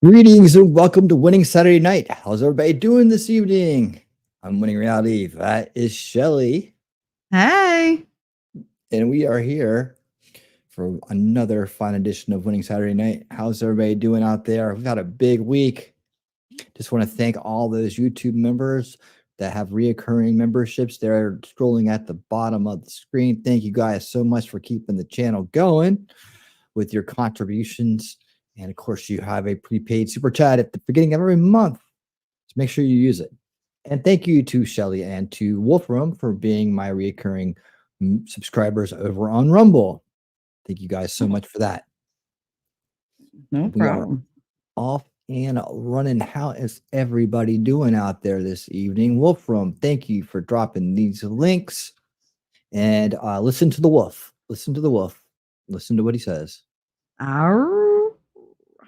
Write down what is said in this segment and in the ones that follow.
Greetings and welcome to Winning Saturday Night. How's everybody doing this evening? I'm Winning Reality. That is Shelly. Hey. And we are here for another fun edition of Winning Saturday Night. How's everybody doing out there? We've got a big week. Just want to thank all those YouTube members that have reoccurring memberships. They're scrolling at the bottom of the screen. Thank you guys so much for keeping the channel going with your contributions. And of course, you have a prepaid super chat at the beginning of every month. So make sure you use it. And thank you to Shelly and to Wolfram for being my reoccurring subscribers over on Rumble. Thank you guys so much for that. No problem. Off and running. How is everybody doing out there this evening? Wolfram, thank you for dropping these links. And listen to the wolf. Listen to the wolf. Listen to what he says. Arr.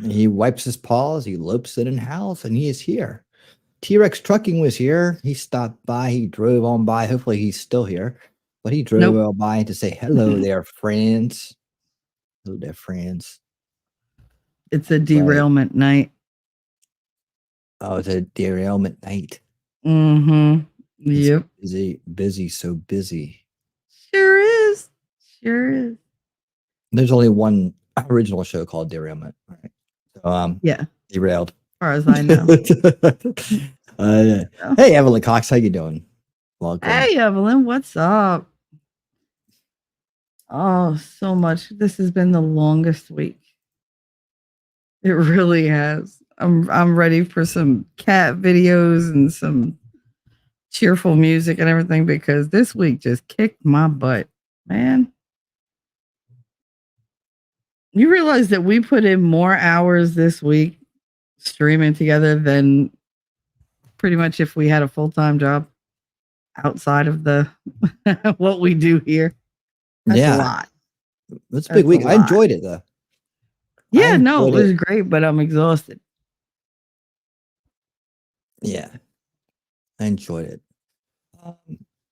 He wipes his paws, he lopes it and howls, and he is here. T-Rex Trucking was here. He stopped by, he drove on by. Hopefully he's still here. But he drove on by to say hello there, friends. Hello there, friends. It's a derailment night. Oh, it's a derailment night. Mm-hmm. Yep. Busy, so busy. Sure is. Sure is. There's only one original show called Derailment. All right. So, yeah. Derailed. As far as I know. Hey, Evelyn Cox, how you doing? Welcome. Hey, Evelyn, what's up? Oh, so much. This has been the longest week. It really has. I'm ready for some cat videos and some cheerful music and everything because this week just kicked my butt, man. You realize that we put in more hours this week streaming together than pretty much if we had a full-time job outside of the what we do here. That's a lot. That's a big week. I enjoyed it though. Yeah, no, it was great, but I'm exhausted. Yeah, I enjoyed it.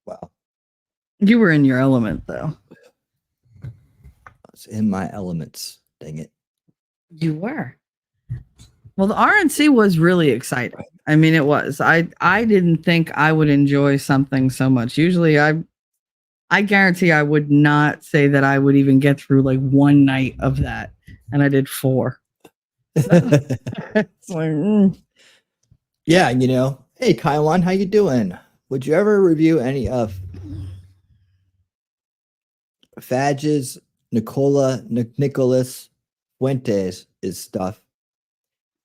Wow. You were in your element though. I was in my elements. Dang it. You were. Well, the RNC was really exciting. I mean, it was. I didn't think I would enjoy something so much. Usually I guarantee I would not say that I would even get through like one night of that. And I did 4. It's like, Yeah, you know. Hey, Kylon, how you doing? Would you ever review any of Fadge's Nicholas Fuentes' stuff?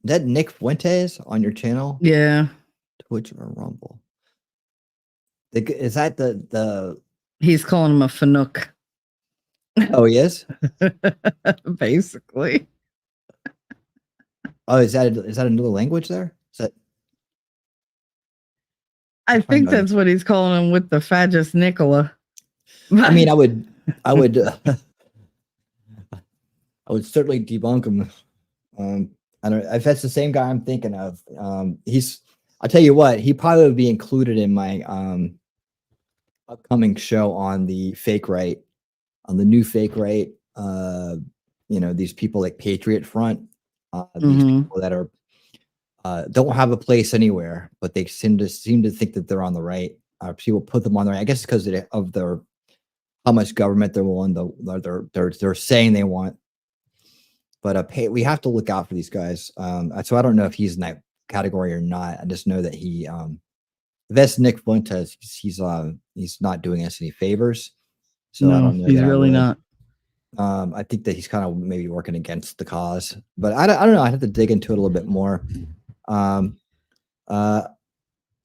Is that Nick Fuentes on your channel? Yeah. Twitch or Rumble? Is that the He's calling him a Fanuc. Oh, he is? Basically. Oh, is that another language there? Is that? I think that's what he's calling him with the Fadges Nicola. I mean, I would I would certainly debunk him. I don't know if that's the same guy I'm thinking of. I'll tell you what, he probably would be included in my upcoming show on the fake right, on the new fake right. You know, these people like Patriot Front, these people that are don't have a place anywhere, but they seem to think that they're on the right. People put them on the right, I guess, because of their how much government they're willing to they're saying they want. But we have to look out for these guys. So I don't know if he's in that category or not. I just know that he that's Nick Fuentes. He's not doing us any favors. So no, I don't know. He's really not. I think that he's kind of maybe working against the cause, but I don't know. I have to dig into it a little bit more.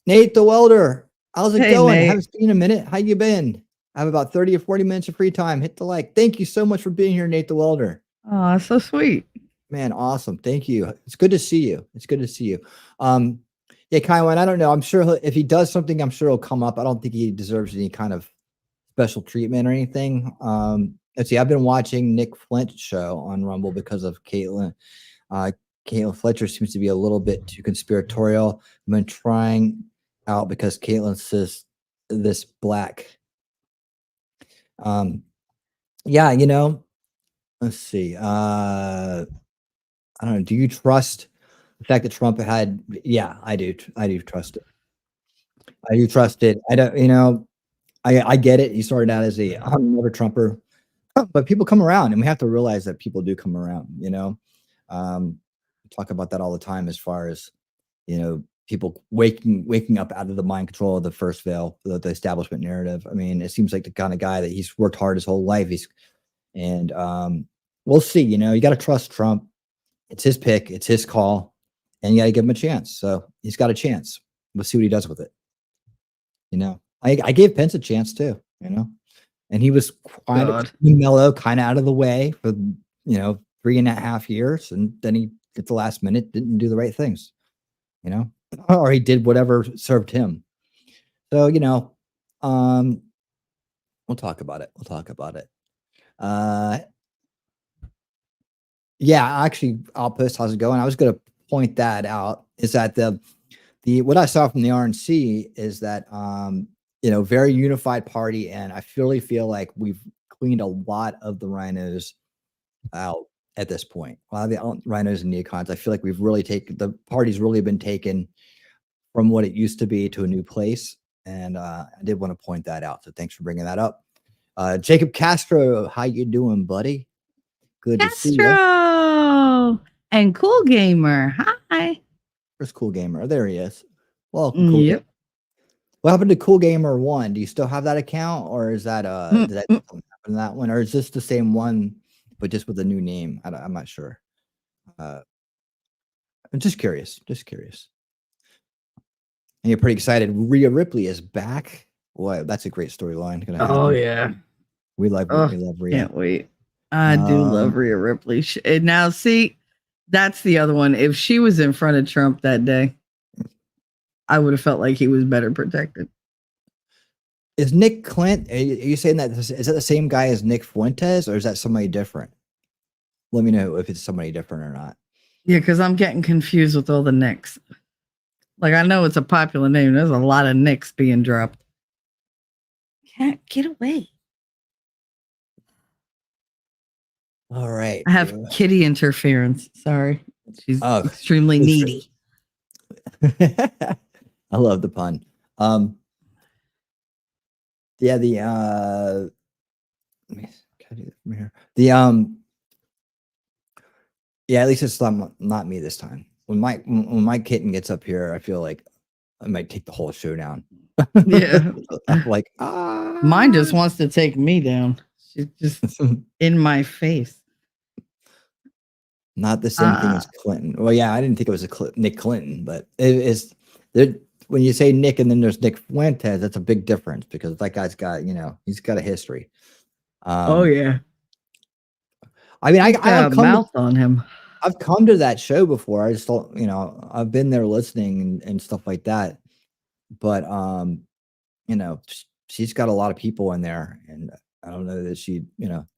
Nate the Welder, how's it going? Nate. Haven't seen you in a minute. How you been? I have about 30 or 40 minutes of free time. Hit the like. Thank you so much for being here, Nate the Welder. Oh, that's so sweet. Man, awesome. Thank you. It's good to see you. It's good to see you. Yeah, Kaiwan, I don't know. I'm sure if he does something, I'm sure he'll come up. I don't think he deserves any kind of special treatment or anything. Let's see. I've been watching Nick Flint's show on Rumble because of Caitlin. Caitlin Fletcher seems to be a little bit too conspiratorial. I've been trying out because Caitlin says this black. Yeah, you know, Let's see. I don't know. Do you trust the fact that Trump had? Yeah, I do. I do trust it. I do trust it. I don't. I get it. He started out as a never Trumper, but people come around, and we have to realize that people do come around. Talk about that all the time as far as people waking up out of the mind control of the first veil, the establishment narrative. I mean, it seems like the kind of guy that he's worked hard his whole life. And we'll see. You got to trust Trump. It's his pick. It's his call, and you got to give him a chance. So he's got a chance. We'll see what he does with it. I gave Pence a chance too. And he was quite mellow, kind of out of the way for 3.5 years, and then he at the last minute didn't do the right things. Or he did whatever served him. So we'll talk about it. Yeah, actually, I'll post how's it going. I was going to point that out. Is that the what I saw from the RNC is that very unified party, and I really feel like we've cleaned a lot of the rhinos out at this point. A lot of the rhinos and neocons. I feel like we've really taken the party's really been taken from what it used to be to a new place, and I did want to point that out. So thanks for bringing that up. Jacob Castro, how you doing, buddy? Good to see you. Castro and Cool Gamer. Hi. Where's Cool Gamer? There he is. Welcome, Cool Gamer. What happened to Cool Gamer 1? Do you still have that account, or is that did that happen to that one, or is this the same one but just with a new name? I'm not sure. I'm just curious. And you're pretty excited. Rhea Ripley is back. Boy, that's a great storyline. Oh yeah, we love Rhea. Can't wait. I do love Rhea Ripley. And now, see, that's the other one. If she was in front of Trump that day, I would have felt like he was better protected. Is Nick Clint? Are you saying that is that the same guy as Nick Fuentes, or is that somebody different? Let me know if it's somebody different or not. Yeah, because I'm getting confused with all the Nicks. Like, I know it's a popular name. There's a lot of Nicks being dropped. Can't get away. All right. I have kitty interference. Sorry. She's extremely needy. I love the pun. Yeah, yeah, at least it's not me this time. When my kitten gets up here, I feel like I might take the whole show down. Yeah. Like, mine just wants to take me down. She's just in my face. Not the same thing as Clinton. Well, yeah, I didn't think it was Nick Clinton, but it is. When you say Nick and then there's Nick Fuentes, that's a big difference because that guy's got, he's got a history. Oh yeah. I mean, I've come mouth on him. I've come to that show before. I just don't, I've been there listening and stuff like that. But she's got a lot of people in there, and I don't know that she, I don't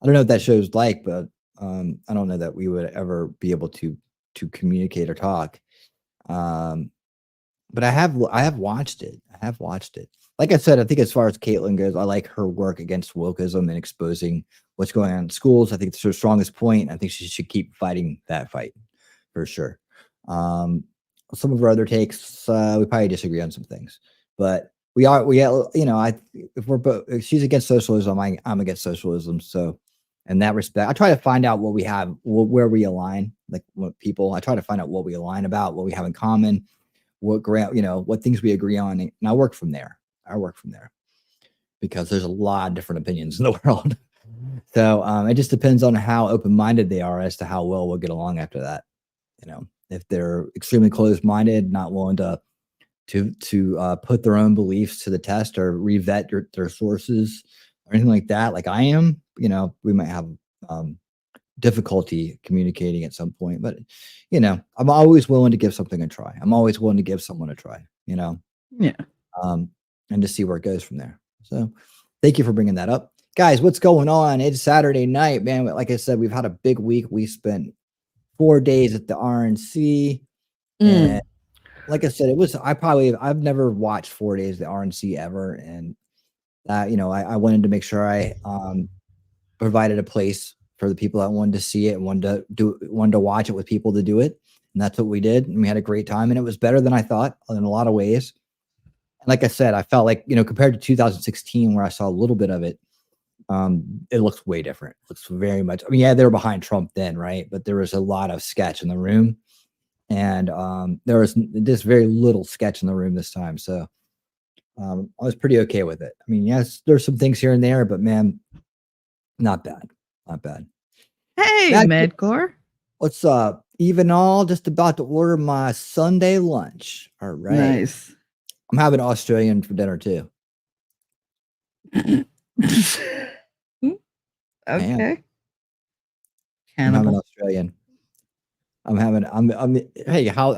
know what that show's like, but I don't know that we would ever be able to communicate or talk. But I have watched it. Like I said, I think as far as Caitlyn goes, I like her work against wokeism and exposing what's going on in schools. I think it's her strongest point. I think she should keep fighting that fight for sure. Some of her other takes, we probably disagree on some things, but if she's against socialism, I'm against socialism. So in that respect, I try to find out what we have, where we align, like what people, I try to find out what we align about, what we have in common, what things we agree on. And I work from there. Because there's a lot of different opinions in the world. So it just depends on how open-minded they are as to how well we'll get along after that. If they're extremely closed-minded, not willing to put their own beliefs to the test or revet their sources or anything like that, like I am, we might have difficulty communicating at some point. But I'm always willing to give something a try. I'm always willing to give someone a try. Yeah. And to see where it goes from there. So thank you for bringing that up. Guys, what's going on? It's Saturday night, man. Like I said, we've had a big week. We spent 4 days at the RNC. And like I said, I've never watched 4 days of the RNC ever. And I wanted to make sure I provided a place for the people that wanted to see it and wanted to watch it with people to do it. And that's what we did. And we had a great time, and it was better than I thought in a lot of ways. And like I said, I felt like, compared to 2016, where I saw a little bit of it, it looks way different. It looks very much, I mean, yeah, they were behind Trump then, right? But there was a lot of sketch in the room, and there was just very little sketch in the room this time. So I was pretty okay with it. I mean, yes, there's some things here and there, but man, not bad. Not bad. Hey, Medcore. What's up? Even all just about to order my Sunday lunch. All right. Nice. I'm having Australian for dinner too. Okay. I'm Cannibal. having Australian. Hey, how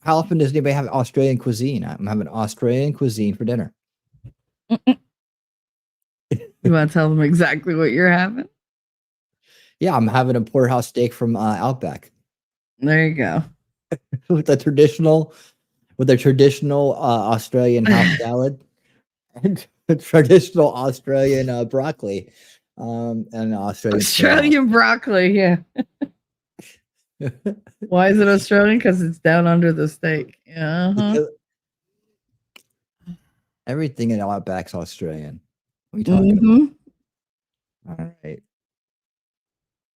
often does anybody have Australian cuisine? I'm having Australian cuisine for dinner. You want to tell them exactly what you're having? Yeah, I'm having a porterhouse steak from Outback. There you go. with their traditional Australian house salad and traditional Australian broccoli, and Australian broccoli. Yeah. Why is it Australian? Because it's down under the steak. Yeah. Everything in Outback's Australian. What are you talking about? All right.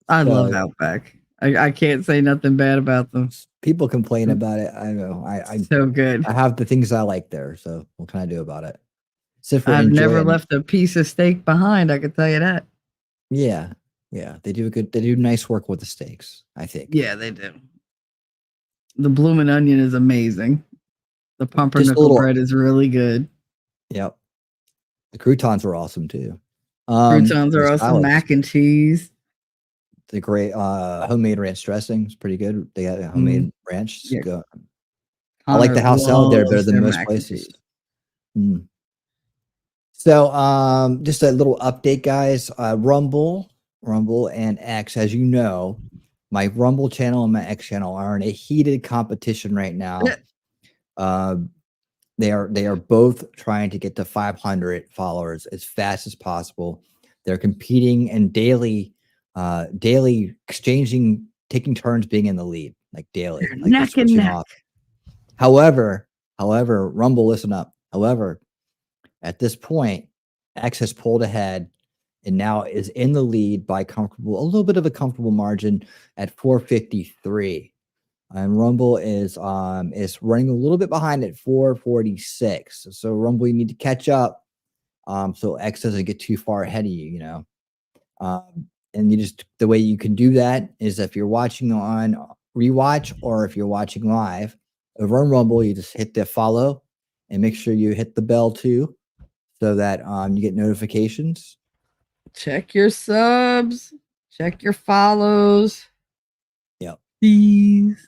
I love Outback. I can't say nothing bad about them. People complain about it. I know. I so good. I have the things I like there. So what can I do about it? I've never left a piece of steak behind. I can tell you that. Yeah. Yeah. They do nice work with the steaks, I think. Yeah, they do. The bloomin' onion is amazing. The pumpernickel bread is really good. Yep. The croutons are awesome too. Croutons are awesome. Salads. Mac and cheese. The great homemade ranch dressing is pretty good. They got homemade ranch. Yeah. I like the house salad there better than most places. So just a little update, guys. Rumble and X, as you know, my Rumble channel and my X channel are in a heated competition right now. They are both trying to get to 500 followers as fast as possible. They're competing and daily exchanging, taking turns being in the lead, like daily, like neck and neck. Off. However, Rumble, listen up. However, at this point, X has pulled ahead and now is in the lead by a little bit of a comfortable margin at 453. And Rumble is running a little bit behind at 446. So Rumble, you need to catch up, so X doesn't get too far ahead of you. And the way you can do that is if you're watching on rewatch or if you're watching live over on Rumble, you just hit the follow and make sure you hit the bell too, so that you get notifications. Check your subs, check your follows. Yep. Please.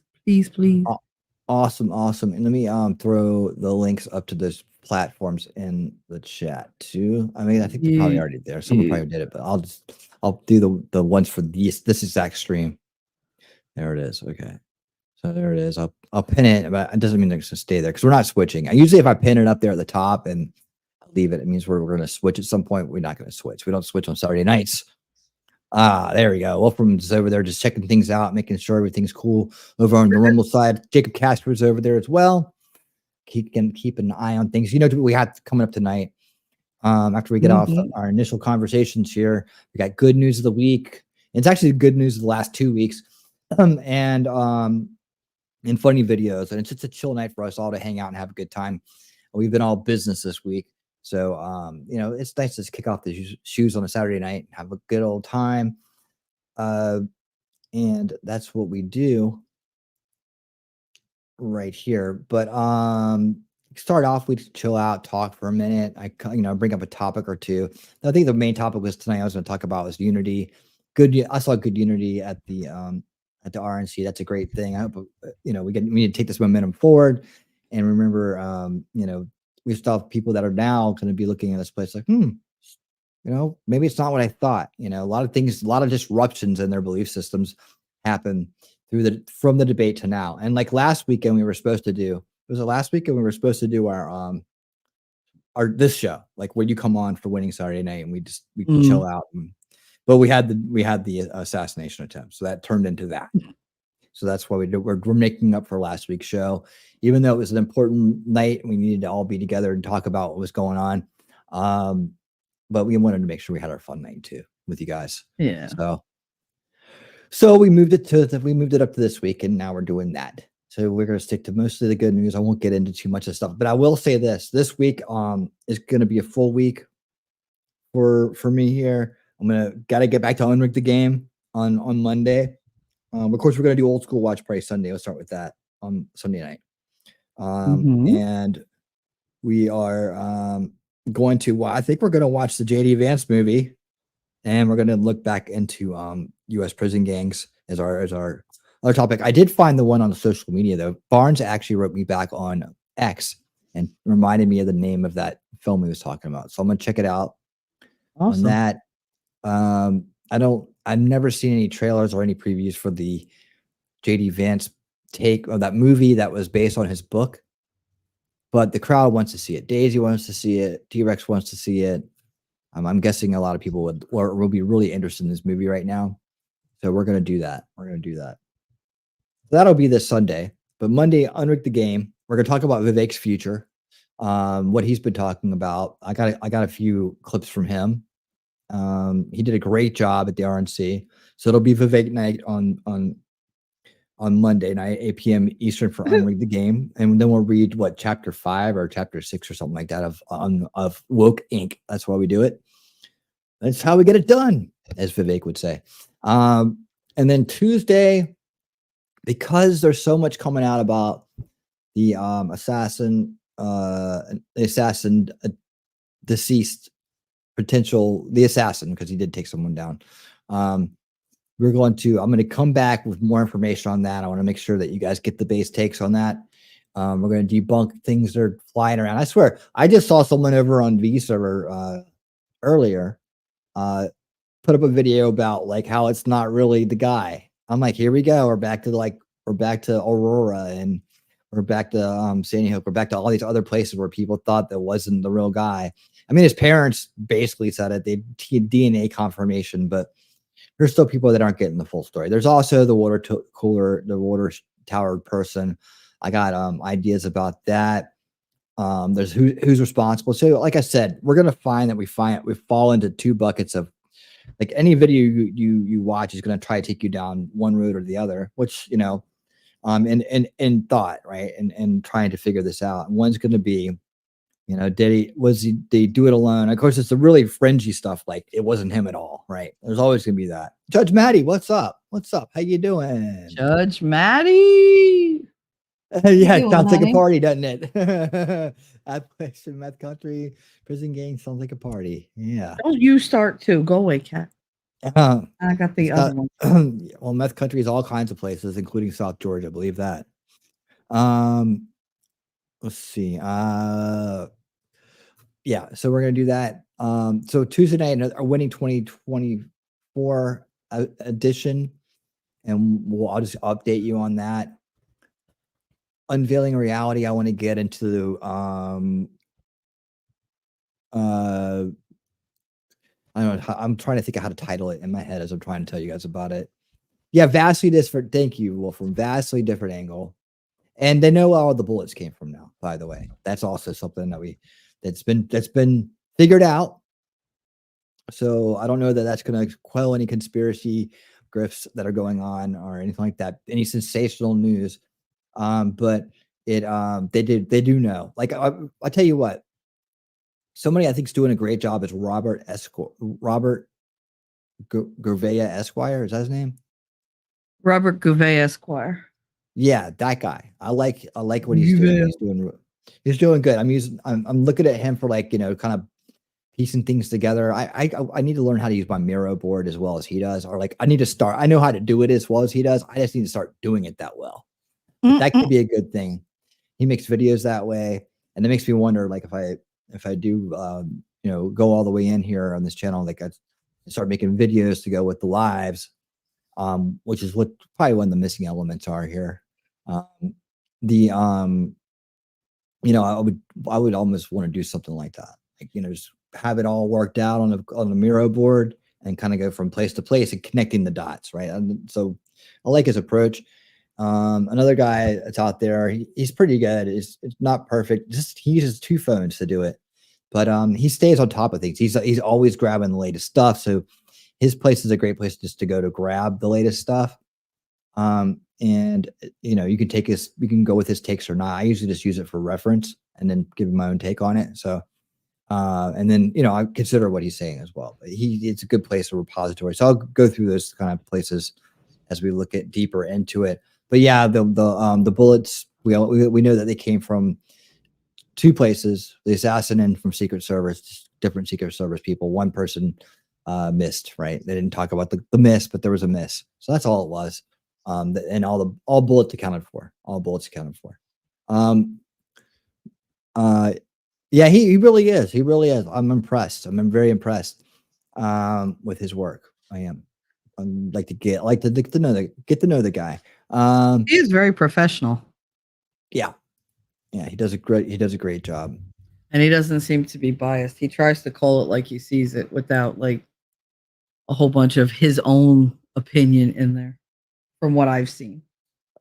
Awesome. And let me throw the links up to those platforms in the chat too. I mean, I think they're probably already there. Someone probably did it, but I'll do the ones for this exact stream. There it is. Okay. So there it is. I'll pin it, but it doesn't mean they're going to stay there because we're not switching. Usually if I pin it up there at the top and leave it, it means we're going to switch at some point. We're not going to switch. We don't switch on Saturday nights. There we go. Wolfram's over there just checking things out, making sure everything's cool over on the Rumble side. Jacob Casper's over there as well. Keep an eye on things. We have coming up tonight. After we get off our initial conversations here, we got good news of the week. It's actually good news of the last 2 weeks, and funny videos. And it's just a chill night for us all to hang out and have a good time. We've been all business this week. So, it's nice to kick off the shoes on a Saturday night, have a good old time. And that's what we do right here. But start off, we chill out, talk for a minute. I bring up a topic or two. I think the main topic was tonight I was going to talk about was unity. I saw good unity at the RNC. That's a great thing. I hope we need to take this momentum forward. And remember, we still have people that are now going to be looking at this place like, maybe it's not what I thought. A lot of things, a lot of disruptions in their belief systems happen from the debate to now. And like last weekend, we were supposed to do our this show, like when you come on for Winning Saturday Night, and we chill out and but we had the assassination attempt, so that turned into that. So that's why we're making up for last week's show, even though it was an important night. We needed to all be together and talk about what was going on. But we wanted to make sure we had our fun night too with you guys. Yeah. So we moved it up to this week, and now we're doing that. So we're going to stick to mostly the good news. I won't get into too much of stuff, but I will say this week is going to be a full week for me here. I'm got to get back to Unrig the game on Monday. Of course, we're going to do old school watch party Sunday. Let's start with that on Sunday night. And we are going to, I think we're going to watch the JD Vance movie, and we're going to look back into U.S. prison gangs as our other topic. I did find the one on the social media though. Barnes actually wrote me back on X and reminded me of the name of that film he was talking about. So I'm going to check it out. Awesome. On that. I've never seen any trailers or any previews for the JD Vance take of that movie that was based on his book, but the crowd wants to see it. Daisy wants to see it. T-Rex wants to see it. I'm guessing a lot of people will be really interested in this movie right now. So we're going to do that. So that'll be this Sunday, but Monday, Unrig the game. We're going to talk about Vivek's future, what he's been talking about. I got a few clips from him. He did a great job at the RNC. So it'll be Vivek night on Monday night, 8 p.m. Eastern for Unrig the game. And then we'll read chapter 5 or chapter 6 or something like that of Woke Inc. That's why we do it. That's how we get it done, as Vivek would say. And then Tuesday, because there's so much coming out about the assassin deceased potential, the assassin, because he did take someone down. I'm going to come back with more information on that. I want to make sure that you guys get the base takes on that. We're going to debunk things that are flying around. I swear, I just saw someone over on V server earlier put up a video about how it's not really the guy. I'm like, here we go. We're back to Aurora, and we're back to Sandy Hook. We're back to all these other places where people thought that wasn't the real guy. I mean, his parents basically said it. They DNA confirmation, but there's still people that aren't getting the full story. There's also the water tower person. I got ideas about that. There's who's responsible. So, like I said, we're gonna find that we fall into two buckets of any video you watch is gonna try to take you down one road or the other, which in thought, right, and trying to figure this out. And one's gonna be, did they do it alone? Of course, it's the really fringy stuff, like it wasn't him at all, right? There's always gonna be that. Judge Maddie, what's up? How you doing? Judge Maddie. Yeah, it sounds like a party, doesn't it? That place in Meth Country, prison gang sounds like a party. Yeah. Don't you start too. Go away, cat. I got the other one. Well, Meth Country is all kinds of places, including South Georgia. Believe that. Let's see. Yeah, so we're gonna do that. So Tuesday night, our winning 2024 edition, and I'll just update you on that. Unveiling reality. I want to get into I don't know. I'm trying to think of how to title it in my head as I'm trying to tell you guys about it. Yeah, vastly different. Thank you, Wolf. From vastly different angle, and they know where all the bullets came from now. By the way, that's also something that's been figured out. So I don't know that that's going to quell any conspiracy grifts that are going on or anything like that. Any sensational news. But they do know. Like I'll tell you what, somebody I think is doing a great job is Robert Gouveia Esquire. Is that his name? Robert Gouveia Esquire. Yeah, that guy. I like what he's doing. He's doing good. I'm looking at him for kind of piecing things together. I need to learn how to use my Miro board as well as he does, or I need to start. I know how to do it as well as he does. I just need to start doing it that well. That could be a good thing. He makes videos that way, and it makes me wonder, if I do, go all the way in here on this channel, I start making videos to go with the lives, which is what probably one of the missing elements are here. I would almost want to do something like that, just have it all worked out on a Miro board, and kind of go from place to place and connecting the dots, right? And so I like his approach. Another guy that's out there, he's pretty good. It's not perfect. Just he uses 2 phones to do it, but he stays on top of things. He's always grabbing the latest stuff. So his place is a great place just to go to grab the latest stuff. And you can go with his takes or not. I usually just use it for reference and then give my own take on it. So, and then, I consider what he's saying as well, but it's a good place, a repository. So I'll go through those kind of places as we look at deeper into it. But yeah, the bullets, we know that they came from 2 places, the assassin and from Secret Service, different Secret Service people. One person missed, right? They didn't talk about the miss, but there was a miss. So that's all it was. And all bullets accounted for. All bullets accounted for. Yeah, he really is. He really is. I'm impressed. I'm very impressed with his work. I am. Like to get to know the guy. He is very professional. Yeah, he does a great job, and he doesn't seem to be biased. He tries to call it like he sees it without like a whole bunch of his own opinion in there, from what I've seen.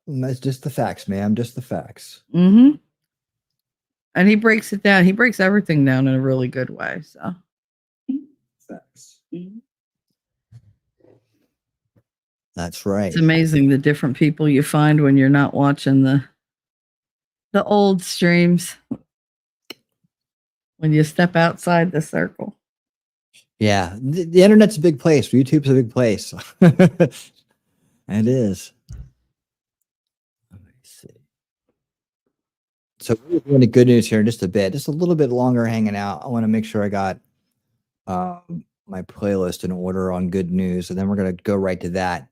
And that's just the facts, ma'am. Just the facts. Mm-hmm. And he breaks it down. He breaks everything down in a really good way. So facts. Mm-hmm. That's right. It's amazing the different people you find when you're not watching the old streams. When you step outside the circle. Yeah, the internet's a big place. YouTube's a big place. It is. Let me see. So we're doing the good news here in just a bit, just a little bit longer hanging out. I want to make sure I got my playlist in order on good news, and then we're going to go right to that.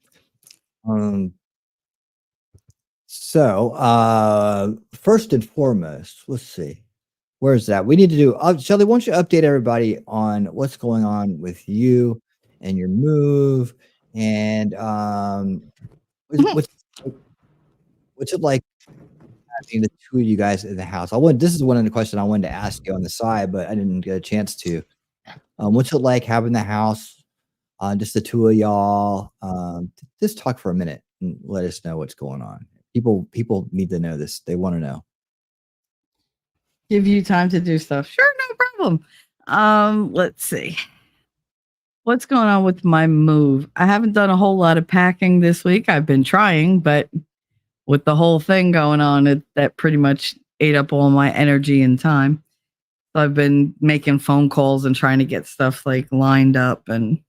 So first and foremost, let's see. Where's that? We need to do, Shelly, why don't you update everybody on what's going on with you and your move, and what's it like having the 2 of you guys in the house? This is one of the questions I wanted to ask you on the side, but I didn't get a chance to. What's it like having the house, just the 2 of y'all? Just talk for a minute and let us know what's going on. People need to know this. They want to know. Give you time to do stuff. Sure, no problem. Let's see. What's going on with my move? I haven't done a whole lot of packing this week. I've been trying, but with the whole thing going on, that pretty much ate up all my energy and time. So I've been making phone calls and trying to get stuff like lined up. And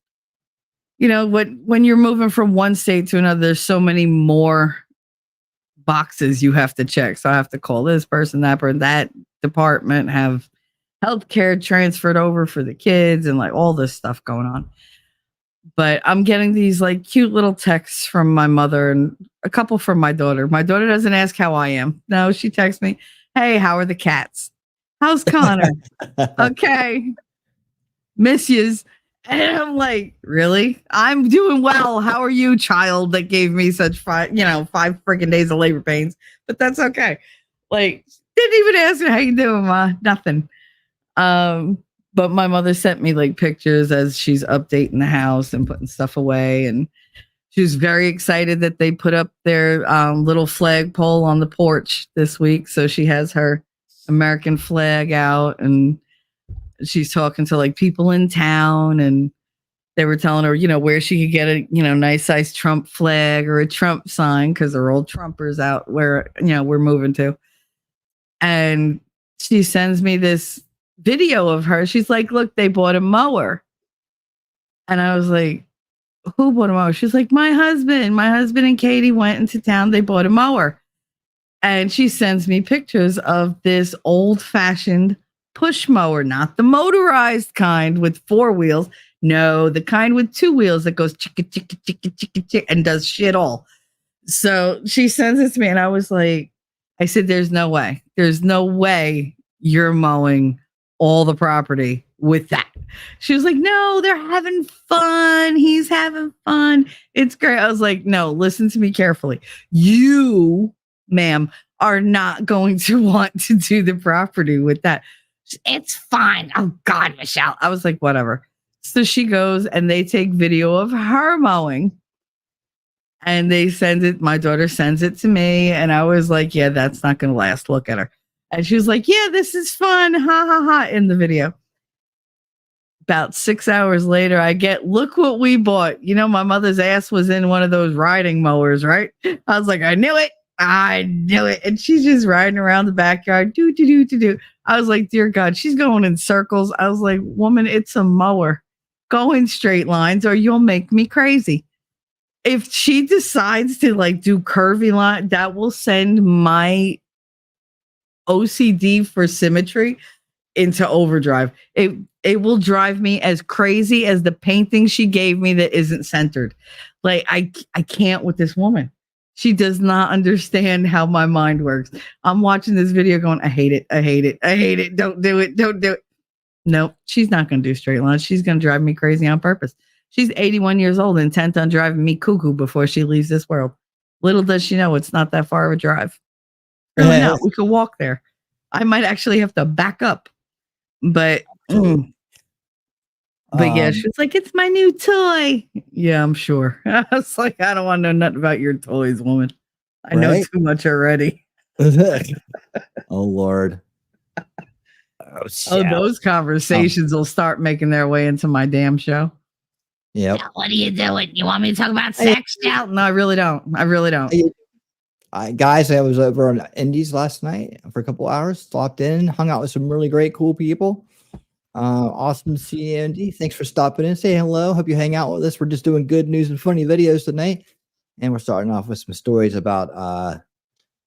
when you're moving from one state to another, there's so many more boxes you have to check. So I have to call this person, that person, that department, have healthcare transferred over for the kids, and like all this stuff going on. But I'm getting these like cute little texts from my mother and a couple from my daughter. My daughter doesn't ask how I am. No, she texts me, "Hey, how are the cats? How's Connor? Okay. Miss yous." And I'm like, really? I'm doing well. How are you, child that gave me such 5 freaking days of labor pains? But that's okay. Like, didn't even ask her, "How you doing, Ma?" Nothing. But my mother sent me like pictures as she's updating the house and putting stuff away. And she was very excited that they put up their little flagpole on the porch this week. So she has her American flag out, and she's talking to like people in town, and they were telling her, where she could get a, nice size Trump flag or a Trump sign, because they're old Trumpers out where, we're moving to. And she sends me this video of her. She's like, "Look, they bought a mower." And I was like, "Who bought a mower?" She's like, My husband and Katie went into town. They bought a mower." And she sends me pictures of this old fashioned push mower, not the motorized kind with 4 wheels. No, the kind with 2 wheels that goes chicka, chicka, chicka, chicka, chicka, and does shit all. So she sends it to me, and I was like, I said, there's no way you're mowing all the property with that. She was like, "No, they're having fun. He's having fun. It's great." I was like, "No, listen to me carefully. You, ma'am, are not going to want to do the property with that. It's fine." "Oh God, Michelle." I was like, whatever. So she goes and they take video of her mowing and they send it. My daughter sends it to me. And I was like, yeah, that's not going to last. Look at her. And she was like, yeah, this is fun. Ha ha ha. In the video. About 6 hours later, I get, look what we bought. You know, my mother's ass was in one of those riding mowers, right? I was like, I knew it. I knew it. And she's just riding around the backyard. Do. I was like, dear God, she's going in circles. I was like, woman, it's a mower. Go in straight lines or you'll make me crazy. If she decides to like do curvy line, that will send my OCD for symmetry into overdrive. It will drive me as crazy as the painting she gave me that isn't centered. Like I can't with this woman. She does not understand how my mind works. I'm watching this video going, I hate it. I hate it. I hate it. Don't do it. Don't do it. Nope. She's not going to do straight lines. She's going to drive me crazy on purpose. She's 81 years old, intent on driving me cuckoo before she leaves this world. Little does she know it's not that far of a drive. Really not. We could walk there. I might actually have to back up. But yeah, she's like, it's my new toy. Yeah, I'm sure. I was like, I don't want to know nothing about your toys, woman. I know too much already. Oh, Lord. Oh, those conversations will start making their way into my damn show. Yep. Yeah, what are you doing? You want me to talk about sex now? No, I really don't. Guys, I was over on Indies last night for a couple hours, stopped in, hung out with some really great, cool people. Awesome to see you, Andy. Thanks for stopping in. Say hello. Hope you hang out with us. We're just doing good news and funny videos tonight. And we're starting off with some stories about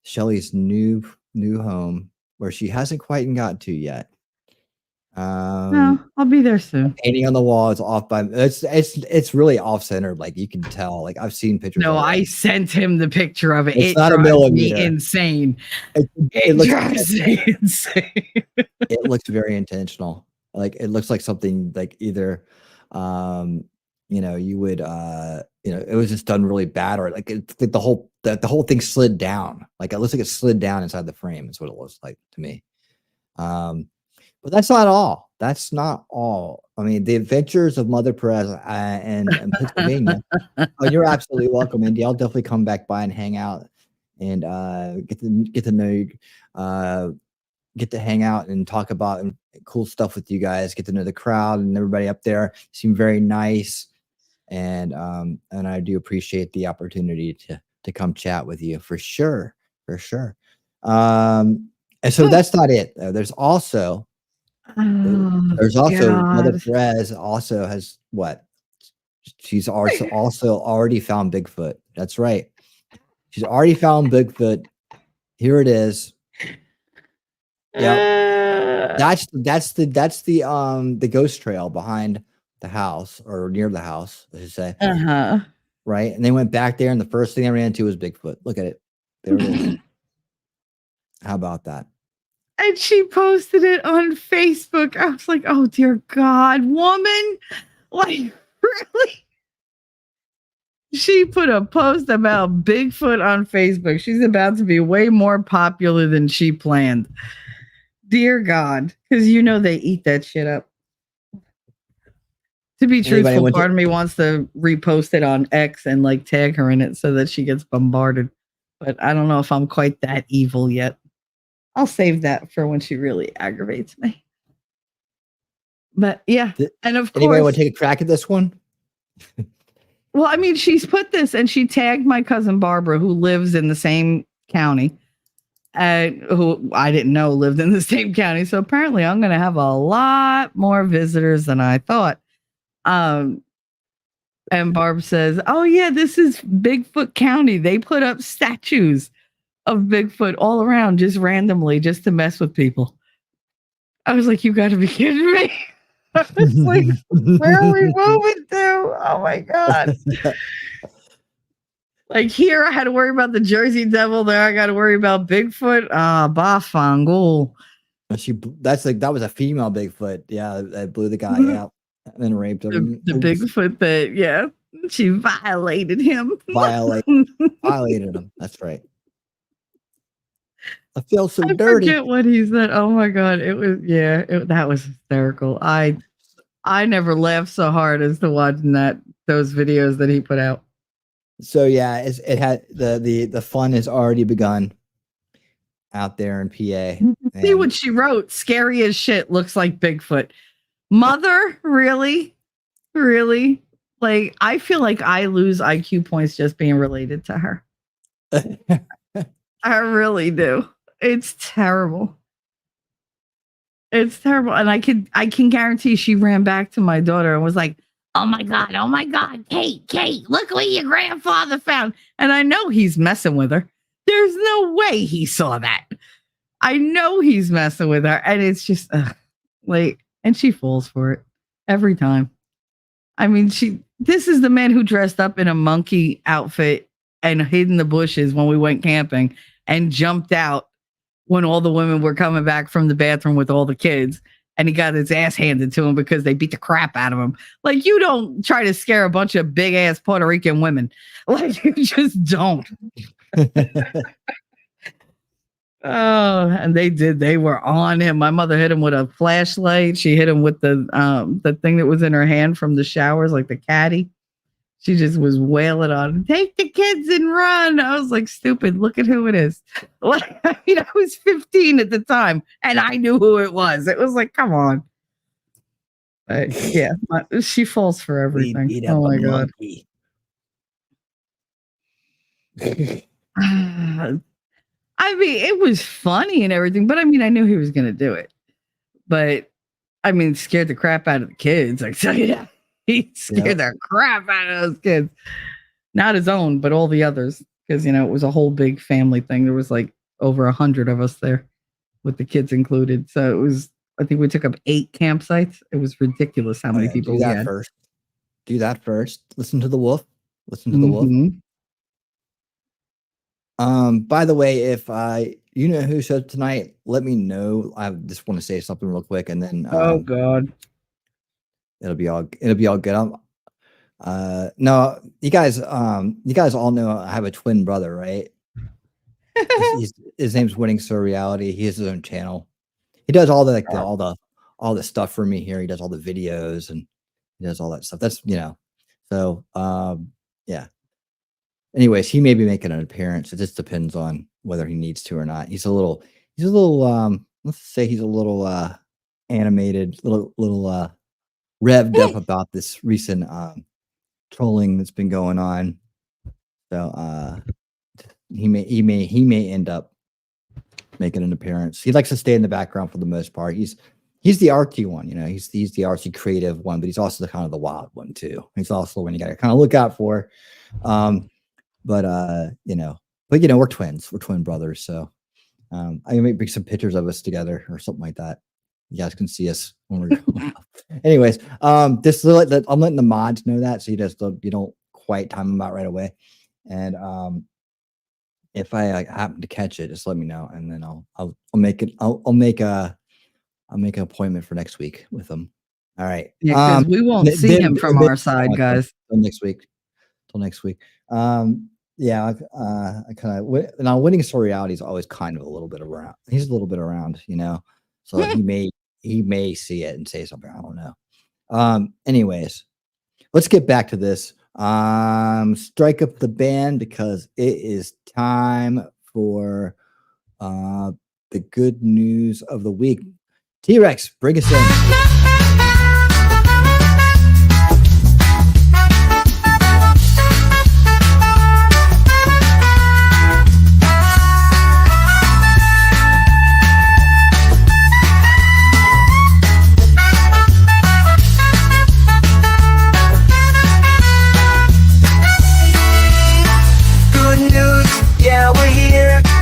Shelly's new home where she hasn't quite got to yet. No, I'll be there soon. Painting on the wall is off by it's really off centered. Like you can tell. Like I've seen pictures. No, I sent him the picture of it. It's it not a millimeter. Me insane. It drives me insane. It looks very intentional. Like it looks like something like either you would it was just done really bad, or like it's like the whole thing slid down. Like it looks like it slid down inside the frame is what it looks like to me. But that's not all. That's not all. I mean, the adventures of Mother Perez and Pennsylvania. Oh, you're absolutely welcome, Indy. I'll definitely come back by and hang out and get to know you, get to hang out and talk about cool stuff with you guys. Get to know the crowd and everybody up there. Seem very nice, and I do appreciate the opportunity to come chat with you for sure, for sure. And so that's not it. There's also. Mother Perez also has what? She's also already found Bigfoot. That's right. She's already found Bigfoot. Here it is. Yeah. That's the ghost trail behind the house or near the house, I should say. Right. And they went back there and the first thing they ran into was Bigfoot. Look at it. There it is. How about that? And she posted it on Facebook. I was like, oh, dear God, woman. Like, really? She put a post about Bigfoot on Facebook. She's about to be way more popular than she planned. Dear God. Because they eat that shit up. To be truthful, part of me wants to repost it on X and like tag her in it so that she gets bombarded. But I don't know if I'm quite that evil yet. I'll save that for when she really aggravates me. But yeah, and of course, anybody want to take a crack at this one? Well, I mean, she's put this and she tagged my cousin Barbara, who lives in the same county, who I didn't know lived in the same county. So apparently, I'm going to have a lot more visitors than I thought. And Barb says, "Oh yeah, this is Bigfoot County. They put up statues of Bigfoot all around just randomly just to mess with people." I was like, you got to be kidding me. I was like, where are we moving to? Oh my God. Like here I had to worry about the Jersey Devil. There I got to worry about Bigfoot. Bafangul. That was a female Bigfoot. Yeah, that blew the guy out and then raped him. The Bigfoot that, she violated him. Violated him. That's right. I feel so dirty. I forget what he said. Oh my God. It was, that was hysterical. I I never laughed so hard as to watching those videos that he put out. So yeah, it had the fun has already begun out there in PA. See what she wrote. Scary as shit. Looks like Bigfoot. Mother, really? Really? Like, I feel like I lose IQ points just being related to her. I really do. It's terrible. It's terrible. And I can guarantee she ran back to my daughter and was like, oh my God, Kate, look what your grandfather found. And I know he's messing with her. There's no way he saw that. I know he's messing with her. And it's just like, and she falls for it every time. I mean, this is the man who dressed up in a monkey outfit and hid in the bushes when we went camping and jumped out when all the women were coming back from the bathroom with all the kids, and he got his ass handed to him because they beat the crap out of him. Like, you don't try to scare a bunch of big ass Puerto Rican women. Like, you just don't. Oh, and they did. They were on him. My mother hit him with a flashlight. She hit him with the thing that was in her hand from the showers, like the caddy. She just was wailing on him. Take the kids and run. I was like, stupid. Look at who it is. Like, I mean, I was 15 at the time, and I knew who it was. It was like, come on. Yeah, she falls for everything. Oh my God. I mean, it was funny and everything, but I mean, I knew he was going to do it. But I mean, scared the crap out of the kids. I tell you that. He scared the crap out of those kids. Not his own, but all the others. Because, you know, it was a whole big family thing. There was like over 100 of us there with the kids included. So it was, I think we took up 8 campsites. It was ridiculous how many people we had. Do that first. Listen to the wolf. Wolf. By the way, if you know who showed tonight, let me know. I just want to say something real quick, and then oh God, it'll be all good. No, you guys all know I have a twin brother, right? His name's Winning Surreality. He has his own channel. He does all the all the stuff for me here. He does all the videos and he does all that stuff. That's, you know, so yeah. Anyways, he may be making an appearance. It just depends on whether he needs to or not. He's a little let's say he's a little animated, little revved up about this recent trolling that's been going on. So he may end up making an appearance. He likes to stay in the background for the most part. He's the artsy one, you know. He's the artsy creative one, but he's also the kind of the wild one too. He's also one you got to kind of look out for. But we're twins. We're twin brothers. So I may bring some pictures of us together or something like that. You guys can see us when we're going up. Anyways, I'm letting the mods know that, so you don't quite time them out right away. And if I happen to catch it, just let me know, and then I'll make an appointment for next week with them. All right. Yeah, because we won't see him from our side, guys. Till next week. Yeah, I kind of now Winning Surreality is always kind of a little bit around. He's a little bit around, you know. So he may see it and say something. I don't know. Anyways, let's get back to this. Strike up the band because it is time for the good news of the week. T-Rex, bring us in.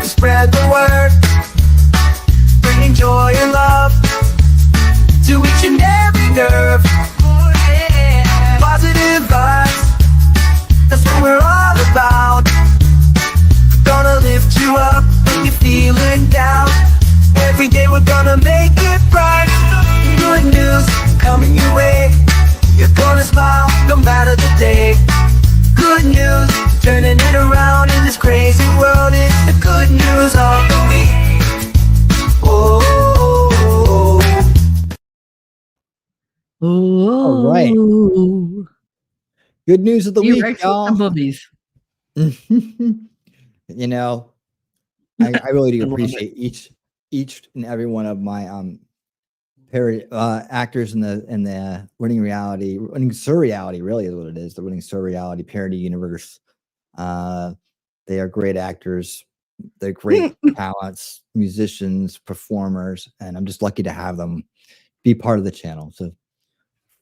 Spread the word, bringing joy and love to each and every All right. Oh, Good news of the week, T-Rex with y'all. the boobies. You know, I really do I love it. appreciate each and every one of my actors in the winning surreality really is what it is, the winning surreality parody universe. They are great actors, they're great talents, musicians, performers, and I'm just lucky to have them be part of the channel. So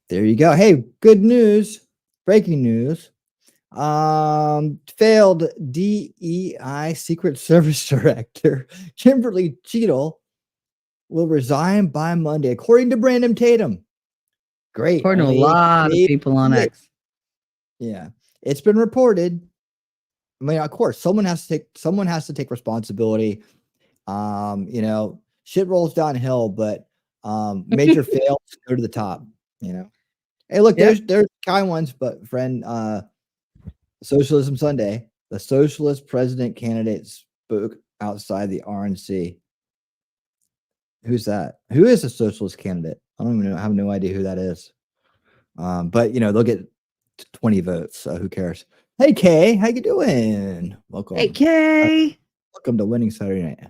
there you go. Hey, good news, breaking news. Failed DEI Secret Service Director Kimberly Cheadle will resign by Monday, according to Brandon Tatum. Great. According to a Only 8 lot of days. people on X. Yeah, it's been reported. I mean, of course, someone has to take responsibility. You know, shit rolls downhill, but major fails go to the top. You know, hey, look, Yep. there's kind ones, but friend, Socialism Sunday, the socialist president candidate spoke outside the RNC. Who's that? Who is a socialist candidate? I don't even know. I have no idea who that is. But you know, they'll get 20 votes, so who cares? Hey Kay, how you doing? Welcome. Hey, Kay. Welcome to Winning Saturday Night.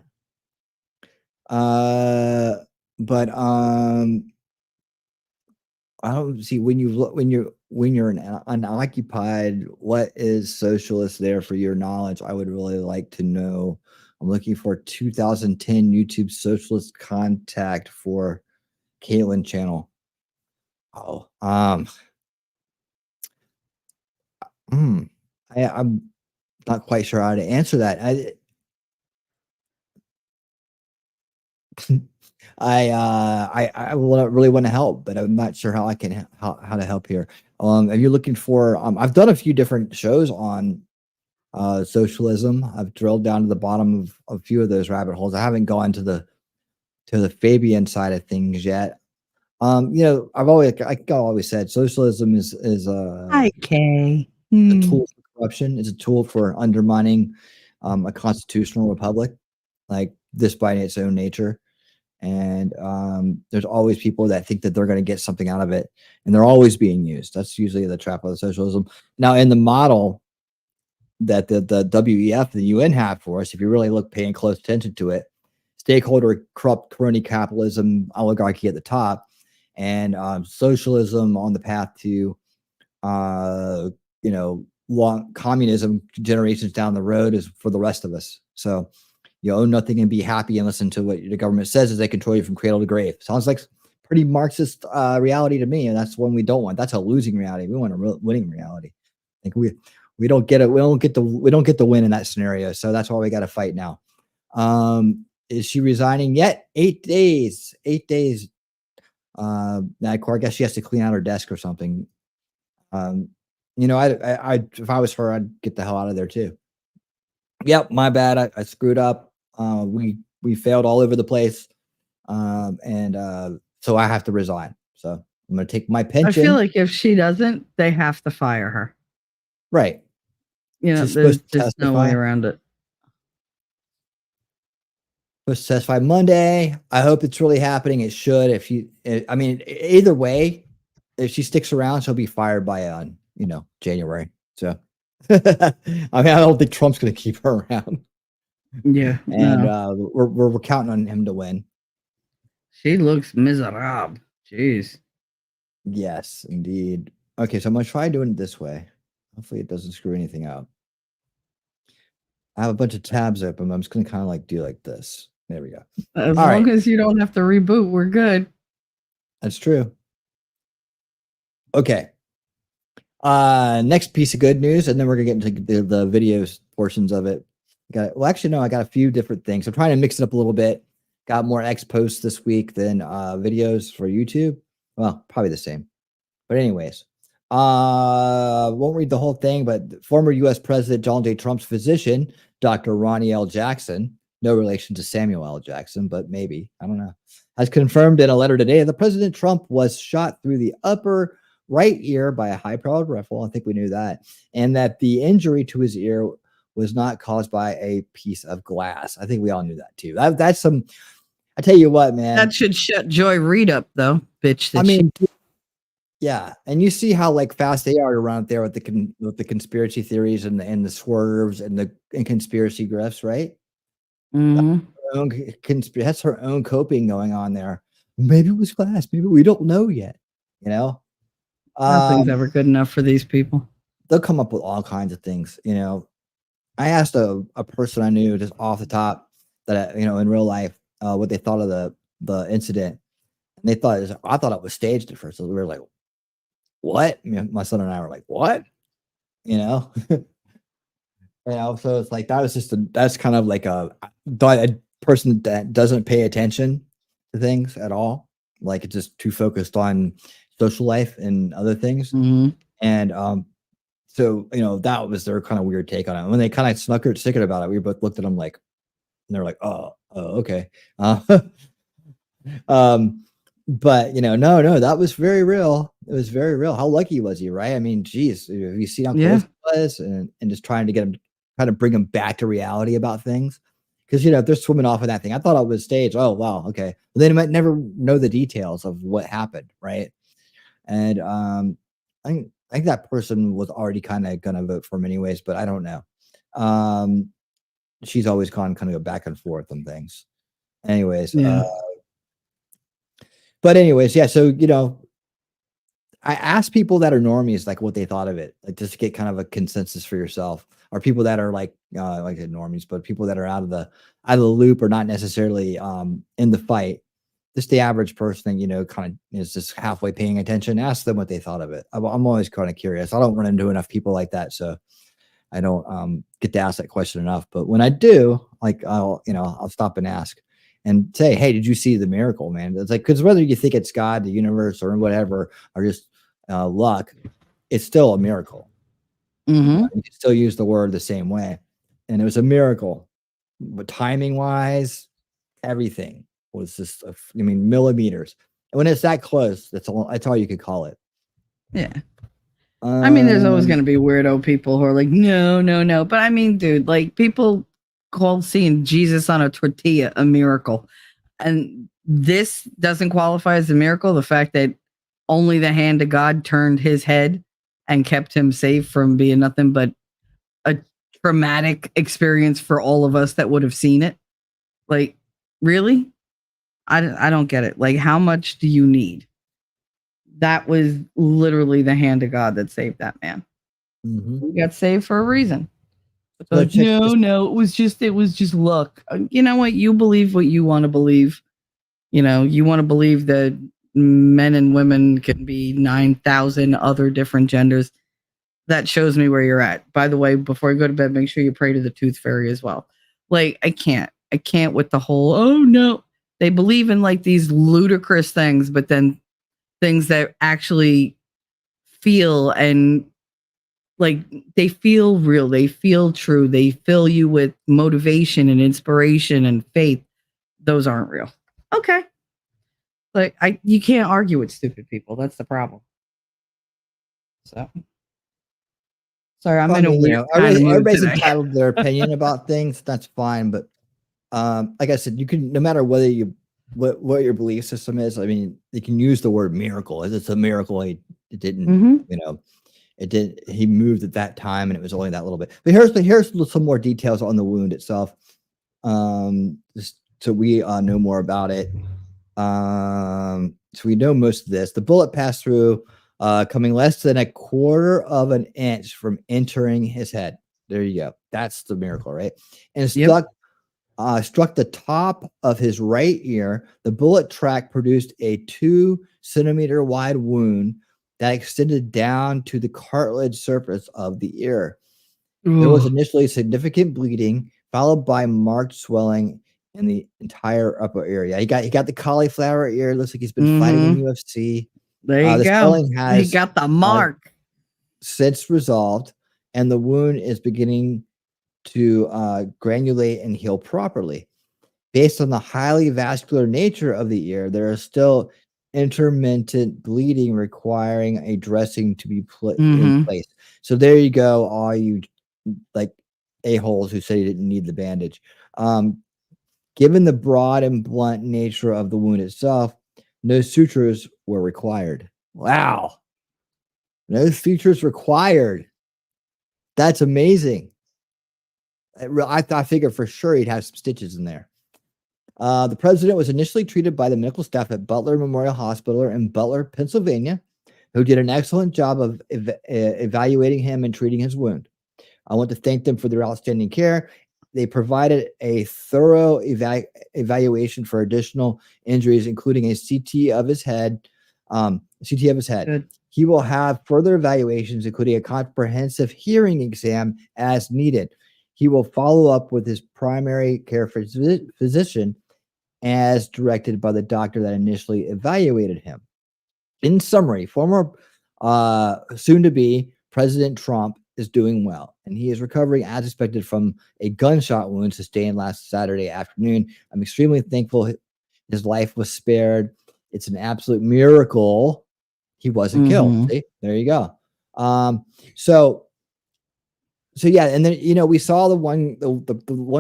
But I don't see when you're an unoccupied, what is socialist there for your knowledge? I would really like to know. I'm looking for 2010 YouTube socialist contact for Caitlin channel. Oh, I'm not quite sure how to answer that. I really want to help, but I'm not sure how I can how to help here. If you're looking for, I've done a few different shows on socialism. I've drilled down to the bottom of a few of those rabbit holes. I haven't gone to the Fabian side of things yet. You know, I've always said socialism is Hi, Kay. a tool for corruption. It's a tool for undermining a constitutional republic, like this by its own nature. And there's always people that think that they're going to get something out of it, and they're always being used. That's usually the trap of the socialism. Now, in the model that the WEF, the UN have for us, if you really look, paying close attention to it, stakeholder, corrupt, crony capitalism, oligarchy at the top, and socialism on the path to, you know, long communism generations down the road is for the rest of us. So you own nothing and be happy and listen to what the government says as they control you from cradle to grave. Sounds like pretty Marxist reality to me, and that's one we don't want. That's a losing reality. We want a winning reality. I think we don't get it. We don't get the win in that scenario. So that's why we got to fight now. Is she resigning yet? 8 days. 8 days. I guess she has to clean out her desk or something. You know, I if I was her, I'd get the hell out of there too. Yep, my bad. I screwed up. We failed all over the place. So I have to resign. So I'm going to take my pension. I feel like if she doesn't, they have to fire her. Right. You know, there's just no way around it. Supposed to testify Monday. I hope it's really happening. It should. I mean, either way, if she sticks around, she'll be fired by you know, January. So I mean, I don't think Trump's going to keep her around. Yeah, and we're counting on him to win. She looks miserable. Jeez. Yes, indeed. Okay, so I'm gonna try doing it this way. Hopefully, it doesn't screw anything up. I have a bunch of tabs open. But I'm just gonna kind of like do like this. There we go. As long as you don't have to reboot, we're good. That's true. Okay. Next piece of good news, and then we're gonna get into the videos portions of it. Well, actually, no, I got a few different things. I'm trying to mix it up a little bit. Got more X posts this week than videos for YouTube. Well, probably the same. But anyways, won't read the whole thing, but former U.S. President Donald J. Trump's physician, Dr. Ronnie L. Jackson, no relation to Samuel L. Jackson, but maybe, I don't know, has confirmed in a letter today that President Trump was shot through the upper right ear by a high-powered rifle. I think we knew that. And that the injury to his ear was not caused by a piece of glass. I think we all knew that too. That's some, I tell you what, man. That should shut Joy Reid up, though, bitch. I mean, Yeah, and you see how like fast they are around there with the conspiracy theories and the swerves and conspiracy grifts, right? Mhm. Her own that's her own coping going on there. Maybe it was glass. Maybe we don't know yet. You know, Nothing's um, ever good enough for these people. they'll come up with all kinds of things. You know, I asked a person I knew just off the top that in real life what they thought of the incident, and they thought I thought it was staged at first. So we were like, "What?" My son and I were like, "What?" You know, so it's like that's kind of like a person that doesn't pay attention to things at all. Like it's just too focused on social life and other things. Mhm. And so that was their kind of weird take on it. When they kind of snickered about it, we both looked at them like, and they're like, oh, okay. Uh, um, but no, that was very real. It was very real. How lucky was he, right? I mean, geez, you see how close Yeah. he was, and just trying to get him, try to bring him back to reality about things. Because if they're swimming off of that thing, I thought it was staged. Oh wow, okay. But they might never know the details of what happened, right? And I think that person was already kind of gonna vote for him anyways, but I don't know. Um, she's always gone kind of go back and forth on things. Anyways, Yeah. but anyways, yeah. So I asked people that are normies like what they thought of it, like just to get kind of a consensus for yourself, or people that are like I said normies, but people that are out of the loop or not necessarily in the fight. Just the average person, kind of is just halfway paying attention. Ask them what they thought of it. I'm always kind of curious. I don't run into enough people like that, so I don't get to ask that question enough. But when I do, like I'll stop and ask and say, "Hey, did you see the miracle, man?" It's like because whether you think it's God, the universe, or whatever, or just luck, it's still a miracle. Mhm. You can still use the word the same way, and it was a miracle. But timing wise, everything was just, millimeters. And when it's that close, that's all you could call it. Yeah. I mean, there's always Um, going to be weirdo people who are like, no, no, no. But I mean, dude, like people call seeing Jesus on a tortilla a miracle. And this doesn't qualify as a miracle. The fact that only the hand of God turned his head and kept him safe from being nothing but a traumatic experience for all of us that would have seen it. Like, really? I don't get it. Like, how much do you need? That was literally the hand of God that saved that man. mhm. He got saved for a reason. It's So like, check this. no, no, it was just luck. You know what? You believe what you want to believe. You want to believe that men and women can be 9,000 other different genders. That shows me where you're at. By the way, before you go to bed, make sure you pray to the tooth fairy as well. Like, I can't. I can't with the whole, oh no. They believe in like these ludicrous things, but then things that actually feel and like they feel real, they feel true, they fill you with motivation and inspiration and faith. Those aren't real. Okay. Like you can't argue with stupid people. That's the problem. So sorry, I'm Well, I in a mean, weird kind of mood everybody's today. entitled to their opinion about things. That's fine, but like I said, you can no matter whether what your belief system is. I mean, you can use the word miracle. It's a miracle. It didn't, Hmm. it did. He moved at that time, and it was only that little bit. But here's some more details on the wound itself. Just so we know more about it. So we know most of this. The bullet passed through, coming less than a quarter of an inch from entering his head. There you go. That's the miracle, right? And Yep. struck the top of his right ear. The bullet track produced a 2 centimeter wide wound that extended down to the cartilage surface of the ear. There was Ugh. initially significant bleeding, followed by marked swelling in the entire upper ear. Yeah, he got the cauliflower ear. Looks like he's been fighting in Hmm. UFC. There you The go. swelling He has got the uh, mark. since resolved, and the wound is beginning to granulate and heal properly. Based on the highly vascular nature of the ear, there is still intermittent bleeding requiring a dressing to be put in Hmm. place. So there you go, all you like a-holes who say you didn't need the bandage. Um, Given the broad and blunt nature of the wound itself, no sutures were required. Wow. No features required. That's amazing. I figured for sure he'd have some stitches in there. The president was initially treated by the medical staff at Butler Memorial Hospital in Butler, Pennsylvania, who did an excellent job of evaluating him and treating his wound. I want to thank them for their outstanding care. They provided a thorough evaluation for additional injuries, including a CT of his head. Good. He will have further evaluations, including a comprehensive hearing exam as needed. He will follow up with his primary care physician as directed by the doctor that initially evaluated him. In summary, former soon-to-be President Trump is doing well, and he is recovering as expected from a gunshot wound sustained last Saturday afternoon. I'm extremely thankful his life was spared. It's an absolute miracle he wasn't killed. See? There you go. So yeah, and then we saw the one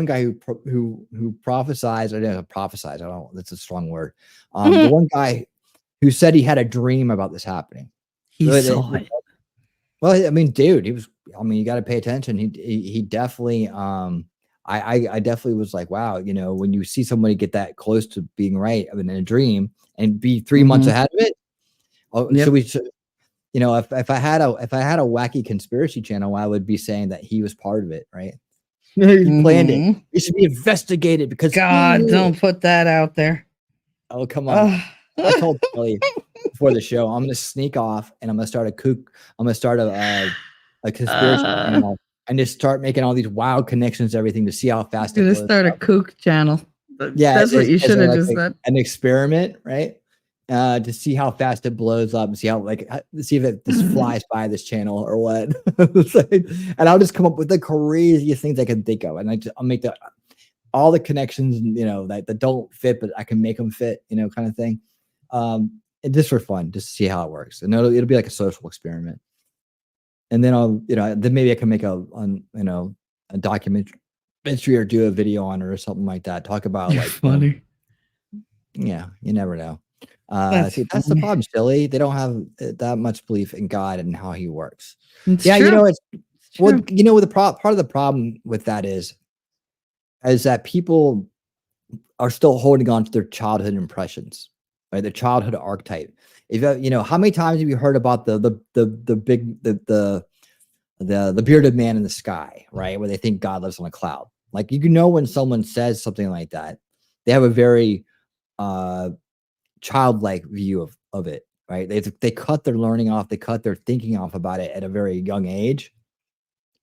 guy who prophesized. I don't prophesize. I don't. That's a strong word. The one guy who said he had a dream about this happening. He saw it. Well, I mean, dude, you got to pay attention. He definitely. I definitely was like, wow, when you see somebody get that close to being right, in a dream and be 3 months ahead of it. Oh, yep. If I had a wacky conspiracy channel, I would be saying that he was part of it, right? He planned it. He should be investigated because God, don't put that out there. Oh, come on. I told Kelly before the show, I'm gonna sneak off and I'm gonna start a conspiracy channel and just start making all these wild connections, everything to see how fast you're gonna start a kook channel. Yeah, that's what you should have just said. An experiment, right? To see how fast it blows up and see how see if it just flies by this channel or what. And I'll just come up with the craziest things I can think of, and I'll make all the connections, that don't fit, but I can make them fit, kind of thing. And just for fun, just to see how it works, and it'll be like a social experiment. And then then maybe I can make a documentary or do a video on it or something like that. Talk about funny. Yeah, you never know. That's the problem, Silly. They don't have that much belief in God and how He works. It's yeah, true. It's the part of the problem with that is that people are still holding on to their childhood impressions, right? Their childhood archetype. If how many times have you heard about the bearded man in the sky, right? Where they think God lives on a cloud. Like when someone says something like that, they have a very childlike view of it, right? They cut their learning off, they cut their thinking off about it at a very young age,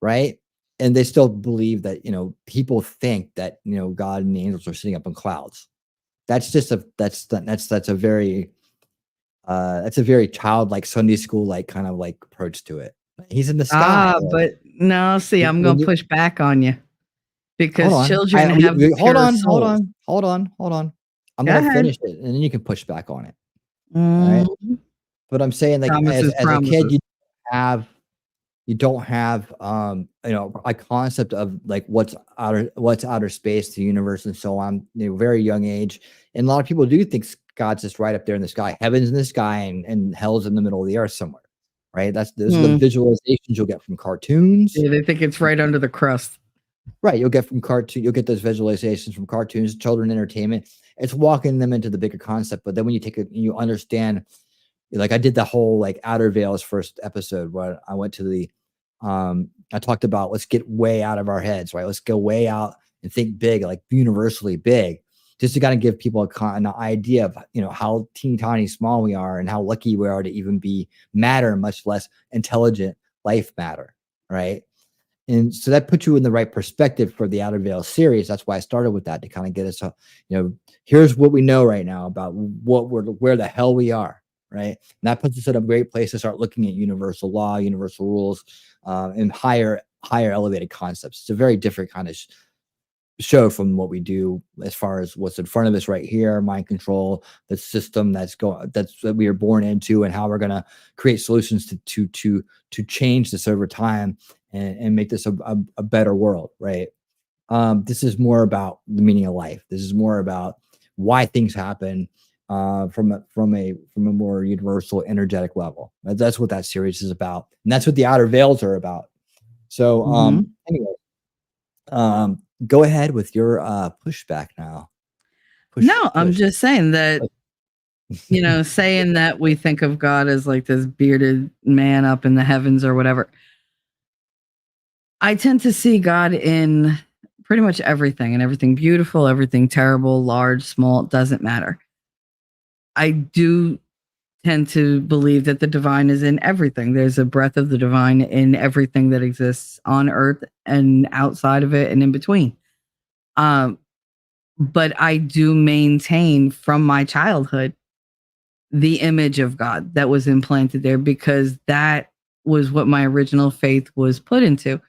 right? And they still believe that people think that God and the angels are sitting up in clouds. That's just that's a very childlike Sunday school kind of approach to it. He's in the sky. But no, see, I'm gonna push back on you because children have hold on. I'm gonna finish it, and then you can push back on it. All right. But I'm saying, as a kid, you don't have a concept of what's outer space, the universe, and so on. Very young age, and a lot of people do think God's just right up there in the sky, heaven's in the sky, and hell's in the middle of the earth somewhere, right? Those are the visualizations you'll get from cartoons. Yeah, they think it's right under the crust. Right, you'll get those visualizations from cartoons, children entertainment. It's walking them into the bigger concept, but then when you understand, I did the whole Outer Veils first episode where I went to I talked about let's get way out of our heads, right? Let's go way out and think big, universally big, just to kind of give people an idea of how teeny tiny small we are and how lucky we are to even be matter, much less intelligent life matter, right? And so that puts you in the right perspective for the Outer Veils series. That's why I started with that, to kind of get us, here's what we know right now about where the hell we are, right? And that puts us in a great place to start looking at universal law, universal rules, and higher elevated concepts. It's a very different kind of show from what we do as far as what's in front of us right here, mind control, the system that we are born into, and how we're going to create solutions to change this over time and make this a better world, right? This is more about the meaning of life. This is more about why things happen, from a more universal energetic level. That's what that series is about, and that's what the outer veils are about. So anyway, go ahead with your pushback now. No, I'm just saying that, saying that we think of God as like this bearded man up in the heavens or whatever. I tend to see God in pretty much everything, and everything beautiful, everything terrible, large, small, it doesn't matter. I do tend to believe that the divine is in everything. There's a breath of the divine in everything that exists on earth and outside of it and in between. But I do maintain from my childhood the image of God that was implanted there, because that was what my original faith was put into.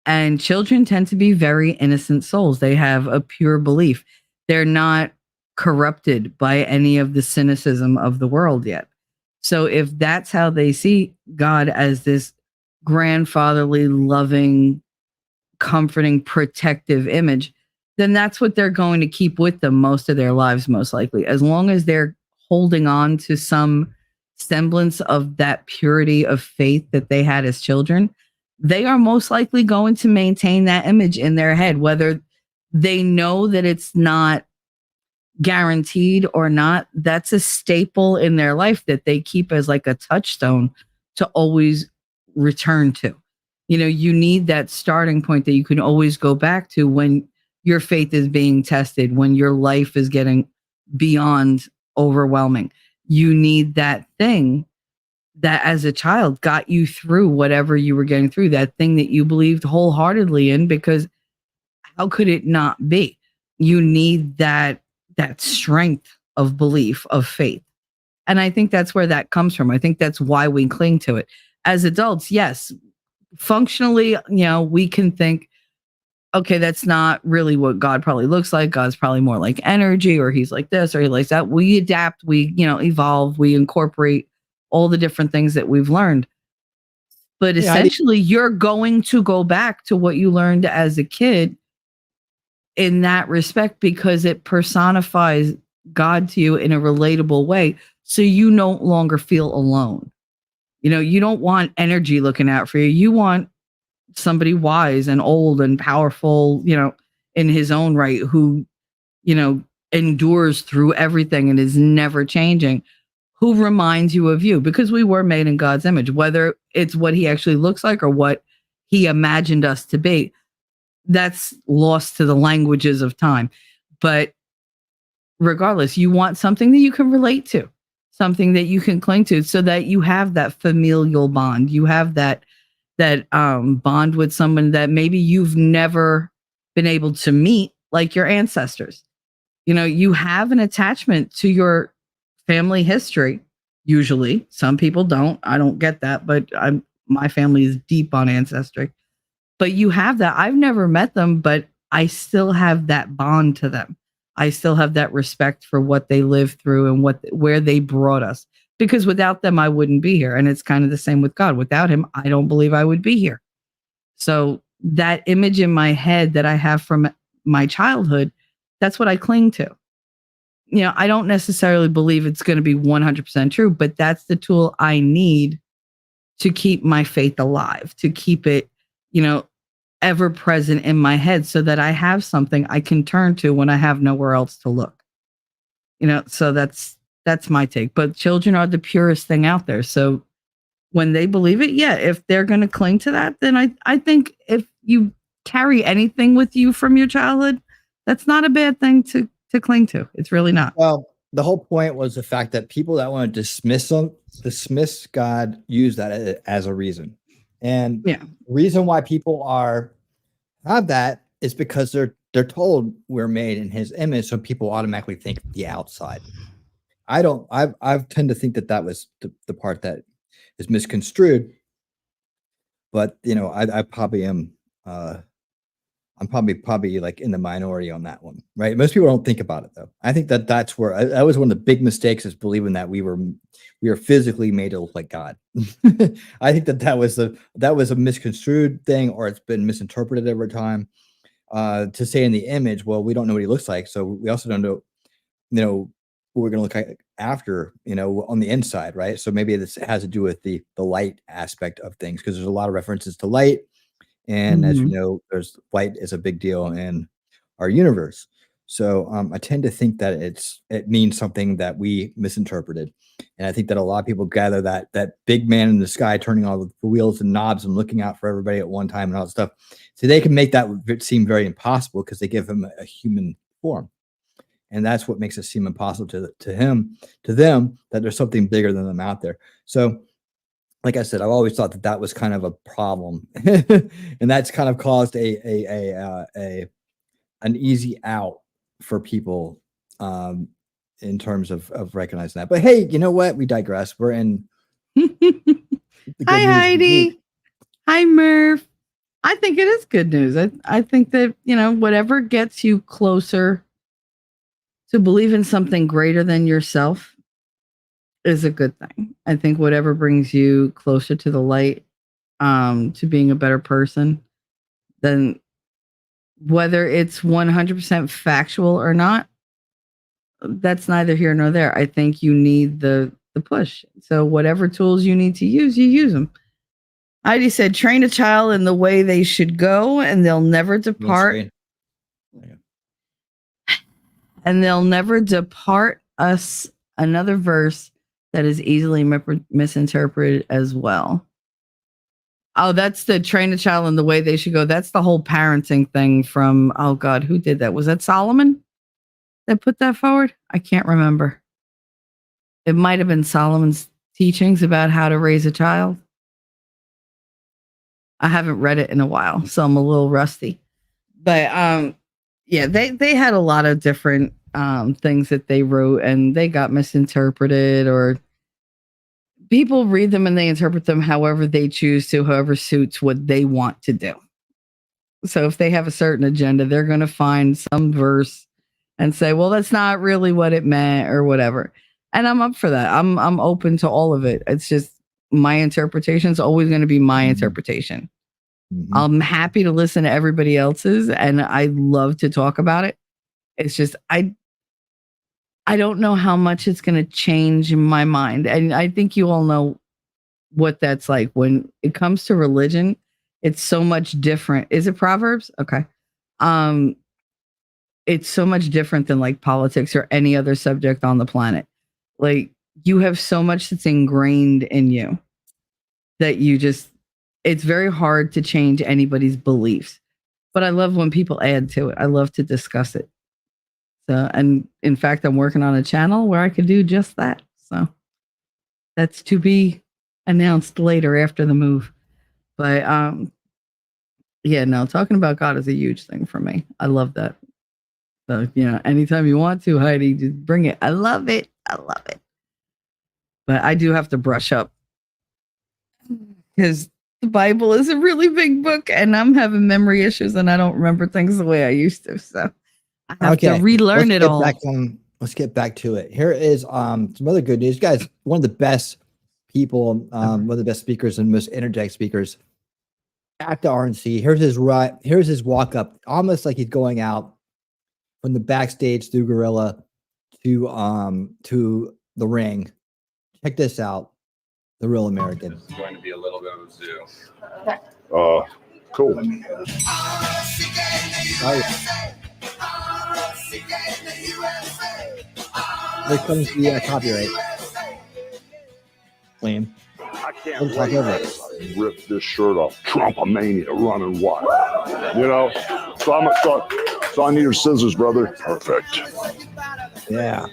And children tend to be very innocent souls. They have a pure belief. They're not corrupted by any of the cynicism of the world yet. So if that's how they see God, as this grandfatherly, loving, comforting, protective image, then that's what they're going to keep with them most of their lives, most likely. As long as they're holding on to some semblance of that purity of faith that they had as children, they are most likely going to maintain that image in their head, whether they know that it's not guaranteed or not. That's a staple in their life that they keep as like a touchstone to always return to. You need that starting point that you can always go back to when your faith is being tested, when your life is getting beyond overwhelming. You need that thing that as a child got you through whatever you were getting through, that thing that you believed wholeheartedly in, because how could it not be? You need that strength of belief, of faith. And I think that's where that comes from. I think that's why we cling to it. As adults, yes, functionally, we can think, okay, that's not really what God probably looks like. God's probably more like energy, or he's like this, or he likes that. We adapt, we, evolve, we incorporate all the different things that we've learned. But essentially, you're going to go back to what you learned as a kid in that respect, because it personifies God to you in a relatable way. So you no longer feel alone. You don't want energy looking out for you. You want somebody wise and old and powerful, in his own right, who, endures through everything and is never changing, who reminds you of you, because we were made in God's image, whether it's what he actually looks like or what he imagined us to be. That's lost to the languages of time. But regardless, you want something that you can relate to, something that you can cling to, so that you have that familial bond. You have that bond with someone that maybe you've never been able to meet, like your ancestors. You have an attachment to your family history. Usually, some people don't. I don't get that, but my family is deep on ancestry. But you have that. I've never met them, but I still have that bond to them. I still have that respect for what they lived through and where they brought us. Because without them, I wouldn't be here. And it's kind of the same with God. Without him, I don't believe I would be here. So that image in my head that I have from my childhood, that's what I cling to. I don't necessarily believe it's going to be 100% true, but that's the tool I need to keep my faith alive, to keep it, ever present in my head, so that I have something I can turn to when I have nowhere else to look. So that's my take. But children are the purest thing out there. So when they believe it, yeah, if they're going to cling to that, then I think if you carry anything with you from your childhood, that's not a bad thing to cling to. It's really not. Well, the whole point was the fact that people that want to dismiss God, use that as a reason. And the reason why people have that is because they're told we're made in his image, so people automatically think the outside. I tend to think that was the part that is misconstrued. But I probably am. I'm probably like in the minority on that one, right? Most people don't think about it though. I think that's where that was one of the big mistakes, is believing that we were physically made to look like God. I think that was a misconstrued thing, or it's been misinterpreted over time. To say in the image, well, we don't know what he looks like, so we also don't know, what we're going to look at after, on the inside, right? So maybe this has to do with the light aspect of things, because there's a lot of references to light. And as you know, there's light is a big deal in our universe. So I tend to think that it means something that we misinterpreted. And I think that a lot of people gather that big man in the sky turning all the wheels and knobs and looking out for everybody at one time and all that stuff. So they can make that seem very impossible because they give him a human form. And that's what makes it seem impossible to them, that there's something bigger than them out there. So like I said, I've always thought that was kind of a problem. And that's kind of caused an easy out for people in terms of recognizing that. But hey, you know what? We digress. We're in. Hi, Heidi. Hi, Murph. I think it is good news. I think that, whatever gets you closer to believe in something greater than yourself is a good thing. I think whatever brings you closer to the light, to being a better person, then whether it's 100% factual or not, that's neither here nor there. I think you need the push. So whatever tools you need to use, you use them. Heidi said, train a child in the way they should go, and they'll never depart. And they'll never depart us. Another verse that is easily misinterpreted as well. Oh, that's the train a child in the way they should go. That's the whole parenting thing from, oh God, who did that? Was that Solomon that put that forward? I can't remember. It might have been Solomon's teachings about how to raise a child. I haven't read it in a while, so I'm a little rusty. But yeah, they had a lot of different things that they wrote, and they got misinterpreted, or people read them and they interpret them however they choose to, however suits what they want to do. So if they have a certain agenda, they're going to find some verse and say, well, that's not really what it meant or whatever. And I'm up for that. I'm open to all of it. It's just my interpretation is always going to be my interpretation. Mm-hmm. I'm happy to listen to everybody else's, and I love to talk about it. It's just, I don't know how much it's going to change in my mind. And I think you all know what that's like when it comes to religion. It's so much different. Is it Proverbs? Okay. It's so much different than like politics or any other subject on the planet. Like, you have so much that's ingrained in you that it's very hard to change anybody's beliefs. But I love when people add to it. I love to discuss it. So, and in fact, I'm working on a channel where I could do just that. So that's to be announced later after the move. But yeah, no, talking about God is a huge thing for me. I love that. So, anytime you want to, Heidi, just bring it. I love it. I love it. But I do have to brush up because the Bible is a really big book, and I'm having memory issues, and I don't remember things the way I used to. So I have to relearn it all. Let's get back to it. Here is some other good news, guys. One of the best people, one of the best speakers and most energetic speakers at the RNC. Here's his walk up, almost like he's going out from the backstage through Gorilla to the ring. Check this out. The Real American. This is going to be a little bit of a zoo. Cool. Here comes the copyright. Lame. I can't wait to rip this shirt off. Trumpomania running wild. So I need your scissors, brother. Perfect. Yeah.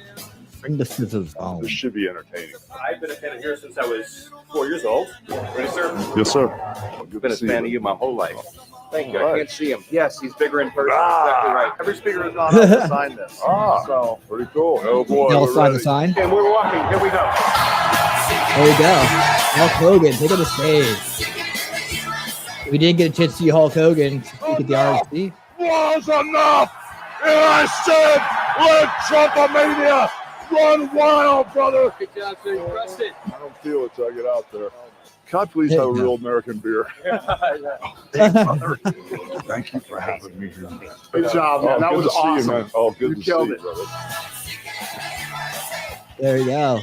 Bring the scissors on. This should be entertaining. I've been a fan of yours since I was 4 years old. Ready, sir? Yes, sir. I've been a fan of you my whole life. Thank you. All right. I can't see him. Yes, he's bigger in person. Exactly right. Every speaker is not allowed to sign this. So Pretty cool. Oh, boy. Y'all sign the sign. and we're walking. Here we go. There we go. Hulk Hogan, take on the stage. We didn't get a chance to see Hulk Hogan speak at the RNC. Was enough. And I said, let Trumpomania run wild, brother. Good job, sir. You crushed it. I don't feel it till I get out there. Can I please have a real American beer? Thank you for having me here. Good job, man. That was awesome. Oh, good to see you, killed it. brother. There you go.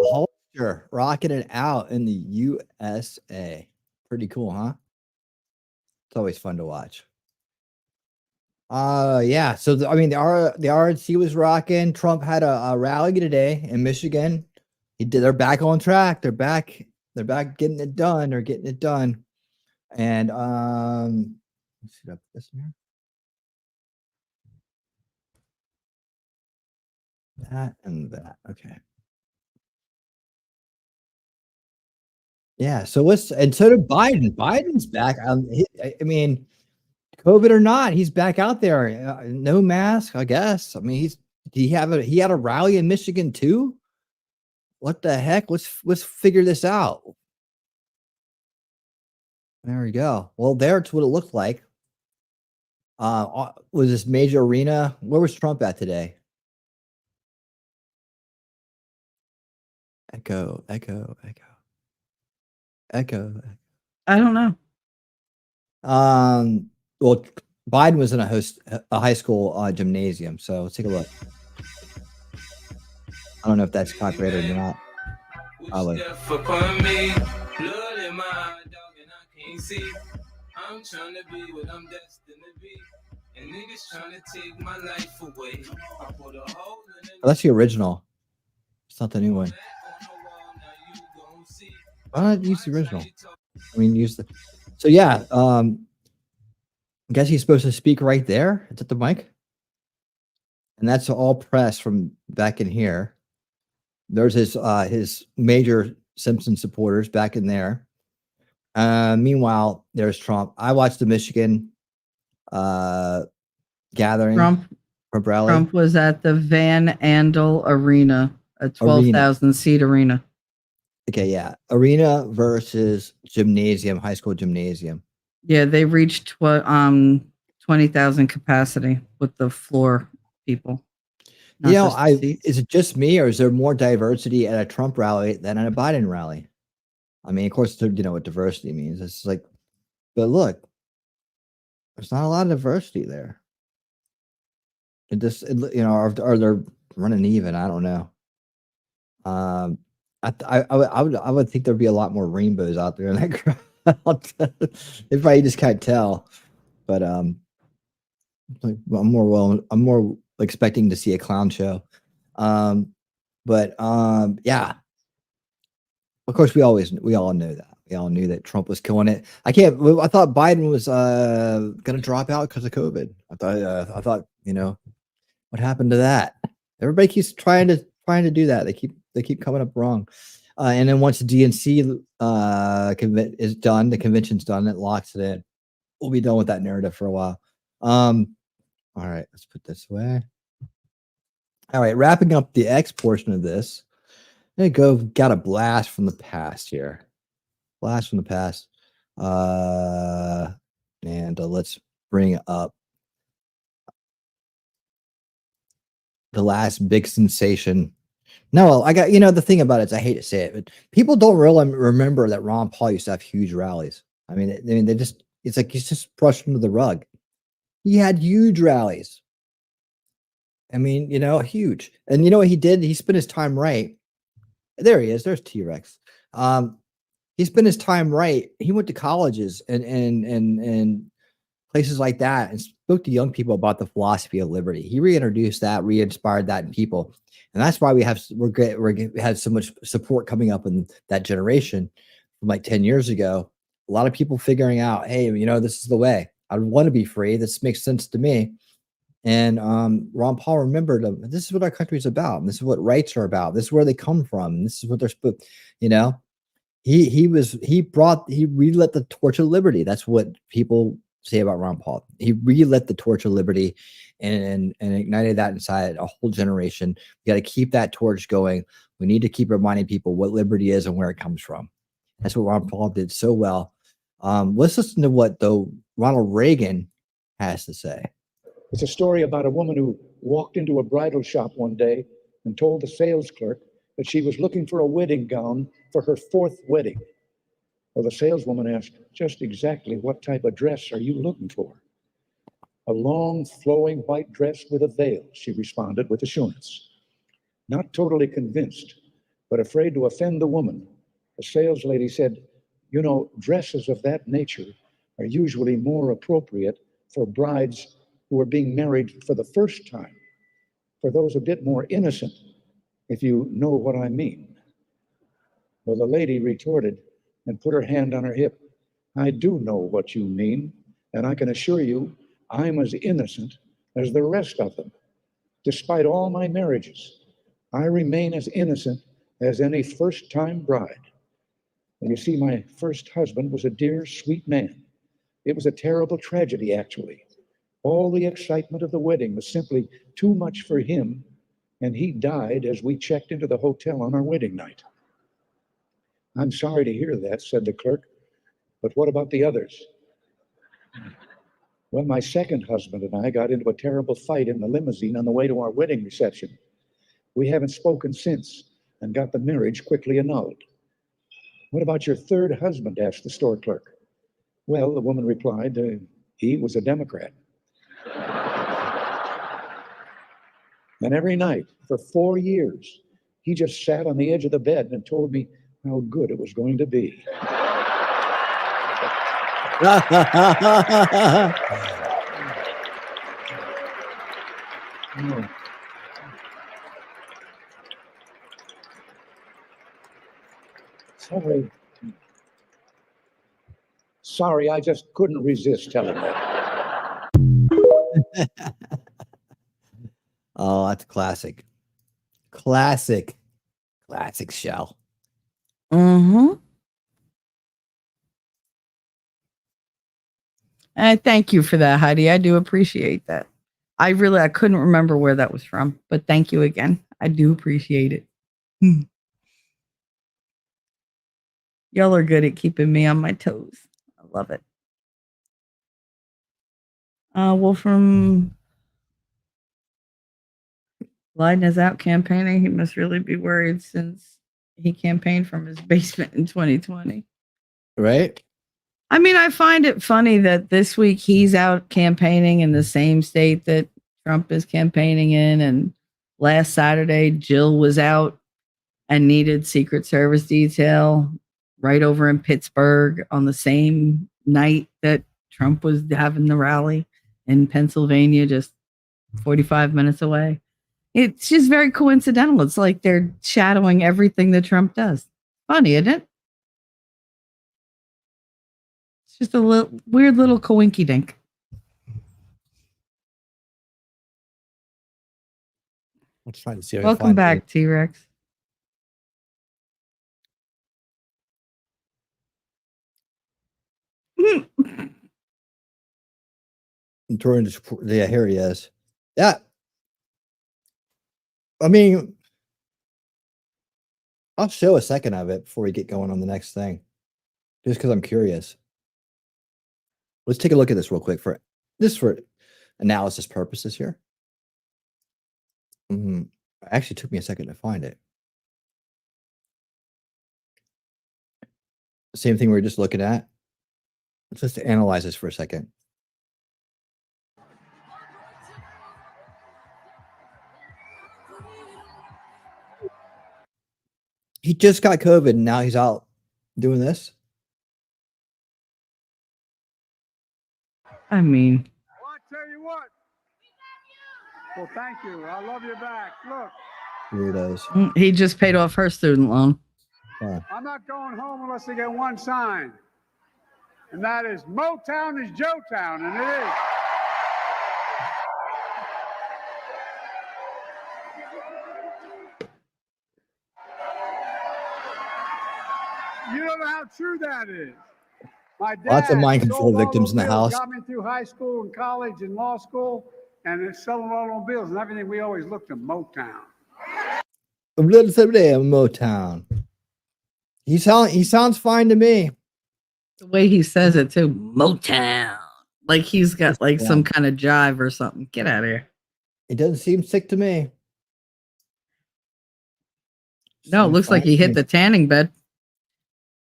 Holster rocking it out in the USA. Pretty cool, huh? It's always fun to watch. Yeah. So I mean, the RNC was rocking. Trump had a rally today in Michigan. They're back on track. They're back getting it done. They're getting it done. And let's see, this here. That and that. Okay. Yeah. So so did Biden. Biden's back. I mean, COVID or not, he's back out there. No mask, I guess. I mean, he had a rally in Michigan too. What the heck? Let's figure this out. There we go. Well, there's what it looked like. Was this major arena? Where was Trump at today? Echo. I don't know. Well, Biden was in a high school gymnasium. So let's take a look. I don't know if that's copyrighted or not. Probably. I'm trying to be what I'm destined to be, and niggas trying to take my life away. I put a hole in it. Oh, that's the original. It's not the new one. Why not use the original? I mean, use the. So yeah, I guess he's supposed to speak right there. It's at the mic, and that's all press from back in here. There's his major Simpson supporters back in there. Meanwhile, there's Trump. I watched the Michigan gathering. Trump was at the Van Andel Arena, a 12,000 seat arena. Okay, yeah. Arena versus gymnasium, high school gymnasium. Yeah, they reached 20,000 capacity with the floor people. Is it just me, or is there more diversity at a Trump rally than at a Biden rally? I mean, of course, you know what diversity means. It's like, but look, there's not a lot of diversity there. Are they running even? I don't know. I would think there'd be a lot more rainbows out there in that crowd. If I just can't tell, but I'm more expecting to see a clown show. Yeah. Of course, we all know that. We all knew that Trump was killing it. I thought Biden was going to drop out because of COVID. I thought, what happened to that? Everybody keeps trying to do that. They keep coming up wrong. And then once the DNC is done, the convention's done, it locks it in. We'll be done with that narrative for a while. All right, let's put this away. All right, wrapping up the X portion of this. There you go. Got a blast from the past here. Blast from the past. And let's bring up the last big sensation. No, I got, the thing about it is I hate to say it, but people don't really remember that Ron Paul used to have huge rallies. I mean, it's like he's just brushed under the rug. He had huge rallies. I mean, huge. And you know what he did? He spent his time right. There he is. There's T-Rex. He spent his time right. He went to colleges and places like that and spoke to young people about the philosophy of liberty. He reintroduced that, re-inspired that in people. And that's why we had so much support coming up in that generation from like 10 years ago. A lot of people figuring out, hey, this is the way. I want to be free. This makes sense to me. And Ron Paul remembered, this is what our country's about. This is what rights are about. This is where they come from. This is what they're supposed, he relit the torch of liberty. That's what people say about Ron Paul. He relit the torch of liberty and ignited that inside a whole generation. We got to keep that torch going. We need to keep reminding people what liberty is and where it comes from. That's what Ron Paul did so well. Let's listen to what Ronald Reagan has to say. It's a story about a woman who walked into a bridal shop one day and told the sales clerk that she was looking for a wedding gown for her 4th wedding. Well, the saleswoman asked, just exactly what type of dress are you looking for? A long, flowing white dress with a veil, she responded with assurance. Not totally convinced, but afraid to offend the woman, the sales lady said, you know, dresses of that nature are usually more appropriate for brides who are being married for the first time, for those a bit more innocent, if you know what I mean. Well, the lady retorted and put her hand on her hip. I do know what you mean, and I can assure you I'm as innocent as the rest of them. Despite all my marriages, I remain as innocent as any first-time bride. And you see, my first husband was a dear, sweet man. It was a terrible tragedy, actually. All the excitement of the wedding was simply too much for him, and he died as we checked into the hotel on our wedding night. I'm sorry to hear that, said the clerk, but what about the others? Well, my second husband and I got into a terrible fight in the limousine on the way to our wedding reception. We haven't spoken since and got the marriage quickly annulled. What about your third husband? Asked the store clerk. Well, the woman replied, he was a Democrat. And every night for 4 years, he just sat on the edge of the bed and told me how good it was going to be. Oh. Sorry, I just couldn't resist telling that. Oh, that's classic. Classic show. Mm-hmm. And thank you for that, Heidi. I do appreciate that. I couldn't remember where that was from, but thank you again. I do appreciate it. Y'all are good at keeping me on my toes. I love it. Wolfram Biden is out campaigning. He must really be worried since he campaigned from his basement in 2020. Right? I mean, I find it funny that this week he's out campaigning in the same state that Trump is campaigning in. And last Saturday, Jill was out and needed Secret Service detail right over in Pittsburgh on the same night that Trump was having the rally in Pennsylvania, just 45 minutes away. It's just very coincidental. It's like they're shadowing everything that Trump does. Funny, isn't it? It's just a weird little coinky dink. Let's try to see. Welcome back, T-Rex. Yeah, here he is. Yeah. I mean, I'll show a second of it before we get going on the next thing, just because I'm curious. Let's take a look at this real quick for analysis purposes here. It actually took me a second to find it. Same thing we were just looking at. Let's just analyze this for a second. He just got COVID and now he's out doing this. I mean, well, I tell you what. Well, thank you. I love you back. Look. Weirdos. He just paid off her student loan. I'm not going home unless I get one sign. And that is Motown is Joetown, and it is. You don't know how true that is. My dad, lots of mind control victims in the house. Got me through high school and college and law school, and it's selling automobiles and everything. We always looked at Motown. A little someday of Motown. He sounds fine to me. The way he says it too, Motown. Like he's got like some kind of jive or something. Get out of here. It doesn't seem sick to me. No, it looks like he hit the tanning bed.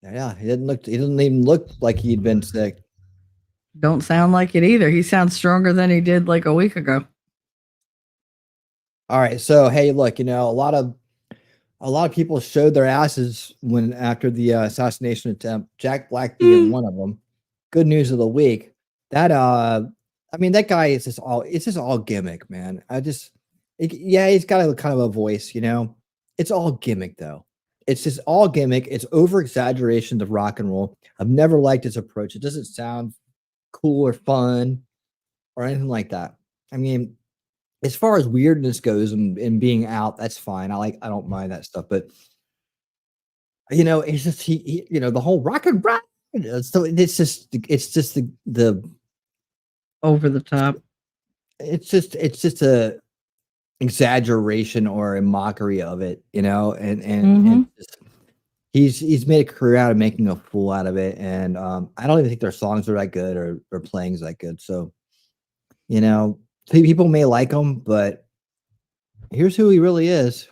Yeah, he didn't even look like he'd been sick. Don't sound like it either. He sounds stronger than he did like a week ago. All right, so hey, look, a lot of a lot of people showed their asses when after the assassination attempt, Jack Black being one of them. Good news of the week. That I mean, that guy is it's just all gimmick, man. Yeah, he's got a kind of a voice, you know. It's all gimmick though. It's just all gimmick. It's over exaggeration of rock and roll. I've never liked his approach. It doesn't sound cool or fun or anything like that. I mean, as far as weirdness goes and being out, that's fine. I don't mind that stuff, but you know, it's just he you know, the whole rock and roll. So it's just the Over the top. it's just a exaggeration or a mockery of it, you know, and just, he's made a career out of making a fool out of it, and I don't even think their songs are that good or playing is that good. So, you know, people may like him, but here's who he really is.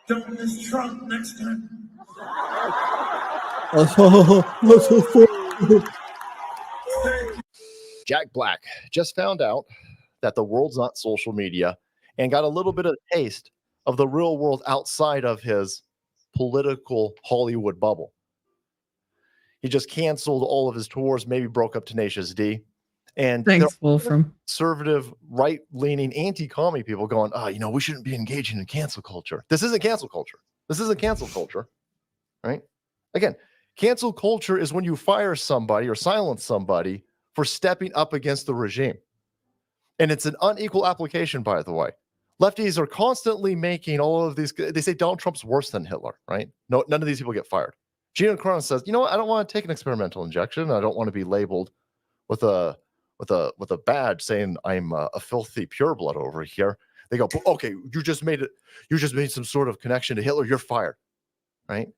Don't miss Trump next time. Jack Black just found out that the world's not social media and got a little bit of taste of the real world outside of his political Hollywood bubble. He just canceled all of his tours, maybe broke up Tenacious D. And Thanks, Wolfram. Conservative, right-leaning, anti-commie people going, oh, you know, we shouldn't be engaging in cancel culture. This isn't cancel culture. This isn't cancel culture, right? Again, cancel culture is when you fire somebody or silence somebody for stepping up against the regime. And it's an unequal application, by the way. Lefties are constantly making all of these, they say Donald Trump's worse than Hitler, right? No, none of these people get fired. Gina Carano says, you know what? I don't want to take an experimental injection. I don't want to be labeled with a badge saying I'm a filthy pureblood over here. They go, okay, you just made some sort of connection to Hitler. You're fired, right?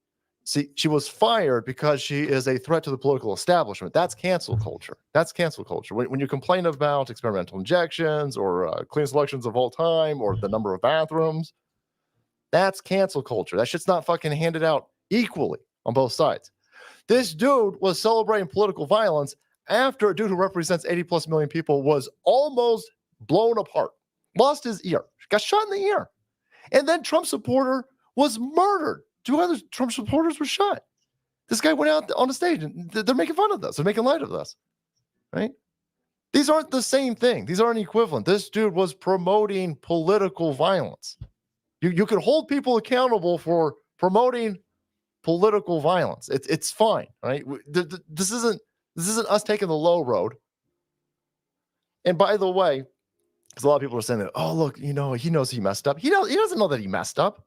See, she was fired because she is a threat to the political establishment. That's cancel culture. That's cancel culture. When you complain about experimental injections or cleanest elections of all time or the number of bathrooms, that's cancel culture. That shit's not fucking handed out equally on both sides. This dude was celebrating political violence after a dude who represents 80 plus million people was almost blown apart, lost his ear, got shot in the ear. And then Trump supporter was murdered. 2 other Trump supporters were shot. This guy went out on the stage and they're making fun of this. They're making light of this, right? These aren't the same thing. These aren't equivalent. This dude was promoting political violence. You can hold people accountable for promoting political violence. It's fine, right? This isn't us taking the low road. And by the way, because a lot of people are saying that, oh, look, you know, he knows he messed up. He doesn't know that he messed up.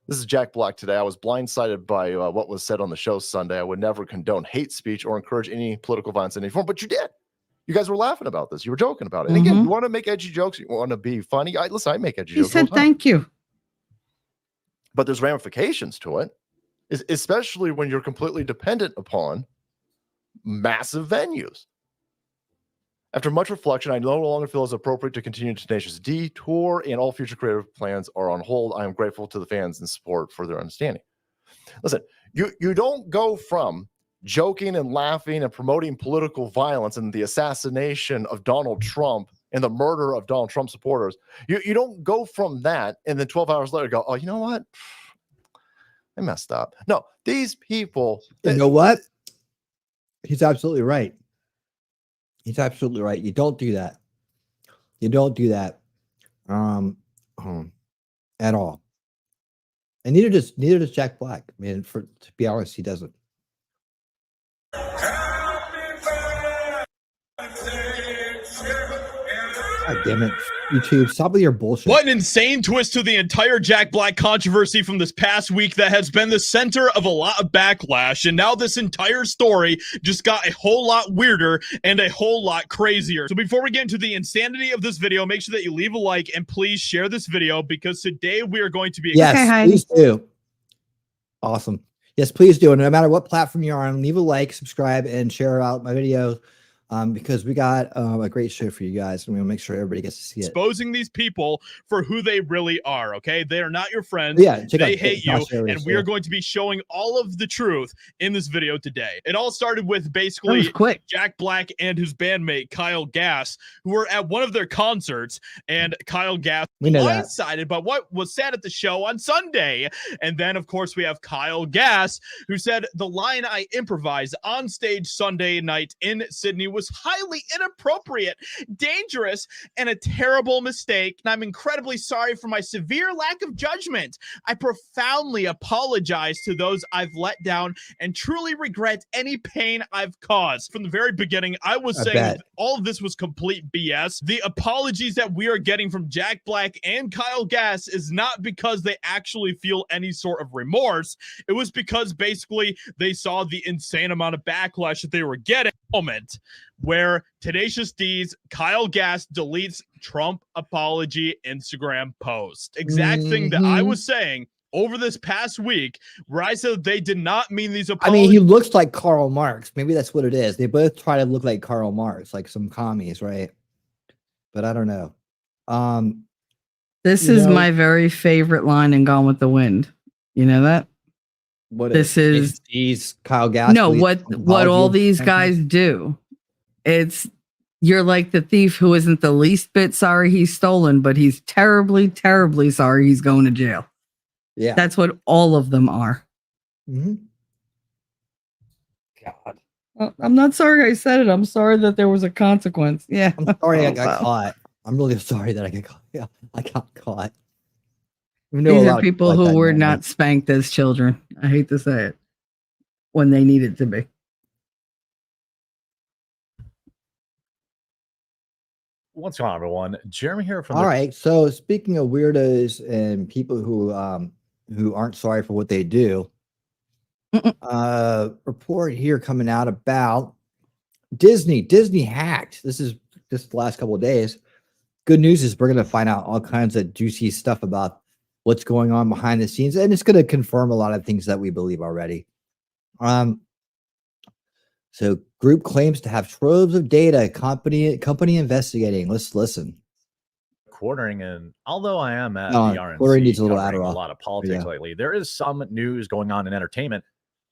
This is Jack Black today. I was blindsided by what was said on the show Sunday. I would never condone hate speech or encourage any political violence in any form, but you did. You guys were laughing about this. You were joking about it. And again, you want to make edgy jokes. You want to be funny. Listen, I make edgy jokes. He said, thank you. But there's ramifications to it, especially when you're completely dependent upon massive venues. After much reflection, I no longer feel it's appropriate to continue Tenacious D tour, and all future creative plans are on hold. I am grateful to the fans and support for their understanding. Listen, you don't go from joking and laughing and promoting political violence and the assassination of Donald Trump and the murder of Donald Trump supporters. You don't go from that and then 12 hours later go, oh, you know what? I messed up. No, these people. You know what? He's absolutely right. He's absolutely right. You don't do that. You don't do that at all. And neither does Jack Black. I mean, to be honest, he doesn't. God damn it. YouTube, stop with your bullshit. What an insane twist to the entire Jack Black controversy from this past week that has been the center of a lot of backlash. And now this entire story just got a whole lot weirder and a whole lot crazier. So before we get into the insanity of this video, make sure that you leave a like and please share this video because today we are going to be... Yes, please do. Awesome. Yes, please do. And no matter what platform you're on, leave a like, subscribe, and share out my videos. because we got a great show for you guys, and we'll make sure everybody gets to see it. Exposing these people for who they really are. Okay, they are not your friends. Yeah, check They out hate you, Josh Harris, and we are yeah. going to be showing all of the truth in this video today. It all started with That was basically quick. Jack Black and his bandmate Kyle Gass, who were at one of their concerts, and Kyle Gass We know that. blindsided by what was said at the show on Sunday. And then, of course, we have Kyle Gass, who said the line I improvised on stage Sunday night in Sydney was highly inappropriate, dangerous, and a terrible mistake. And I'm incredibly sorry for my severe lack of judgment. I profoundly apologize to those I've let down and truly regret any pain I've caused. From the very beginning, I was saying bet. all of this was complete BS. The apologies that we are getting from Jack Black and Kyle Gass is not because they actually feel any sort of remorse. It was because basically they saw the insane amount of backlash that they were getting. Moment where Tenacious D's Kyle Gass deletes Trump apology Instagram post. Exact thing that I was saying over this past week, where I said they did not mean these I apologies. mean, he looks like Karl Marx. Maybe that's what it is. They both try to look like Karl Marx, like some commies, right? But I don't know. This You is know- my very favorite line in Gone with the Wind. You know that? What This is- these Kyle Gass? No, deletes what all apology? these guys do. It's you're like the thief who isn't the least bit sorry he's stolen, but he's terribly, terribly sorry he's going to jail. Yeah. That's what all of them are. Mhm. God. I'm not sorry I said it. I'm sorry that there was a consequence. Yeah. I'm sorry I Oh, got wow. caught. I'm really sorry that I got caught. Yeah, I got caught. We know a These lot are of people like who that were now, not spanked as children. I hate to say it. When they needed to be. What's going on, everyone? Jeremy here from All right. So speaking of weirdos and people who aren't sorry for what they do, report here coming out about Disney. Disney hacked. This is just the last couple of days. Good news is we're going to find out all kinds of juicy stuff about what's going on behind the scenes, and it's going to confirm a lot of things that we believe already. So group claims to have troves of data. Company investigating. Let's listen. quartering, and although I am at No, the RNC quartering needs a little covering a Adderall. lot of politics Yeah. lately, there is some news going on in entertainment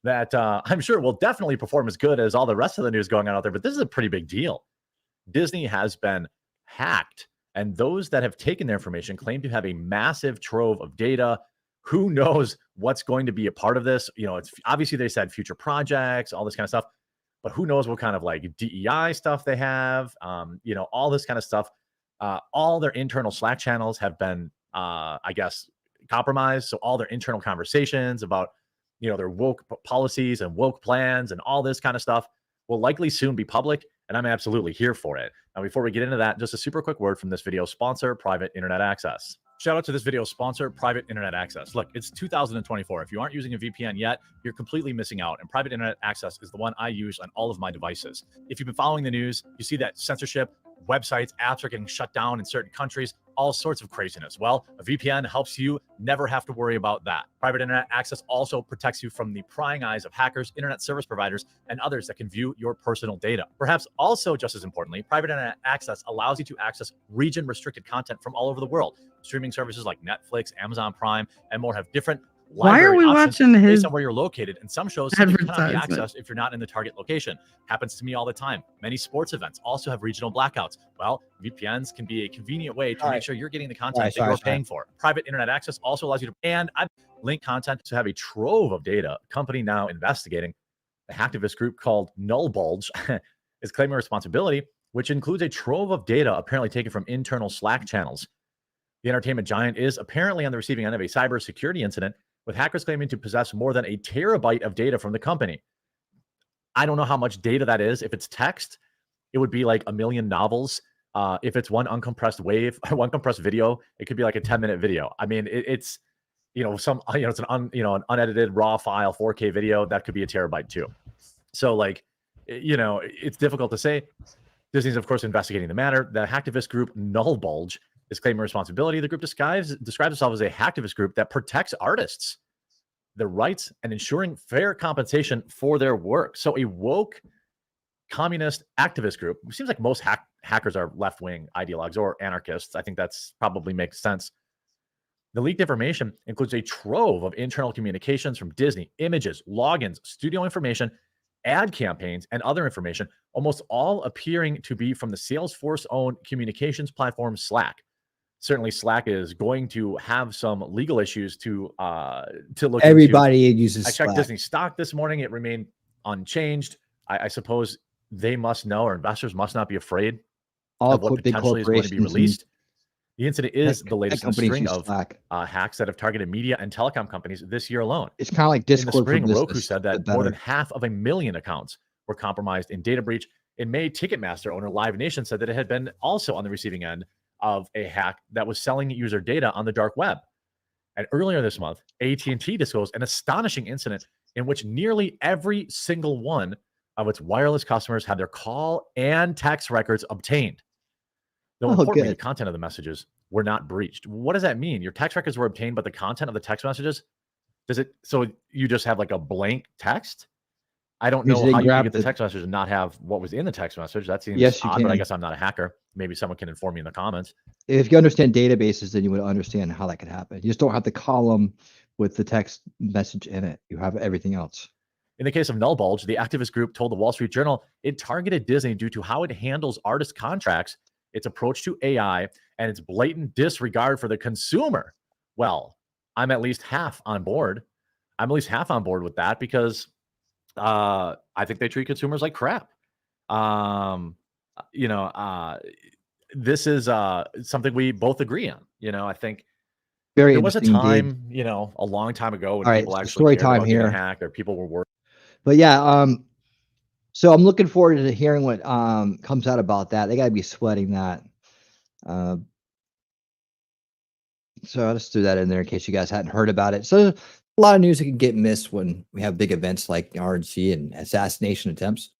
that I'm sure will definitely perform as good as all the rest of the news going on out there. But this is a pretty big deal. Disney has been hacked, and those that have taken their information claim to have a massive trove of data. Who knows what's going to be a part of this? You know, it's obviously they said future projects, all this kind of stuff, but who knows what kind of like DEI stuff they have, you know, all this kind of stuff. All their internal Slack channels have been, I guess, compromised. So all their internal conversations about, you know, their woke policies and woke plans and all this kind of stuff will likely soon be public. And I'm absolutely here for it. Now, before we get into that, just a super quick word from this video sponsor, Private Internet Access. Shout out to this video sponsor, Private Internet Access. Look, it's 2024. If you aren't using a VPN yet, you're completely missing out. And Private Internet Access is the one I use on all of my devices. If you've been following the news, you see that censorship, websites, apps are getting shut down in certain countries, all sorts of craziness. Well, a VPN helps you never have to worry about that. Private Internet Access also protects you from the prying eyes of hackers, internet service providers, and others that can view your personal data. Perhaps also just as importantly, Private Internet Access allows you to access region-restricted content from all over the world. Streaming services like Netflix, Amazon Prime, and more have different Why are we watching based his on where you're located, and some shows simply cannot be advertisement? accessed if you're not in the target location. Happens to me all the time. Many sports events also have regional blackouts. Well, VPNs can be a convenient way to make sure you're getting the content that you're paying for. Private Internet Access also allows you to, and I've linked content to have a trove of data. A company now investigating a hacktivist group called Null Bulge is claiming responsibility, which includes a trove of data apparently taken from internal Slack channels. The entertainment giant is apparently on the receiving end of a cybersecurity incident, with hackers claiming to possess more than a terabyte of data from the company. I don't know how much data that is. If it's text, it would be like 1 million novels. If it's one uncompressed wave, one compressed video, it could be like a 10-minute video. I mean, it's, you know, some, you know, it's an unedited raw file, 4K video that could be a terabyte too. So like, you know, it's difficult to say. Disney's of course investigating the matter. The hacktivist group Null Bulge is claiming responsibility. The group describes itself as a hacktivist group that protects artists, their rights, and ensuring fair compensation for their work. So a woke communist activist group. It seems like most hackers are left-wing ideologues or anarchists. I think that's probably makes sense. The leaked information includes a trove of internal communications from Disney, images, logins, studio information, ad campaigns, and other information, almost all appearing to be from the Salesforce-owned communications platform Slack. Certainly, Slack is going to have some legal issues to look Everybody into. uses I checked Slack. Disney stock this morning; it remained unchanged. I suppose they must know, or investors must not be afraid All of what big potentially is going to be corporations released. The incident is tech the latest in a companies string use of Slack. hacks that have targeted media and telecom companies this year alone. It's kind of like In the Discord for spring, business. Roku said that but more than better. 500,000 accounts were compromised in data breach. In May, Ticketmaster owner Live Nation said that it had been also on the receiving end of a hack that was selling user data on the dark web. And earlier this month, AT&T disclosed an astonishing incident in which nearly every single one of its wireless customers had their call and text records obtained. Though Oh, importantly, good. the content of the messages were not breached. What does that mean? Your text records were obtained, but the content of the text messages, so you just have like a blank text? I don't Because know they how you can grabbed get the the- text message and not have what was in the text message. That seems Yes, you odd, but I can. guess I'm not a hacker. Maybe someone can inform me in the comments. If you understand databases, then you would understand how that could happen. You just don't have the column with the text message in it. You have everything else. In the case of Null Bulge, the activist group told the Wall Street Journal it targeted Disney due to how it handles artist contracts, its approach to AI, and its blatant disregard for the consumer. Well, I'm at least half on board. I'm at least half on board with that because I think they treat consumers like crap. This is something we both agree on. I think Very there was a interesting indeed. time, a long time ago when All right, people so actually story cared time about getting here. hacked or people were worried. But yeah, so I'm looking forward to hearing what comes out about that. They gotta be sweating that. So I just threw that in there in case you guys hadn't heard about it. So a lot of news that can get missed when we have big events like RNC and assassination attempts.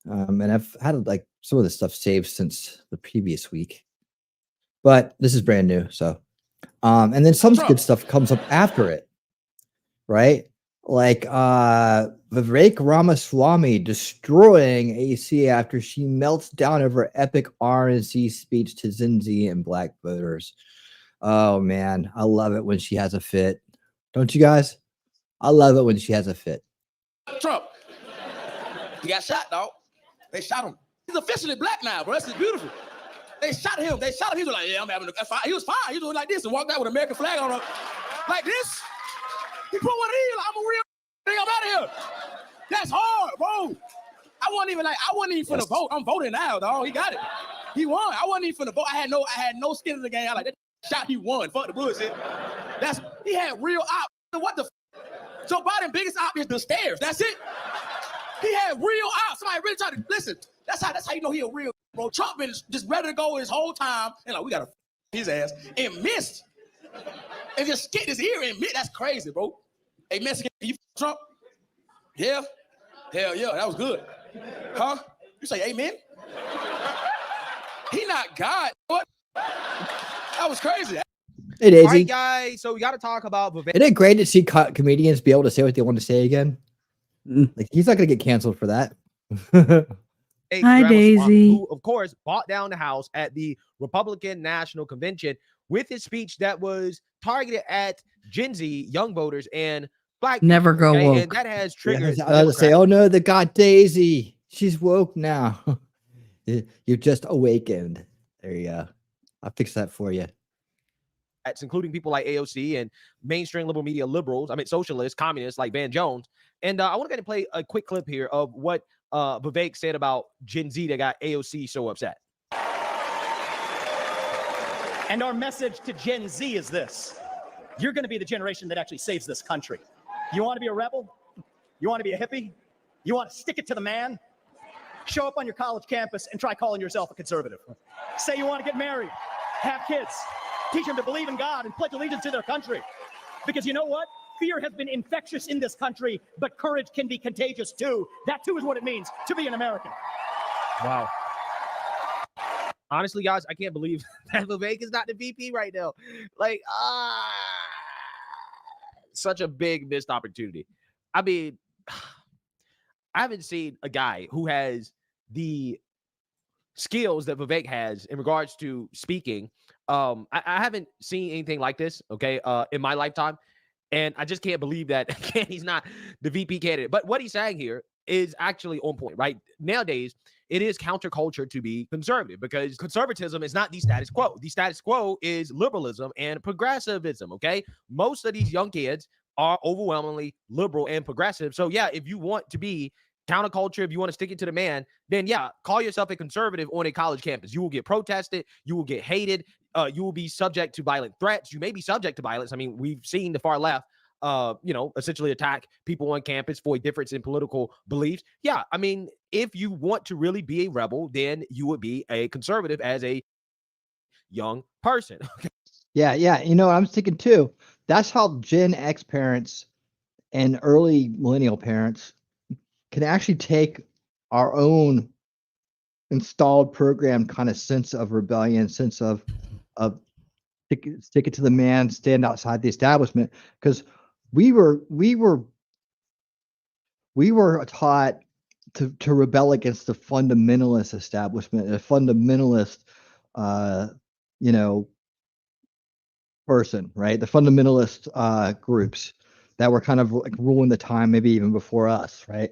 And I've had like some of this stuff saved since the previous week, but this is brand new. So, and then some good stuff comes up after it, right? Like Vivek Ramaswamy destroying AC after she melts down over epic RNC speech to Zinzi and black voters. Oh man, I love it when she has a fit. Don't you guys? I love it when she has a fit. Trump. He got shot, dog. They shot him. He's officially black now, bro. This is beautiful. They shot him. He was like, yeah, I'm having a fire. He was fine. He was doing like this and walked out with an American flag on him. Like this. He put one in. Like, I'm a real thing. I'm out of here. That's hard, bro. I wasn't even finna vote. I'm voting now, dog. He got it. He won. I wasn't even finna vote. I had no skin in the game. I like that shot. He won. Fuck the bullshit. He had real op. What the? Joe Biden biggest op is the stairs. That's it. He had real op. Somebody really tried to listen. That's how you know he a real bro. Trump been just ready to go his whole time, and like we gotta his ass and missed. And just get his ear and miss. That's crazy, bro. Hey, Mexican, you Trump? Yeah. Hell yeah, that was good. Huh? You say amen? He not God. What? That was crazy. It is. All right, guys. So we got to talk about Vivek. Isn't it great to see comedians be able to say what they want to say again? Like he's not going to get canceled for that. Hi, Daisy. Who, of course, bought down the House at the Republican National Convention with his speech that was targeted at Gen Z, young voters, and black Never people, go okay? woke. And that has triggered. Yeah, I was say, oh no, they got Daisy. She's woke now. You've just awakened. There you go. I'll fix that for you. Including people like AOC and mainstream liberal media liberals, socialists, communists like Van Jones. And I want to go ahead and play a quick clip here of what Vivek said about Gen Z that got AOC so upset. And our message to Gen Z is this. You're going to be the generation that actually saves this country. You want to be a rebel? You want to be a hippie? You want to stick it to the man? Show up on your college campus and try calling yourself a conservative. Say you want to get married, have kids, teach them to believe in God and pledge allegiance to their country. Because you know what? Fear has been infectious in this country, but courage can be contagious too. That too is what it means to be an American. Wow. Honestly, guys, I can't believe that Vivek is not the VP right now. Like, such a big missed opportunity. I mean, I haven't seen a guy who has the skills that Vivek has in regards to speaking. I haven't seen anything like this, okay, in my lifetime. And I just can't believe that again, he's not the VP candidate. But what he's saying here is actually on point, right? Nowadays, it is counterculture to be conservative because conservatism is not the status quo. The status quo is liberalism and progressivism, okay? Most of these young kids are overwhelmingly liberal and progressive. So, yeah, if you want to be counterculture, if you want to stick it to the man, then, yeah, call yourself a conservative on a college campus. You will get protested. You will get hated. You will be subject to violent threats. You may be subject to violence. I mean, we've seen the far left, essentially attack people on campus for a difference in political beliefs. Yeah, I mean, if you want to really be a rebel, then you would be a conservative as a young person. Yeah, yeah. You know, I'm thinking too. That's how Gen X parents and early millennial parents can actually take our own installed program kind of sense of rebellion, sense of stick it to the man, stand outside the establishment, because we were taught to rebel against the fundamentalist establishment, a fundamentalist person, right? The fundamentalist groups that were kind of like ruling the time, maybe even before us, right?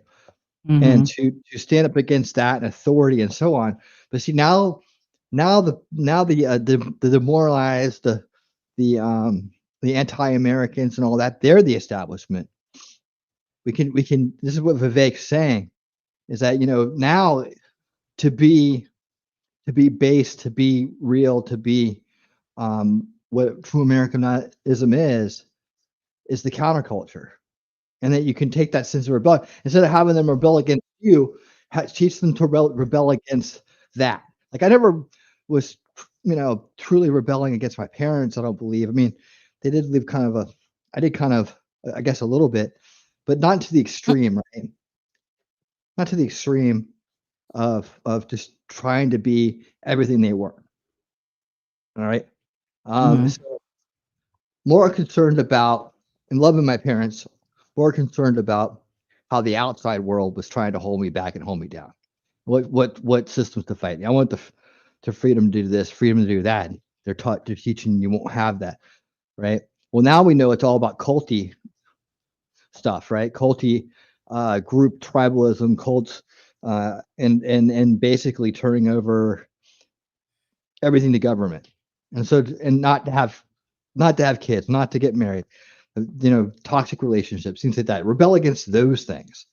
And to stand up against that and authority and so on. But see, now the demoralized, the anti-Americans and all that, they're the establishment. We can this is what Vivek's saying, is that, now to be base, to be real, to be what true Americanism is the counterculture. And that you can take that sense of rebellion, instead of having them rebel against you, teach them to rebel against that. Like, I never was, truly rebelling against my parents, I don't believe. I mean, they did leave I guess a little bit, but not to the extreme, right? Not to the extreme of just trying to be everything they were. All right. So more concerned about, and loving my parents, more concerned about how the outside world was trying to hold me back and hold me down. What systems to fight me. I want the freedom to do this, freedom to do that. They're teaching you won't have that, right? Well, now we know it's all about culty stuff, right? Culty, group tribalism, cults, and basically turning over everything to government, and not to have kids, not to get married, toxic relationships, things like that. Rebel against those things.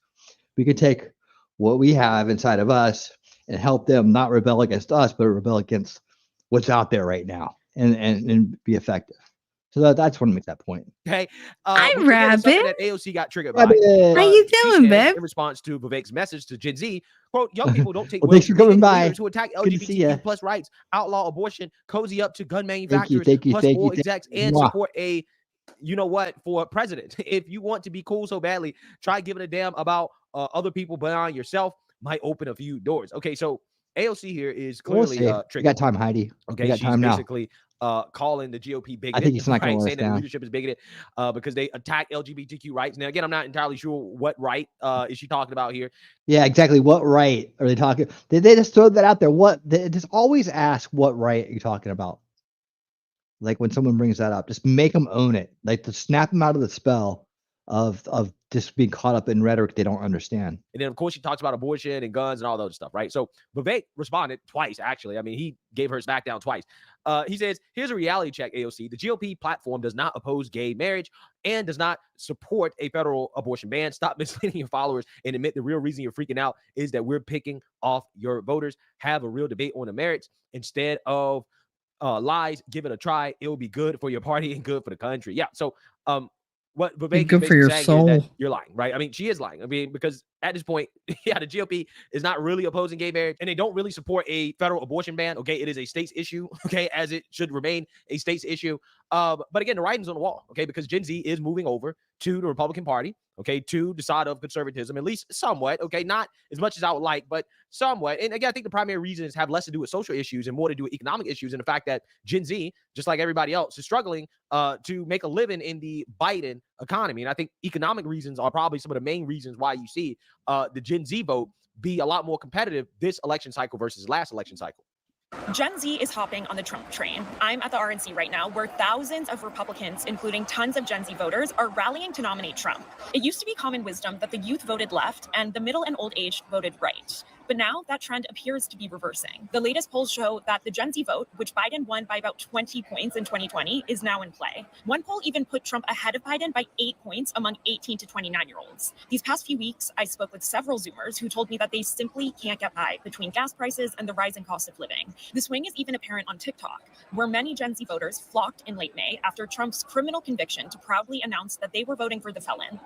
We could take what we have inside of us and help them not rebel against us, but rebel against what's out there right now, and be effective. So that's when I make that point. Okay. Hi, which again is something Rabbit. that AOC got triggered by. Rabbit. How you She doing, said, babe? in response to Vivek's message to Gen Z, quote, young people don't take Well, thanks for coming by. leaders who attack Good to see ya. LGBTQ plus rights, outlaw abortion, cozy up to gun Thank you, manufacturers, thank you, plus thank oil you. execs, and Mwah. support a, for president. If you want to be cool so badly, try giving a damn about other people beyond yourself. Might open a few doors. Okay, so AOC here is clearly We'll see. triggered. We got time, Heidi. Okay, we got she's time now. basically calling the GOP bigoted. I think it's not going right? to let Saying us that the down. leadership is bigoted because they attack LGBTQ rights. Now, again, I'm not entirely sure what right is she talking about here. Yeah, exactly. What right are they talking? Did they just throw that out there? They just always ask, what right are you talking about? Like, when someone brings that up, just make them own it. Like, to snap them out of the spell of just being caught up in rhetoric they don't understand. And then, of course, she talks about abortion and guns and all that other stuff, right? So Vivek responded twice, actually. I mean, he gave her smackdown twice. He says, here's a reality check, AOC. The GOP platform does not oppose gay marriage and does not support a federal abortion ban. Stop misleading your followers and admit the real reason you're freaking out is that we're picking off your voters. Have a real debate on the merits instead of lies. Give it a try. It will be good for your party and good for the country. Yeah. So what Vivek Good is for your basically saying is that soul. you're lying, right? I mean, she is lying. I mean, because at this point, yeah, the GOP is not really opposing gay marriage, and they don't really support a federal abortion ban. Okay, it is a state's issue. Okay, as it should remain a state's issue. But again, the writing's on the wall. Okay, because Gen Z is moving over to the Republican Party. Okay, to the side of conservatism, at least somewhat. Okay, not as much as I would like, but somewhat. And again, I think the primary reasons have less to do with social issues and more to do with economic issues, and the fact that Gen Z, just like everybody else, is struggling to make a living in the Biden economy. And I think economic reasons are probably some of the main reasons why you see the Gen Z vote be a lot more competitive this election cycle versus last election cycle. Gen Z is hopping on the Trump train. I'm at the RNC right now, where thousands of Republicans, including tons of Gen Z voters, are rallying to nominate Trump. It used to be common wisdom that the youth voted left and the middle and old age voted right. But now that trend appears to be reversing. The latest polls show that the Gen Z vote, which Biden won by about 20 points in 2020, is now in play. One poll even put Trump ahead of Biden by 8 points among 18 to 29-year-olds. These past few weeks, I spoke with several Zoomers who told me that they simply can't get by between gas prices and the rising cost of living. The swing is even apparent on TikTok, where many Gen Z voters flocked in late May after Trump's criminal conviction to proudly announce that they were voting for the felon.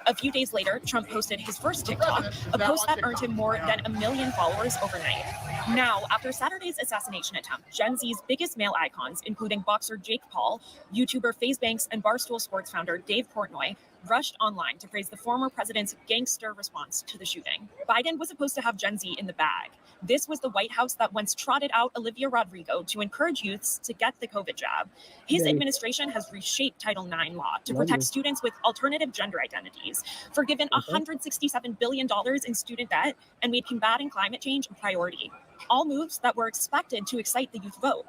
A few days later, Trump posted his first TikTok, a post that earned him more than 1 million followers overnight. Now, after Saturday's assassination attempt, Gen Z's biggest male icons, including boxer Jake Paul, YouTuber FaZe Banks, and Barstool Sports founder Dave Portnoy, rushed online to praise the former president's gangster response to the shooting. Biden was supposed to have Gen Z in the bag. This was the White House that once trotted out Olivia Rodrigo to encourage youths to get the COVID jab. His administration has reshaped Title IX law to protect students with alternative gender identities, forgiven $167 billion in student debt, and made combating climate change a priority. All moves that were expected to excite the youth vote.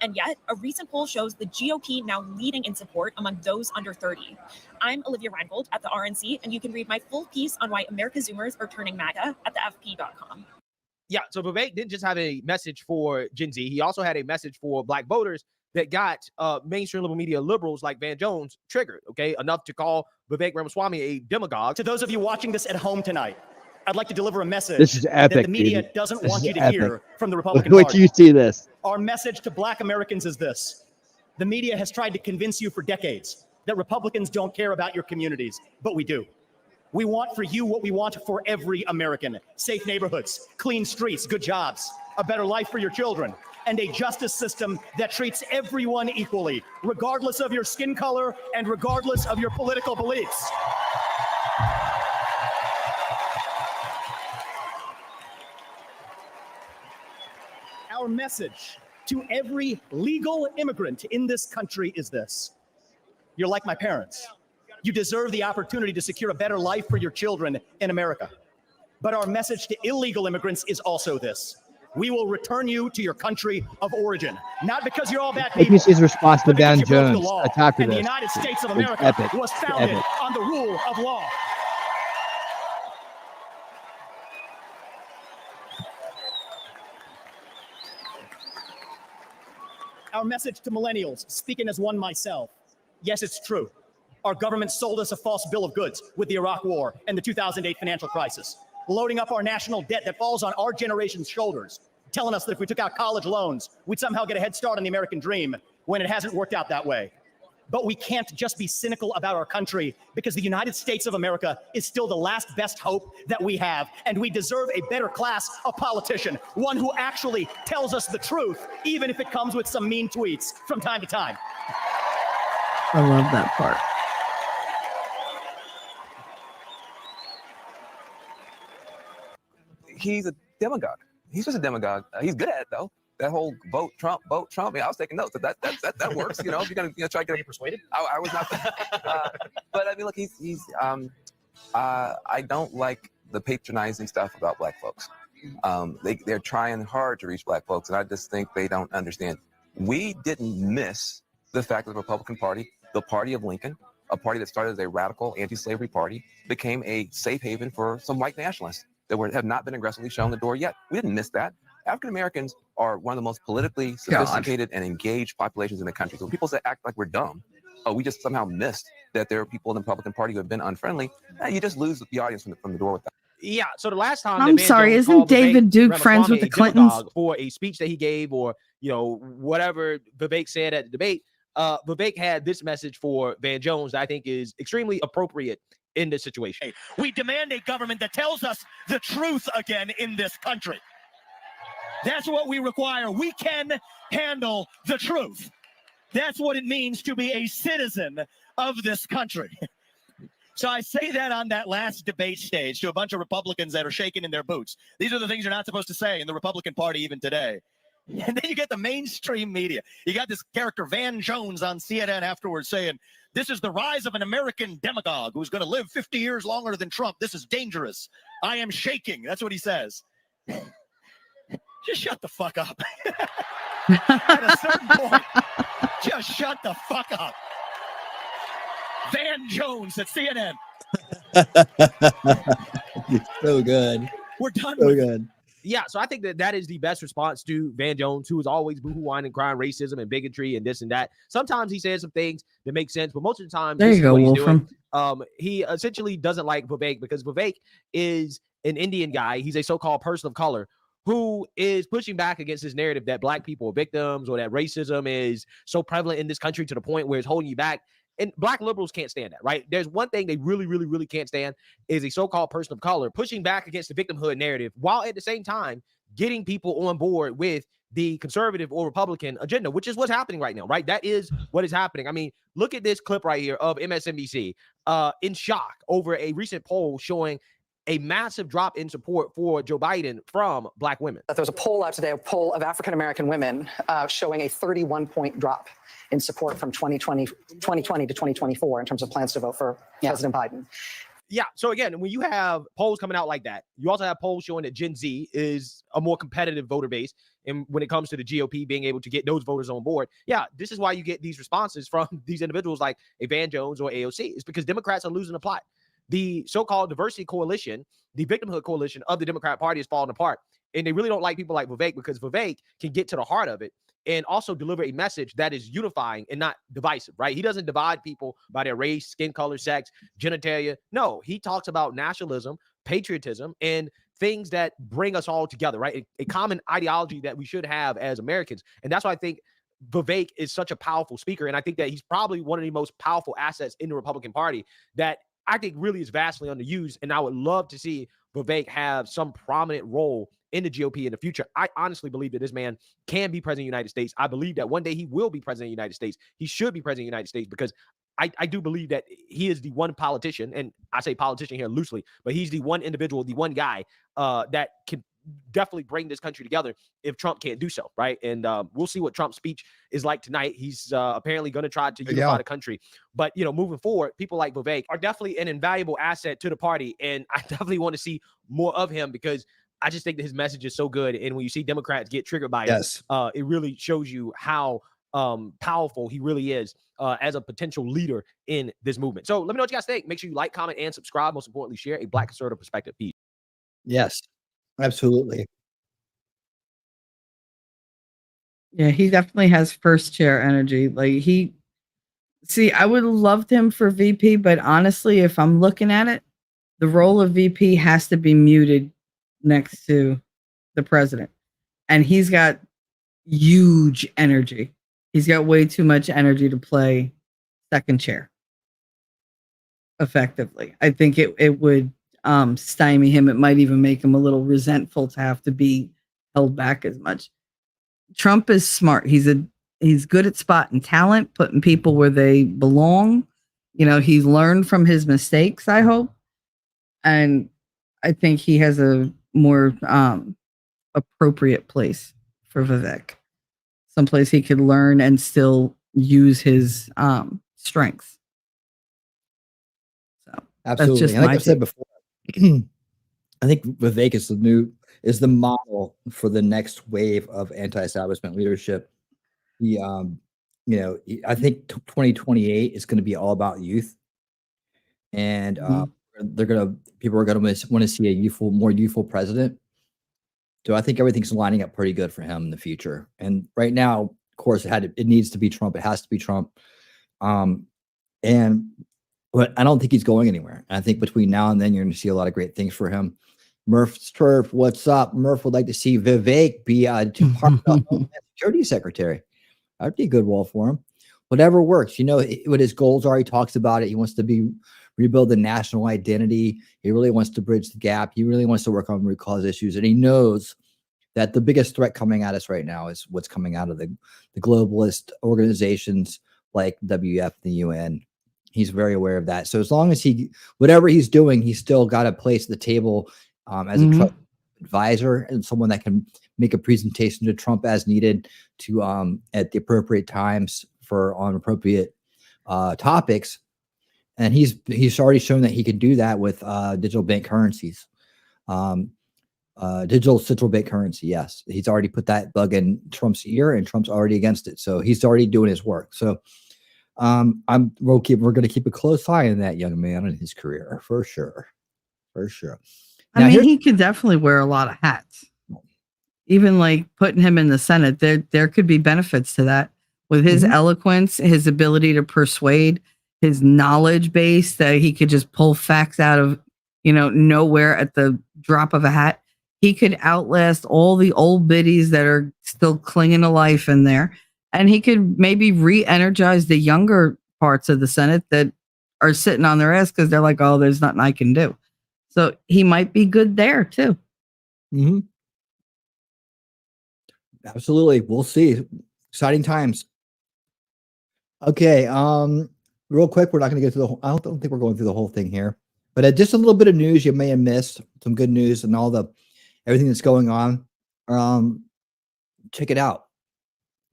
And yet, a recent poll shows the GOP now leading in support among those under 30. I'm Olivia Reingold at the RNC, and you can read my full piece on why America's Zoomers are turning MAGA at thefp.com. Yeah, so Vivek didn't just have a message for Gen Z. He also had a message for Black voters that got mainstream liberal media liberals like Van Jones triggered, okay? Enough to call Vivek Ramaswamy a demagogue. To those of you watching this at home tonight, I'd like to deliver a message This is epic, that the media dude. doesn't This want is you to epic. hear from the Republican Wait Party. till you see this. Our message to Black Americans is this. The media has tried to convince you for decades that Republicans don't care about your communities, but we do. We want for you what we want for every American: safe neighborhoods, clean streets, good jobs, a better life for your children, and a justice system that treats everyone equally, regardless of your skin color and regardless of your political beliefs. Our message to every legal immigrant in this country is this: you're like my parents. You deserve the opportunity to secure a better life for your children in America. But our message to illegal immigrants is also this: we will return you to your country of origin, not because you're all bad people, APC's response to but because Van you broke the Jones law. attack to And the this. United States of It's America epic. was It's founded epic. on the rule of law. Our message to millennials, speaking as one myself: yes, it's true. Our government sold us a false bill of goods with the Iraq War and the 2008 financial crisis, loading up our national debt that falls on our generation's shoulders, telling us that if we took out college loans, we'd somehow get a head start on the American dream, when it hasn't worked out that way. But we can't just be cynical about our country, because the United States of America is still the last best hope that we have, and we deserve a better class of politician, one who actually tells us the truth, even if it comes with some mean tweets from time to time. I love that part. He's a demagogue. He's just a demagogue. He's good at it though. That whole vote Trump. Yeah, I was taking notes. That works. You know, if you're gonna try to get persuaded. I was not. But I mean, look, he's. I don't like the patronizing stuff about Black folks. They're trying hard to reach Black folks, and I just think they don't understand. We didn't miss the fact that the Republican Party, the party of Lincoln, a party that started as a radical anti-slavery party, became a safe haven for some white nationalists that have not been aggressively shown the door yet. We didn't miss that. African Americans are one of the most politically sophisticated and engaged populations in the country. So when people say act like we're dumb, we just somehow missed that there are people in the Republican Party who have been unfriendly. You just lose the audience from the door with that. Yeah, so the last time I'm that Van sorry, Jones isn't called David Vivek Duke friends with Ramaswamy the a demagogue Clintons? for a speech that he gave, or whatever Vivek said at the debate, Vivek had this message for Van Jones that I think is extremely appropriate in this situation. We demand a government that tells us the truth again in this country. That's what we require. We can handle the truth. That's what it means to be a citizen of this country. So I say that on that last debate stage to a bunch of Republicans that are shaking in their boots. These are the things you're not supposed to say in the Republican Party even today. And then you get the mainstream media. You got this character Van Jones on CNN afterwards saying This is the rise of an American demagogue who's going to live 50 years longer than Trump. This is dangerous. I am shaking. That's what he says. Just shut the fuck up. At a certain point, just shut the fuck up. Van Jones at CNN. So good. We're done So with good. Yeah, so I think that is the best response to Van Jones, who is always boohoo whining, crying racism and bigotry and this and that. Sometimes he says some things that make sense, but most of the time, There this you is go, what he's Wolfram. doing. He essentially doesn't like Vivek because Vivek is an Indian guy. He's a so-called person of color who is pushing back against this narrative that black people are victims or that racism is so prevalent in this country to the point where it's holding you back. And black liberals can't stand that, right? There's one thing they really, really, really can't stand is a so-called person of color pushing back against the victimhood narrative while at the same time getting people on board with the conservative or Republican agenda, which is what's happening right now, right? That is what is happening. I mean, look at this clip right here of MSNBC in shock over a recent poll showing a massive drop in support for Joe Biden from black women. There was a poll out today, a poll of African-American women showing a 31-point drop in support from 2020 to 2024 in terms of plans to vote for President Biden. Yeah. So again, when you have polls coming out like that, you also have polls showing that Gen Z is a more competitive voter base. And when it comes to the GOP being able to get those voters on board, yeah, this is why you get these responses from these individuals like a Van Jones or AOC. It's because Democrats are losing the plot. The so-called diversity coalition, the victimhood coalition of the Democrat Party is falling apart. And they really don't like people like Vivek because Vivek can get to the heart of it and also deliver a message that is unifying and not divisive, right? He doesn't divide people by their race, skin color, sex, genitalia. No, he talks about nationalism, patriotism, and things that bring us all together, right? A common ideology that we should have as Americans. And that's why I think Vivek is such a powerful speaker. And I think that he's probably one of the most powerful assets in the Republican Party that I think really is vastly underused. And I would love to see Vivek have some prominent role in the GOP in the future. I honestly believe that this man can be president of the United States. I believe that one day he will be president of the United States. He should be president of the United States because I do believe that he is the one politician, and I say politician here loosely, but he's the one individual, the one guy that can definitely bring this country together if Trump can't do so, right? And we'll see what Trump's speech is like tonight. He's apparently going to try to unify the country. But, you know, moving forward, people like Vivek are definitely an invaluable asset to the party, and I definitely want to see more of him because I just think that his message is so good. And when you see Democrats get triggered by it, it really shows you how powerful he really is as a potential leader in this movement. So let me know what you guys think. Make sure you like, comment, and subscribe. Most importantly, share a Black conservative perspective. Peace. Yes, absolutely. Yeah, he definitely has first chair energy. Like I would have loved him for VP, but honestly, if I'm looking at it, the role of VP has to be muted next to the president. And he's got huge energy. He's got way too much energy to play second chair effectively. I think it would stymie him. It might even make him a little resentful to have to be held back as much. Trump is smart. He's good at spotting talent, putting people where they belong. You know, he's learned from his mistakes, I hope. And I think he has a more appropriate place for Vivek. Someplace he could learn and still use his strengths. So Absolutely. That's just and like my I've said before, I think Vivek is the model for the next wave of anti-establishment leadership. I think 2028 is going to be all about youth, and people are going to want to see a more youthful president. So I think everything's lining up pretty good for him in the future. And right now, of course, it needs to be Trump. It has to be Trump. But I don't think he's going anywhere. I think between now and then, you're going to see a lot of great things for him. Murph Turf, what's up? Murph would like to see Vivek be Homeland Security Secretary. That'd be a good role for him. Whatever works. You know what his goals are. He talks about it. He wants to rebuild the national identity. He really wants to bridge the gap. He really wants to work on root cause issues. And he knows that the biggest threat coming at us right now is what's coming out of the globalist organizations like WF, the UN. He's very aware of that. So as long as whatever he's doing, he's still got a place at the table as a trusted advisor and someone that can make a presentation to Trump as needed to at the appropriate times on appropriate topics, and he's already shown that he can do that with digital bank currencies. Digital central bank currency. Yes, he's already put that bug in Trump's ear, and Trump's already against it. So he's already doing his work. So we're going to keep a close eye on that young man and his career for sure, for sure. I mean, he could definitely wear a lot of hats. Even like putting him in the Senate, there could be benefits to that with his eloquence, his ability to persuade, his knowledge base that he could just pull facts out of nowhere at the drop of a hat. He could outlast all the old biddies that are still clinging to life in there. And he could maybe re-energize the younger parts of the Senate that are sitting on their ass because they're like, oh, there's nothing I can do. So he might be good there too. Mm-hmm. Absolutely. We'll see. Exciting times. Okay. Real quick, we're not going to go through the whole, I don't think we're going through the whole thing here, but just a little bit of news you may have missed, some good news and everything that's going on. Check it out.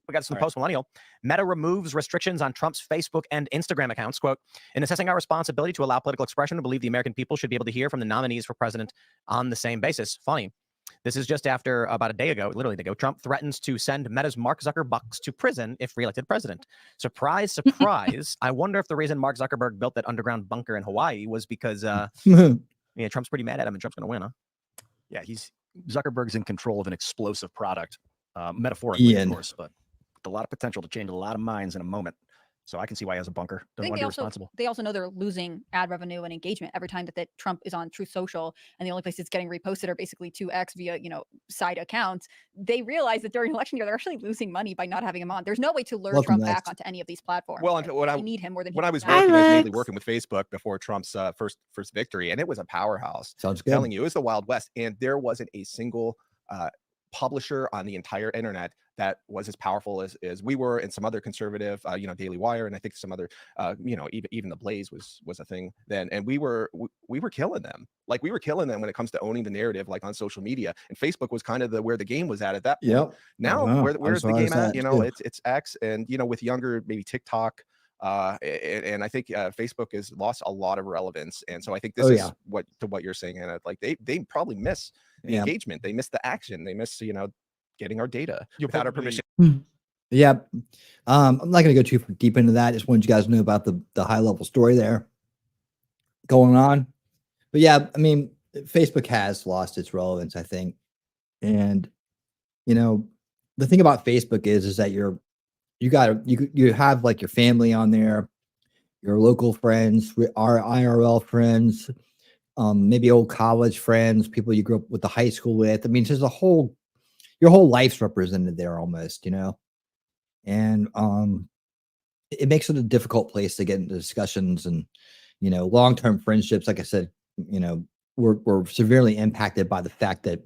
We got some post-millennial. Meta removes restrictions on Trump's Facebook and Instagram accounts. Quote, in assessing our responsibility to allow political expression, I believe the American people should be able to hear from the nominees for president on the same basis. Funny. This is just after about a day ago, literally a day ago, Trump threatens to send Meta's Mark Zuckerberg to prison if reelected president. Surprise, surprise. I wonder if the reason Mark Zuckerberg built that underground bunker in Hawaii was because Trump's pretty mad at him and Trump's going to win, huh? Yeah, Zuckerberg's in control of an explosive product, metaphorically, of course, but with a lot of potential to change a lot of minds in a moment. So I can see why he has a bunker. Doesn't want to be responsible. They also know they're losing ad revenue and engagement every time that Trump is on Truth Social, and the only place it's getting reposted are basically 2x via side accounts. They realize that during election year they're actually losing money by not having him on. There's no way to lure Trump back onto any of these platforms. Well, they need him more than when I was now. working, I was mainly working with Facebook before Trump's first victory, and it was a powerhouse. Sounds good. I'm telling you, it was the Wild West, and there wasn't a single publisher on the entire internet that was as powerful as we were, and some other conservative, Daily Wire, and I think some other, even the Blaze was a thing then, and we were killing them. Like we were killing them when it comes to owning the narrative, like on social media. And Facebook was kind of where the game was at that point. Yep. Now, where's the game at? It's X, and with younger, maybe TikTok. And I think Facebook has lost a lot of relevance, and so I think this is what you're saying, and like they probably miss the engagement, they miss the action, they miss getting our data without our permission. Yeah, I'm not going to go too deep into that. Just wanted you guys to know about the high level story there going on. But yeah, I mean, Facebook has lost its relevance, I think, and the thing about Facebook is that you have like your family on there, your local friends, our IRL friends, maybe old college friends, people you grew up with the high school with. I mean, there's your whole life's represented there almost, and it makes it a difficult place to get into discussions and, long-term friendships. Like I said, we're severely impacted by the fact that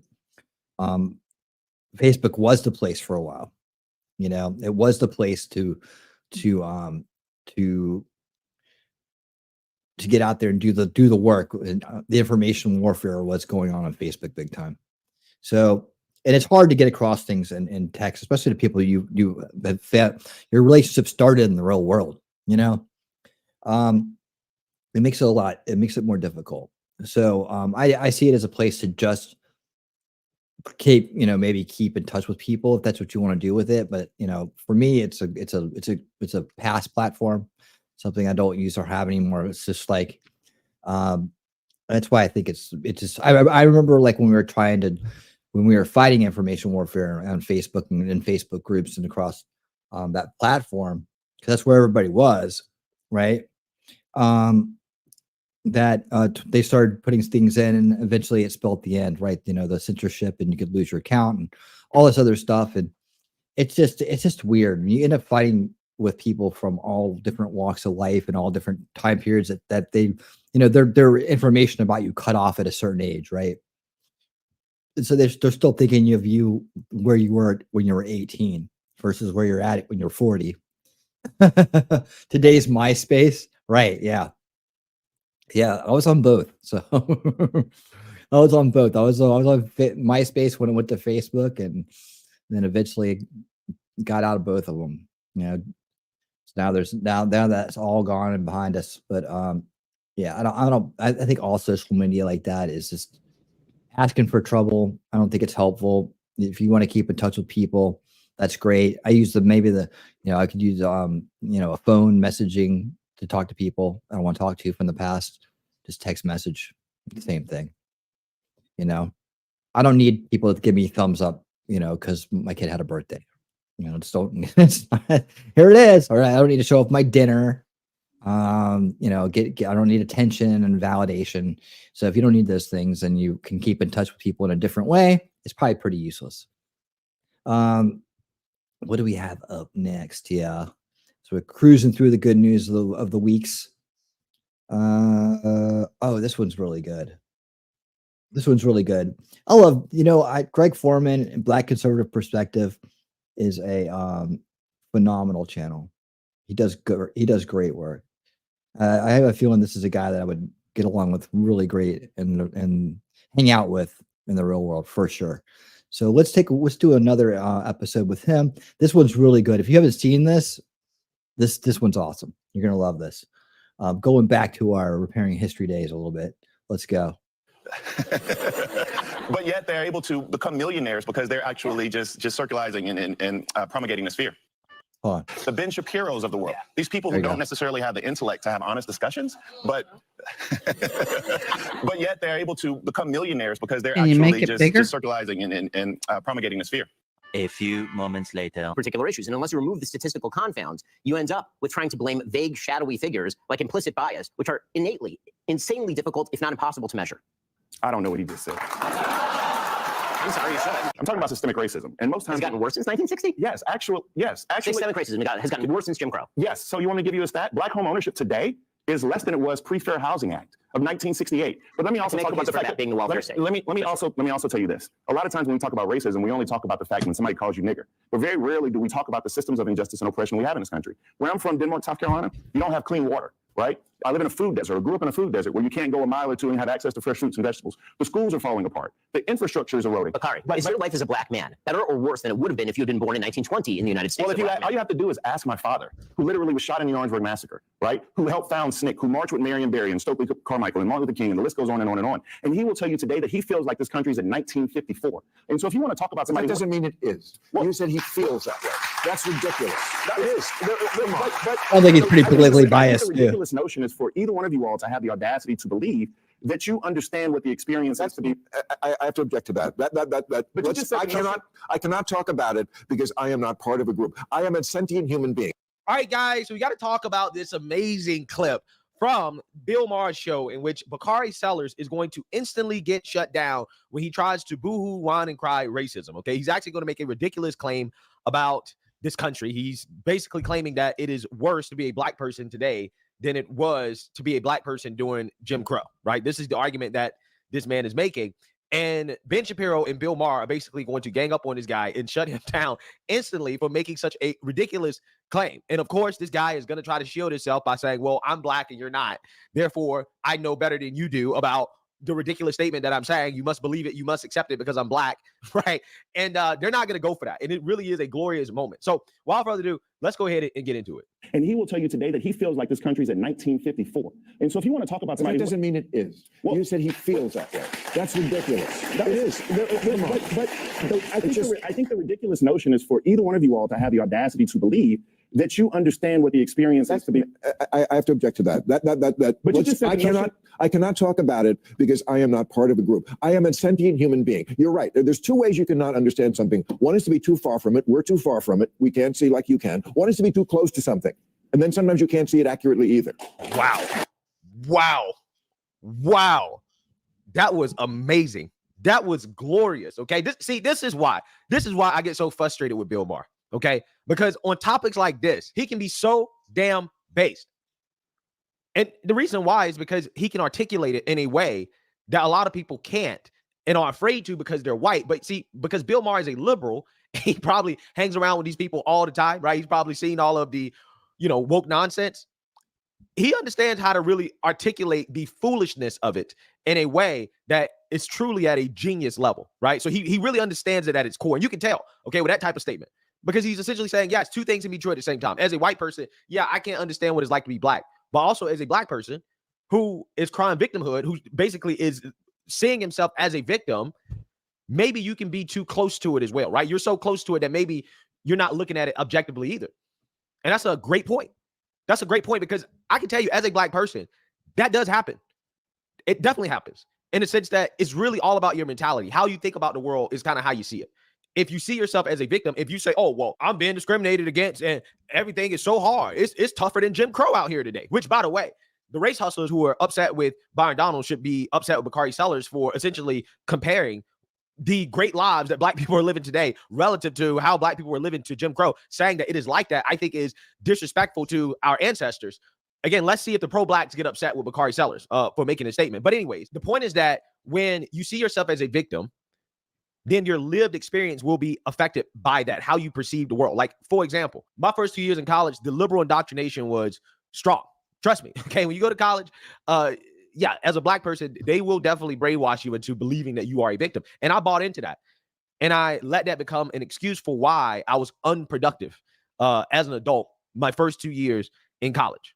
Facebook was the place for a while. It was the place to get out there and do the work, and the information warfare was going on Facebook big time. So, and it's hard to get across things in text, especially to people you have your relationship started in the real world. It makes it more difficult. So I see it as a place to just maybe keep in touch with people if that's what you want to do with it. But for me, it's a past platform, something I don't use or have anymore. It's just like that's why I think it's just I remember like when we were fighting information warfare on Facebook and in Facebook groups and across that platform, because that's where everybody was, right? They started putting things in, and eventually it spelled the end, right? The censorship, and you could lose your account and all this other stuff. And it's just weird. You end up fighting with people from all different walks of life and all different time periods that they, their information about you cut off at a certain age, right? And so they're still thinking of you where you were when you were 18 versus where you're at when you're 40. Today's MySpace, right? Yeah. I was on both. So I was on both. I was on MySpace when it went to Facebook, and then eventually got out of both of them. So now that's all gone and behind us. But yeah, I think all social media like that is just asking for trouble. I don't think it's helpful. If you want to keep in touch with people, that's great. I use I could use a phone messaging to talk to people I want to talk to from the past. Just text message, same thing. I don't need people to give me thumbs up, because my kid had a birthday. Just don't. Here it is. All right, I don't need to show off my dinner. I don't need attention and validation. So if you don't need those things and you can keep in touch with people in a different way, it's probably pretty useless. What do we have up next? Yeah. So we're cruising through the good news of the weeks. This one's really good. I love, Greg Foreman and Black Conservative Perspective is a phenomenal channel. He does great work. I have a feeling this is a guy that I would get along with really great and hang out with in the real world for sure. So let's do another episode with him. This one's really good. If you haven't seen this one's awesome. You're gonna love this. Going back to our repairing history days a little bit. Let's go. But yet they're able to become millionaires because they're actually just circulating and promulgating this fear. Hold on. The Ben Shapiros of the world. These people who don't necessarily have the intellect to have honest discussions, but yet they're able to become millionaires because they're actually just circulating and promulgating this fear. A few moments later. Particular issues. And unless you remove the statistical confounds, you end up with trying to blame vague, shadowy figures like implicit bias, which are innately, insanely difficult, if not impossible to measure. I don't know what he just said. I'm sorry, you should. I'm talking about systemic racism. And most times. Has it gotten worse since 1960? Yes, actually. Systemic racism has gotten worse since Jim Crow. Yes. So you want me to give you a stat? Black home ownership today is less than it was pre-Fair Housing Act of 1968. But let me also talk about the fact that being the welfare state. Let me also tell you this. A lot of times when we talk about racism, we only talk about the fact when somebody calls you nigger. But very rarely do we talk about the systems of injustice and oppression we have in this country. Where I'm from, Denmark, South Carolina, you don't have clean water, right? I live in a food desert, or grew up in a food desert where you can't go a mile or two and have access to fresh fruits and vegetables. The schools are falling apart. The infrastructure is eroding. Bakari, is your life as a black man better or worse than it would have been if you had been born in 1920 in the United States? Well, all you have to do is ask my father, who literally was shot in the Orangeburg Massacre, right? Who helped found SNCC, who marched with Marion Barry and Stokely Carmichael and Martin Luther King, and the list goes on and on and on. And he will tell you today that he feels like this country is in 1954. And so if you want to talk about somebody... That doesn't mean it is. Well, you said he feels that way. That's ridiculous. It is. I don't think he's pretty politically biased. The ridiculous notion is for either one of you all to have the audacity to believe that you understand what the experience is to be. I have to object to that. But you just said I cannot talk about it because I am not part of a group. I am a sentient human being. All right, guys, so we got to talk about this amazing clip from Bill Maher's show in which Bakari Sellers is going to instantly get shut down when he tries to boohoo, whine, and cry racism. Okay, he's actually going to make a ridiculous claim about this country. He's basically claiming that it is worse to be a black person today than it was to be a black person during Jim Crow, right? This is the argument that this man is making. And Ben Shapiro and Bill Maher are basically going to gang up on this guy and shut him down instantly for making such a ridiculous claim. And of course, this guy is going to try to shield himself by saying, well, I'm black and you're not. Therefore, I know better than you do about the ridiculous statement that I'm saying. You must believe it. You must accept it because I'm black, right? And they're not going to go for that. And it really is a glorious moment. So without further ado, let's go ahead and get into it. And he will tell you today that he feels like this country's in 1954. And so if you want to talk about somebody... That doesn't mean it is. Well, you said he feels that way. That's ridiculous. It is. I think the ridiculous notion is for either one of you all to have the audacity to believe that you understand what the experience is to be. I have to object to that. But you just said I cannot talk about it because I am not part of a group. I am a sentient human being. You're right. There's two ways you cannot understand something. One is to be too far from it. We're too far from it. We can't see like you can. One is to be too close to something. And then sometimes you can't see it accurately either. Wow. That was amazing. That was glorious. Okay. This is why I get so frustrated with Bill Maher. Okay. Because on topics like this, he can be so damn based. And the reason why is because he can articulate it in a way that a lot of people can't and are afraid to because they're white. But see, because Bill Maher is a liberal, he probably hangs around with these people all the time, right? He's probably seen all of the, woke nonsense. He understands how to really articulate the foolishness of it in a way that is truly at a genius level, right? So he really understands it at its core. And you can tell, okay, with that type of statement. because he's essentially saying, yes, two things can be true at the same time. As a white person, yeah, I can't understand what it's like to be black, but also as a black person who is crime victimhood, who basically is seeing himself as a victim, maybe you can be too close to it as well, right? You're so close to it that maybe you're not looking at it objectively either. And that's a great point. That's a great point, because I can tell you as a black person, that does happen. It definitely happens in the sense that it's really all about your mentality. How you think about the world is kind of how you see it. If you see yourself as a victim, if you say, oh, well, I'm being discriminated against and everything is so hard, it's tougher than Jim Crow out here today, which, by the way, the race hustlers who are upset with Byron Donald should be upset with Bakari Sellers for essentially comparing the great lives that black people are living today relative to how black people were living to Jim Crow. Saying that it is like that, I think, is disrespectful to our ancestors. Again, let's see if the pro-blacks get upset with Bakari Sellers for making a statement. But anyways, the point is that when you see yourself as a victim, then your lived experience will be affected by that, how you perceive the world. Like, for example, my first 2 years in college, the liberal indoctrination was strong. Trust me. Okay, when you go to college, yeah, as a black person, they will definitely brainwash you into believing that you are a victim. And I bought into that. And I let that become an excuse for why I was unproductive as an adult my first 2 years in college.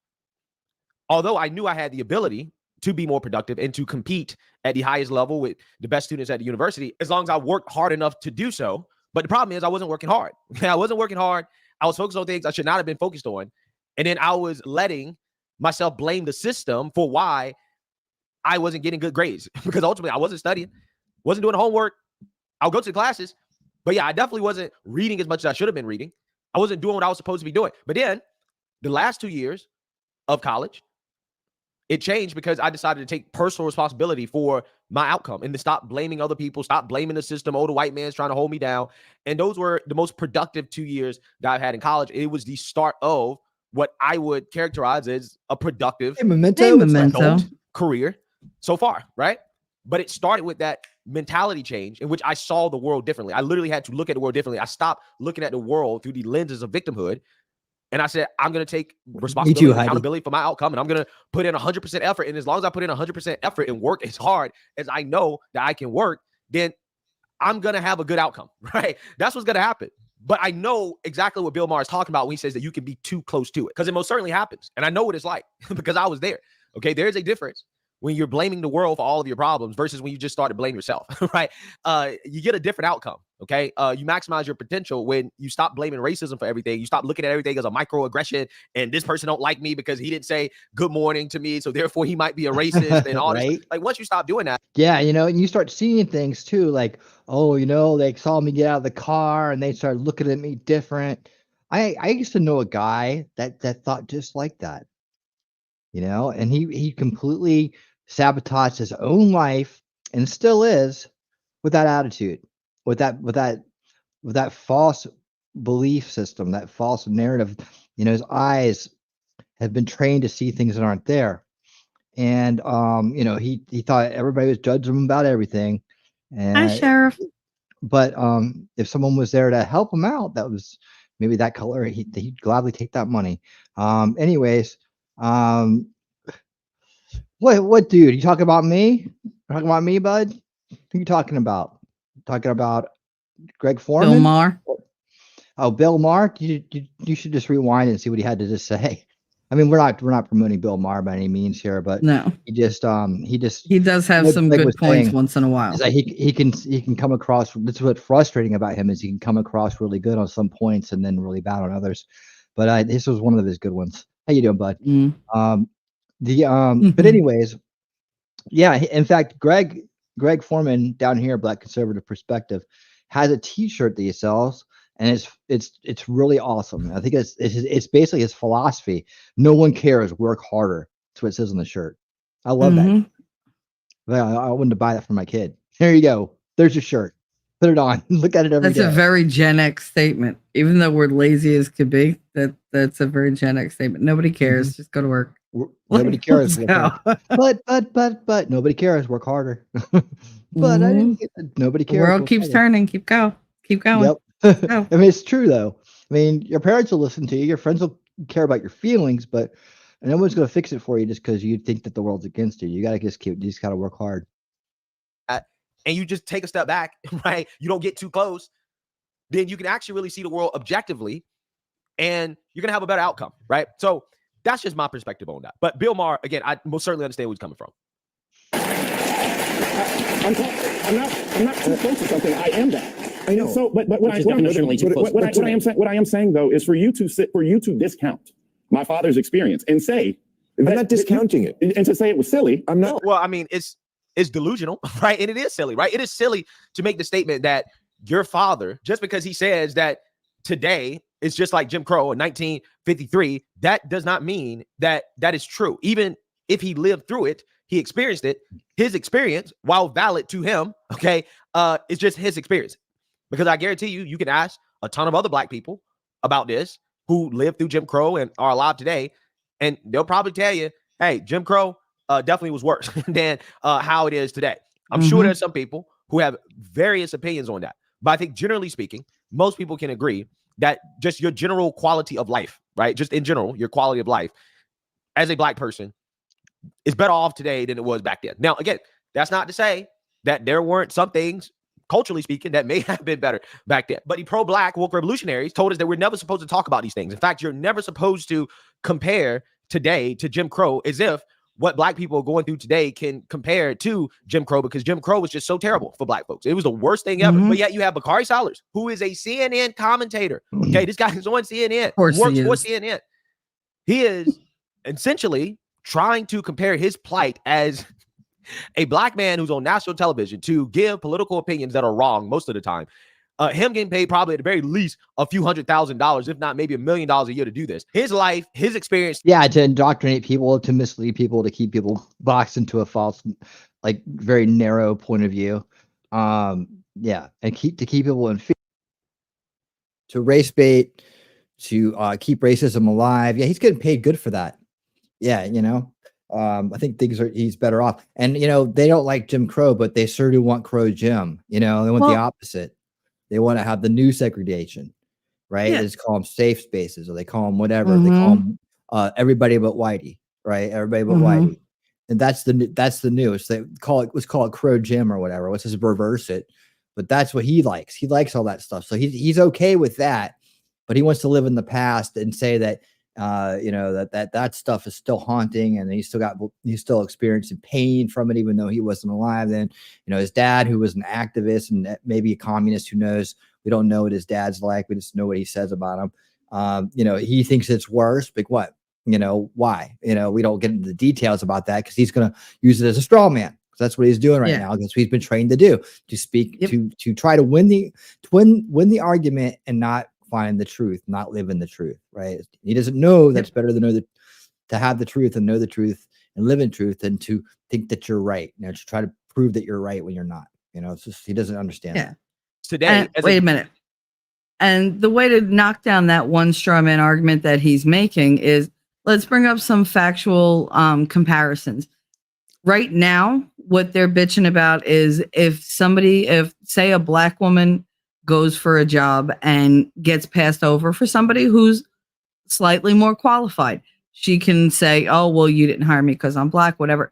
Although I knew I had the ability to be more productive and to compete at the highest level with the best students at the university, as long as I worked hard enough to do so. But the problem is I wasn't working hard. I wasn't working hard. I was focused on things I should not have been focused on. And then I was letting myself blame the system for why I wasn't getting good grades, because ultimately I wasn't studying, wasn't doing homework. I'll go to the classes, but yeah, I definitely wasn't reading as much as I should have been reading. I wasn't doing what I was supposed to be doing. But then the last 2 years of college, it changed because I decided to take personal responsibility for my outcome and to stop blaming other people, stop blaming the system. Oh, the white man's trying to hold me down. And those were the most productive 2 years that I've had in college. It was the start of what I would characterize as a productive adult career so far, right? But it started with that mentality change in which I saw the world differently. I literally had to look at the world differently. I stopped looking at the world through the lenses of victimhood. And I said, I'm going to take responsibility and accountability for my outcome. And I'm going to put in 100% effort. And as long as I put in 100% effort and work as hard as I know that I can work, then I'm going to have a good outcome, right? That's what's going to happen. But I know exactly what Bill Maher is talking about when he says that you can be too close to it, because it most certainly happens. And I know what it's like because I was there. Okay, there's a difference when you're blaming the world for all of your problems versus when you just start to blame yourself, right? You get a different outcome, okay? You maximize your potential when you stop blaming racism for everything. You stop looking at everything as a microaggression, and this person don't like me because he didn't say good morning to me, so therefore he might be a racist and all Right? this. Like, once you stop doing that. Yeah, and you start seeing things too, like, oh, they saw me get out of the car and they started looking at me different. I used to know a guy that thought just like that, and he completely sabotaged his own life and still is with that attitude, with that false belief system, that false narrative. His eyes have been trained to see things that aren't there. And he thought everybody was judging him about everything. And Hi, Sheriff. But if someone was there to help him out, that was maybe that color, he'd gladly take that money. Anyways, what dude? You talking about me? Talking about me, bud? Who you talking about? Talking about Greg Foreman? Bill Maher. Oh, Bill Maher. You should just rewind and see what he had to just say. I mean, we're not promoting Bill Maher by any means here, but no, he does have some good points once in a while. Is that he can come across. That's what's frustrating about him, is he can come across really good on some points and then really bad on others. But this was one of his good ones. How you doing, bud? But anyways, yeah. In fact, Greg Foreman down here, Black Conservative Perspective, has a T-shirt that he sells. And it's really awesome. I think it's basically his philosophy. No one cares. Work harder. That's what it says on the shirt. I love that. I wanted to buy that for my kid. There you go. There's your shirt. Put it on. Look at it every day. That's a very Gen X statement. Even though we're lazy as could be, that's a very Gen X statement. Nobody cares. Just go to work. Nobody cares. But nobody cares. Work harder. But I didn't get nobody cares. The world keeps turning. Keep going. Yep. I mean, it's true though. I mean, your parents will listen to you. Your friends will care about your feelings, but no one's going to fix it for you just because you think that the world's against you. You got to you just got to work hard. And you just take a step back, right? You don't get too close. then you can actually really see the world objectively, and you're going to have a better outcome, right? So that's just my perspective on that. But Bill Maher, again, I most certainly understand where he's coming from. I'm not too close to something. I am that. I know. So, but what I am saying though is for you to discount my father's experience and say I'm not discounting it, and to say it was silly. I'm not. Well, I mean, it's delusional, right? And it is silly, right? It is silly to make the statement that your father, just because he says that today it's just like Jim Crow in 1953, that does not mean that that is true. Even if he lived through it, he experienced it. His experience, while valid to him, okay, it's just his experience. Because I guarantee you, you can ask a ton of other black people about this who lived through Jim Crow and are alive today, and they'll probably tell you, hey, Jim Crow definitely was worse than how it is today. I'm sure there's some people who have various opinions on that. But I think generally speaking, most people can agree that just your general quality of life, right? Just in general, your quality of life as a black person is better off today than it was back then. Now, again, that's not to say that there weren't some things, culturally speaking, that may have been better back then. But the pro-black woke revolutionaries told us that we're never supposed to talk about these things. In fact, you're never supposed to compare today to Jim Crow as if what black people are going through today can compare to Jim Crow, because Jim Crow was just so terrible for black folks. It was the worst thing ever. But yet you have Bakari Sellers, who is a CNN commentator. Okay, this guy is on CNN, works for CNN. He is essentially trying to compare his plight as a black man who's on national television to give political opinions that are wrong most of the time. Him getting paid probably at the very least a few $100,000, if not maybe $1 million a year to do this. His life, his experience. Yeah, to indoctrinate people, to mislead people, to keep people boxed into a false, like very narrow point of view. Yeah, and keep people in fear. To race bait, to keep racism alive. Yeah, he's getting paid good for that. Yeah, you know. I think he's better off. And you know, they don't like Jim Crow, but they sure do want Crow Jim. You know, they want the opposite. They want to have the new segregation, right? Yeah. They just call them safe spaces, or they call them whatever. They call them everybody but whitey, right? Everybody but whitey, and that's the newest. They let's call it Crow Jim or whatever. Let's just reverse it. But that's what he likes. He likes all that stuff, so he's okay with that. But he wants to live in the past and say that you know, that stuff is still haunting, and he's still experiencing pain from it, even though he wasn't alive then. You know, his dad, who was an activist and maybe a communist, who knows? We don't know what his dad's like. We just know what he says about him. You know, he thinks it's worse. But what? You know, why? You know, we don't get into the details about that because he's going to use it as a straw man. Because that's what he's doing right now. That's what he's been trained to do, to speak, to try to win the argument and not find the truth, not live in the truth, right? He doesn't know that's better than to have the truth and know the truth and live in truth than to think that you're right. You know, to try to prove that you're right when you're not. You know, it's just he doesn't understand that. Today, wait a minute. And the way to knock down that one straw man argument that he's making is, let's bring up some factual comparisons. Right now, what they're bitching about is if say a black woman goes for a job and gets passed over for somebody who's slightly more qualified, she can say, oh, well, you didn't hire me because I'm black, whatever.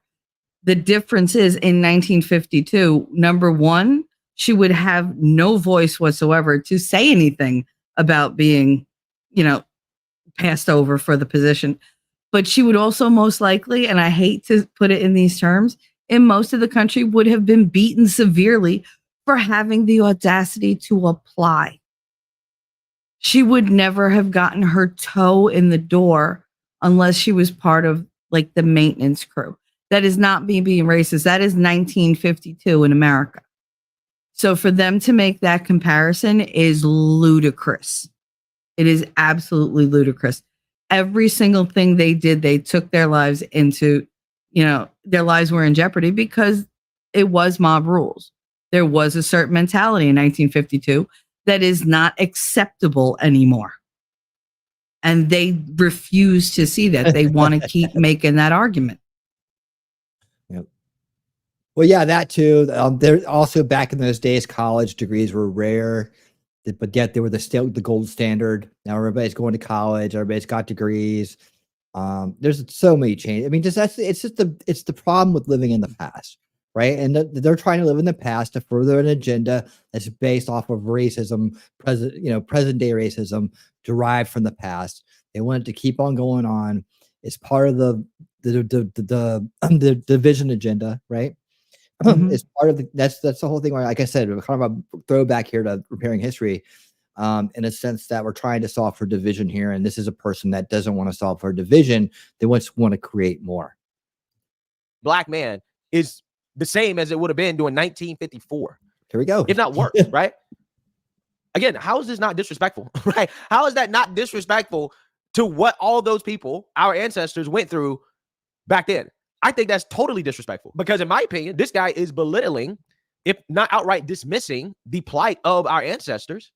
The difference is in 1952, number one, she would have no voice whatsoever to say anything about being, you know, passed over for the position. But she would also most likely, and I hate to put it in these terms, in most of the country would have been beaten severely for having the audacity to apply. She would never have gotten her toe in the door unless she was part of like the maintenance crew. That is not me being racist. That is 1952 in America. So for them to make that comparison is ludicrous. It is absolutely ludicrous. Every single thing they did, they took their lives into, you know, their lives were in jeopardy because it was mob rules. There was a certain mentality in 1952 that is not acceptable anymore. And they refuse to see that. They want to keep making that argument. Yep. Well, yeah, that too. There also, back in those days, college degrees were rare, but yet they were the gold standard. Now everybody's going to college. Everybody's got degrees. There's so many changes. I mean, it's the problem with living in the past. right? And they're trying to live in the past to further an agenda that's based off of racism, present day racism derived from the past. They want it to keep on going on. It's part of the division agenda, right? It's part of that's the whole thing. Where, like I said, we're kind of a throwback here to repairing history, in a sense that we're trying to solve for division here. And this is a person that doesn't want to solve for division. They want to create more. Black man is the same as it would have been during 1954. Here we go. If not worse, right? Again, how is this not disrespectful, right? How is that not disrespectful to what all those people, our ancestors, went through back then? I think that's totally disrespectful because, in my opinion, this guy is belittling, if not outright dismissing, the plight of our ancestors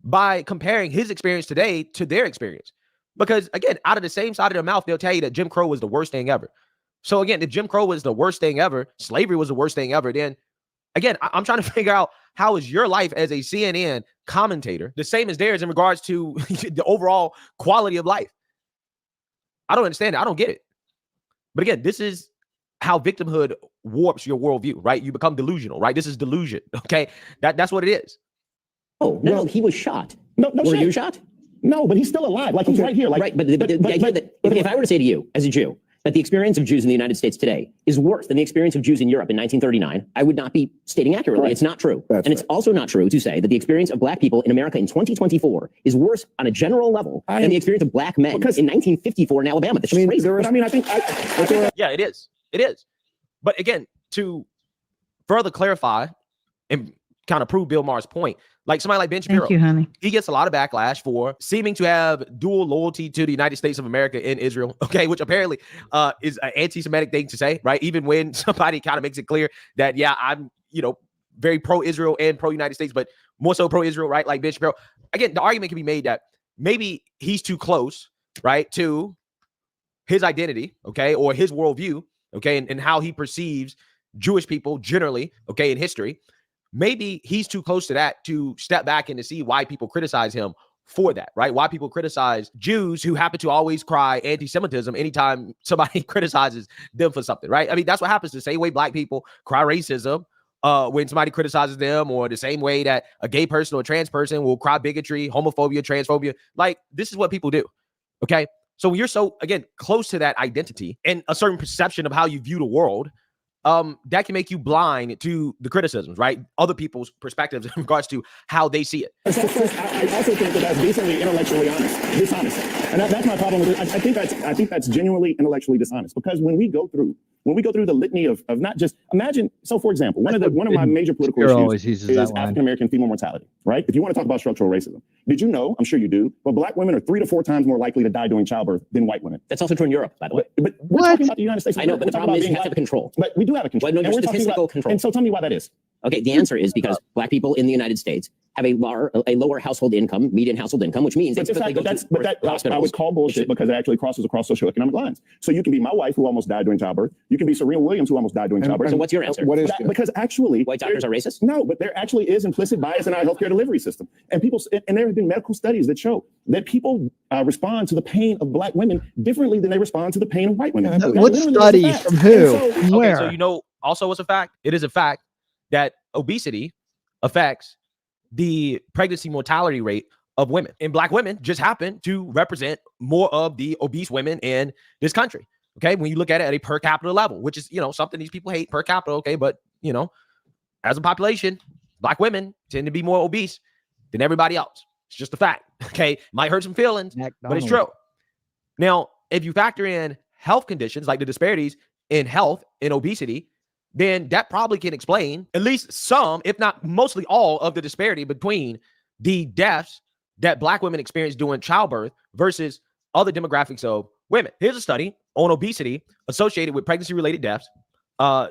by comparing his experience today to their experience. Because, again, out of the same side of their mouth, they'll tell you that Jim Crow was the worst thing ever. So, again, if Jim Crow was the worst thing ever, slavery was the worst thing ever, then, again, I'm trying to figure out, how is your life as a CNN commentator the same as theirs in regards to the overall quality of life? I don't understand it. I don't get it. But again, this is how victimhood warps your worldview, right? You become delusional, right? This is delusion, okay? That's what it is. Oh, well, he was shot. No, were you shot? No, but he's still alive. Like, he's right here. Like, right, but the idea that if I were to say to you, as a Jew, that the experience of Jews in the United States today is worse than the experience of Jews in Europe in 1939, I would not be stating accurately. Correct. It's not true. That's and it's also not true to say that the experience of black people in America in 2024 is worse on a general level than the experience of black men in 1954 in Alabama. That's just crazy. Yeah, it is. It is. But again, to further clarify and kind of prove Bill Maher's point, like somebody like Ben Shapiro, Thank you, honey. he gets a lot of backlash for seeming to have dual loyalty to the United States of America and Israel, okay, which apparently is an anti-Semitic thing to say, right? Even when somebody kind of makes it clear that, yeah, I'm, very pro-Israel and pro-United States, but more so pro-Israel, right? Like Ben Shapiro. Again, the argument can be made that maybe he's too close, right, to his identity, okay, or his worldview, okay, and how he perceives Jewish people generally, okay, in history. Maybe he's too close to that to step back and to see why people criticize him for that, right? Why people criticize Jews who happen to always cry anti-Semitism anytime somebody criticizes them for something, right? I mean, that's what happens the same way black people cry racism when somebody criticizes them, or the same way that a gay person or a trans person will cry bigotry, homophobia, transphobia. Like, this is what people do, okay? So you're so, again, close to that identity and a certain perception of how you view the world, that can make you blind to the criticisms, right? Other people's perspectives in regards to how they see it. I also think that that's decently intellectually dishonest, and that's my problem with it. I think that's genuinely intellectually dishonest, because when we go through the litany of not just imagine. So, for example, one of my major political issues is African American female mortality, right? If you want to talk about structural racism, did you know? I'm sure you do, but black women are 3 to 4 times more likely to die during childbirth than white women. That's also true in Europe, by the way. But we're talking about the United States. I know, but the problem is you have to have control. But we do have a control. Well, no, there's statistical control. And so tell me why that is. Okay, the answer is because black people in the United States have a lower household income, median household income, which means I would call bullshit, because it actually crosses across socioeconomic lines. So you can be my wife, who almost died during childbirth. You can be Serena Williams, who almost died during childbirth. So what's your answer? Because actually, white doctors are racist? No, but there actually is implicit bias in our healthcare delivery system, and there have been medical studies that show that people respond to the pain of black women differently than they respond to the pain of white women. What study? From who? From where? Okay, so also what's a fact? It is a fact that obesity affects the pregnancy mortality rate of women, and black women just happen to represent more of the obese women in this country. Okay, when you look at it at a per capita level, which is something these people hate, per capita. Okay, but as a population, black women tend to be more obese than everybody else. It's just a fact. Okay, might hurt some feelings, but it's true. Now, if you factor in health conditions like the disparities in health and obesity, then that probably can explain at least some, if not mostly all, of the disparity between the deaths that black women experience during childbirth versus other demographics of women. Here's a study on obesity associated with pregnancy-related deaths.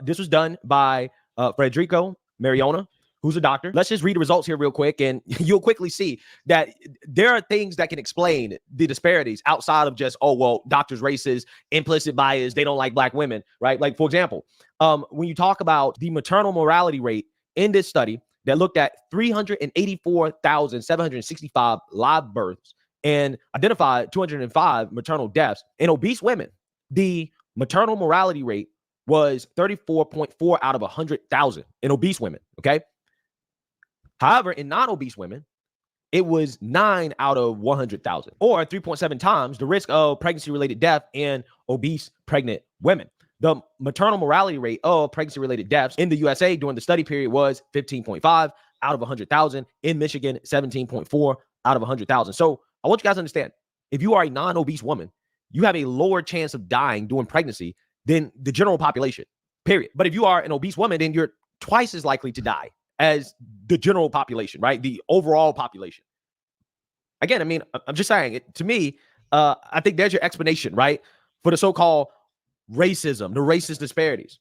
This was done by Federico Mariona, who's a doctor. Let's just read the results here real quick, and you'll quickly see that there are things that can explain the disparities outside of just, doctors racist, implicit bias, they don't like black women, right? Like, for example, when you talk about the maternal mortality rate in this study that looked at 384,765 live births and identified 205 maternal deaths in obese women, the maternal mortality rate was 34.4 out of 100,000 in obese women. Okay. However, in non-obese women, it was 9 out of 100,000, or 3.7 times the risk of pregnancy-related death in obese pregnant women. The maternal mortality rate of pregnancy-related deaths in the USA during the study period was 15.5 out of 100,000. In Michigan, 17.4 out of 100,000. So I want you guys to understand, if you are a non-obese woman, you have a lower chance of dying during pregnancy than the general population, period. But if you are an obese woman, then you're twice as likely to die as the general population, right? The overall population. Again, I mean, I'm just saying, to me, I think there's your explanation, right? For the so-called racism, the racist disparities.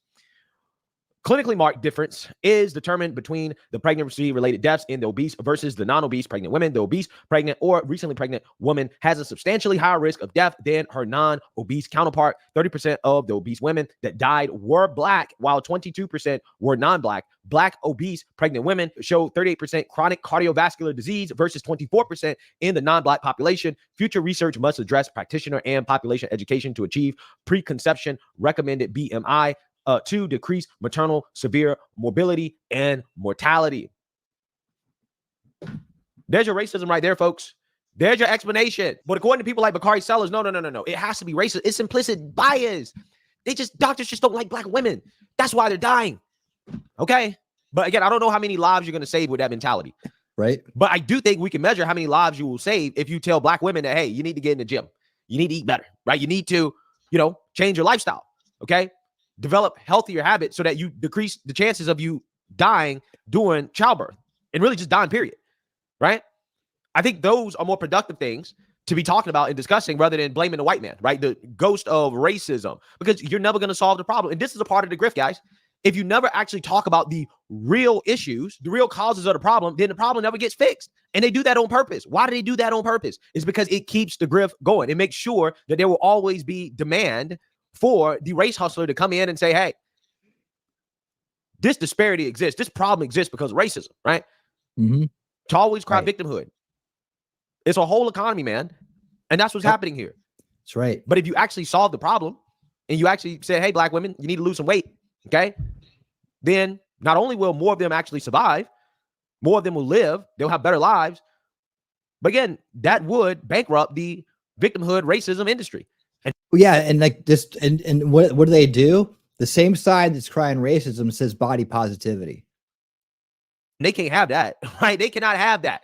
Clinically marked difference is determined between the pregnancy-related deaths in the obese versus the non-obese pregnant women. The obese pregnant or recently pregnant woman has a substantially higher risk of death than her non-obese counterpart. 30% of the obese women that died were Black, while 22% were non-Black. Black obese pregnant women show 38% chronic cardiovascular disease versus 24% in the non-Black population. Future research must address practitioner and population education to achieve preconception recommended BMI to decrease maternal severe morbidity and mortality. There's your racism right there, folks. There's your explanation. But according to people like Bakari Sellers, no. It has to be racist. It's implicit bias. Doctors just don't like Black women. That's why they're dying. Okay. But again, I don't know how many lives you're going to save with that mentality. Right. But I do think we can measure how many lives you will save if you tell Black women that, hey, you need to get in the gym. You need to eat better, right? You need to, change your lifestyle. Okay. Develop healthier habits so that you decrease the chances of you dying during childbirth and really just dying, period. Right? I think those are more productive things to be talking about and discussing rather than blaming the white man, right? The ghost of racism, because you're never going to solve the problem. And this is a part of the grift, guys. If you never actually talk about the real issues, the real causes of the problem, then the problem never gets fixed. And they do that on purpose. Why do they do that on purpose? It's because it keeps the grift going. It makes sure that there will always be demand for the race hustler to come in and say, hey, this disparity exists. This problem exists because of racism, right? Mm-hmm. To always cry victimhood. It's a whole economy, man. And that's what's happening here. That's right. But if you actually solve the problem and you actually say, hey, Black women, you need to lose some weight, okay? Then not only will more of them actually survive, more of them will live, they'll have better lives. But again, that would bankrupt the victimhood racism industry. And like this, and what do they do? The same side that's crying racism says body positivity. They can't have that, right? They cannot have that.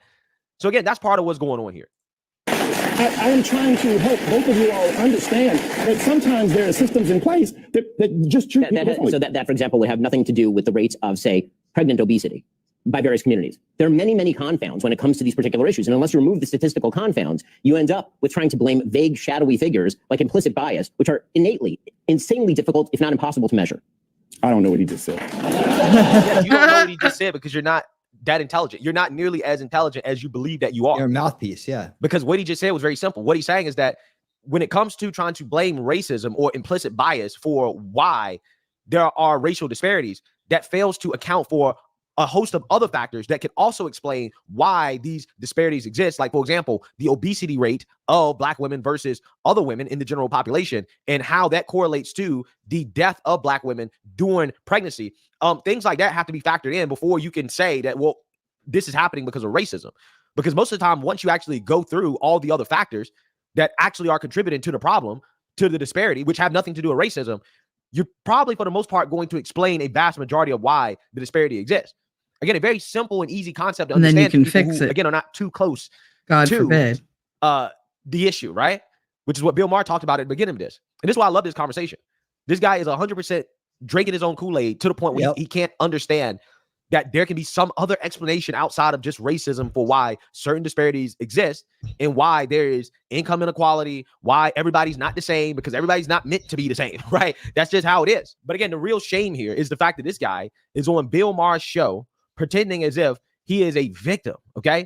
So again, that's part of what's going on here. I am trying to help both of you all understand that sometimes there are systems in place that just treat people differently. So that, for example, would have nothing to do with the rates of, say, pregnant obesity by various communities. There are many, many confounds when it comes to these particular issues. And unless you remove the statistical confounds, you end up with trying to blame vague, shadowy figures like implicit bias, which are innately, insanely difficult, if not impossible to measure. I don't know what he just said. Yeah, you don't know what he just said because you're not that intelligent. You're not nearly as intelligent as you believe that you are. You're a mouthpiece, yeah. Because what he just said was very simple. What he's saying is that when it comes to trying to blame racism or implicit bias for why there are racial disparities, that fails to account for a host of other factors that can also explain why these disparities exist. Like, for example, the obesity rate of Black women versus other women in the general population and how that correlates to the death of Black women during pregnancy. Things like that have to be factored in before you can say that, well, this is happening because of racism. Because most of the time, once you actually go through all the other factors that actually are contributing to the problem, to the disparity, which have nothing to do with racism, you're probably, for the most part, going to explain a vast majority of why the disparity exists. Again, a very simple and easy concept to understand. And then you can fix it. Again, are not too close God to forbid. The issue, right? Which is what Bill Maher talked about at the beginning of this. And this is why I love this conversation. This guy is 100% drinking his own Kool-Aid to the point where he can't understand that there can be some other explanation outside of just racism for why certain disparities exist and why there is income inequality, why everybody's not the same, because everybody's not meant to be the same, right? That's just how it is. But again, the real shame here is the fact that this guy is on Bill Maher's show pretending as if he is a victim, okay?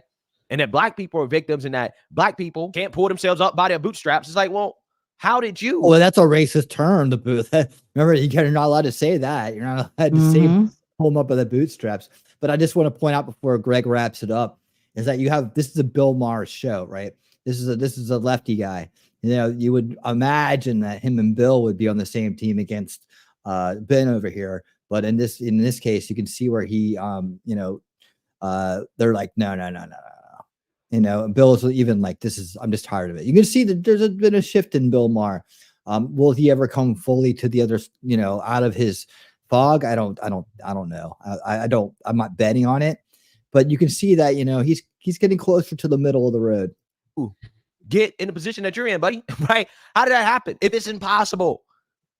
And that Black people are victims and that Black people can't pull themselves up by their bootstraps. It's like, well, how did you? Well, that's a racist term, the boot. Remember, you're not allowed to say that. You're not allowed to say pull them up by the bootstraps. But I just want to point out before Greg wraps it up is that this is a Bill Maher show, right? This is a lefty guy. You know, you would imagine that him and Bill would be on the same team against Ben over here. But in this case, you can see where he, they're like, no. And Bill's even like, I'm just tired of it. You can see that there's been a shift in Bill Maher. Will he ever come fully to the other, out of his fog? I don't know. I'm not betting on it, but you can see that, he's getting closer to the middle of the road. Ooh. Get in the position that you're in, buddy. Right? How did that happen? If it's impossible.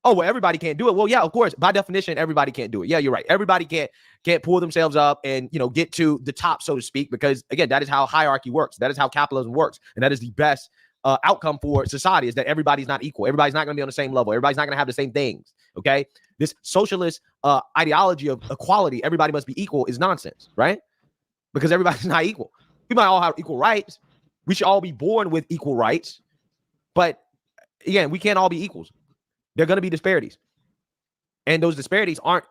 Oh, well, everybody can't do it. Well, yeah, of course. By definition, everybody can't do it. Yeah, you're right. Everybody can't pull themselves up and, get to the top, so to speak, because, again, that is how hierarchy works. That is how capitalism works. And that is the best outcome for society, is that everybody's not equal. Everybody's not going to be on the same level. Everybody's not going to have the same things, okay? This socialist ideology of equality, everybody must be equal, is nonsense, right? Because everybody's not equal. We might all have equal rights. We should all be born with equal rights. But, again, we can't all be equals. There are going to be disparities. And those disparities aren't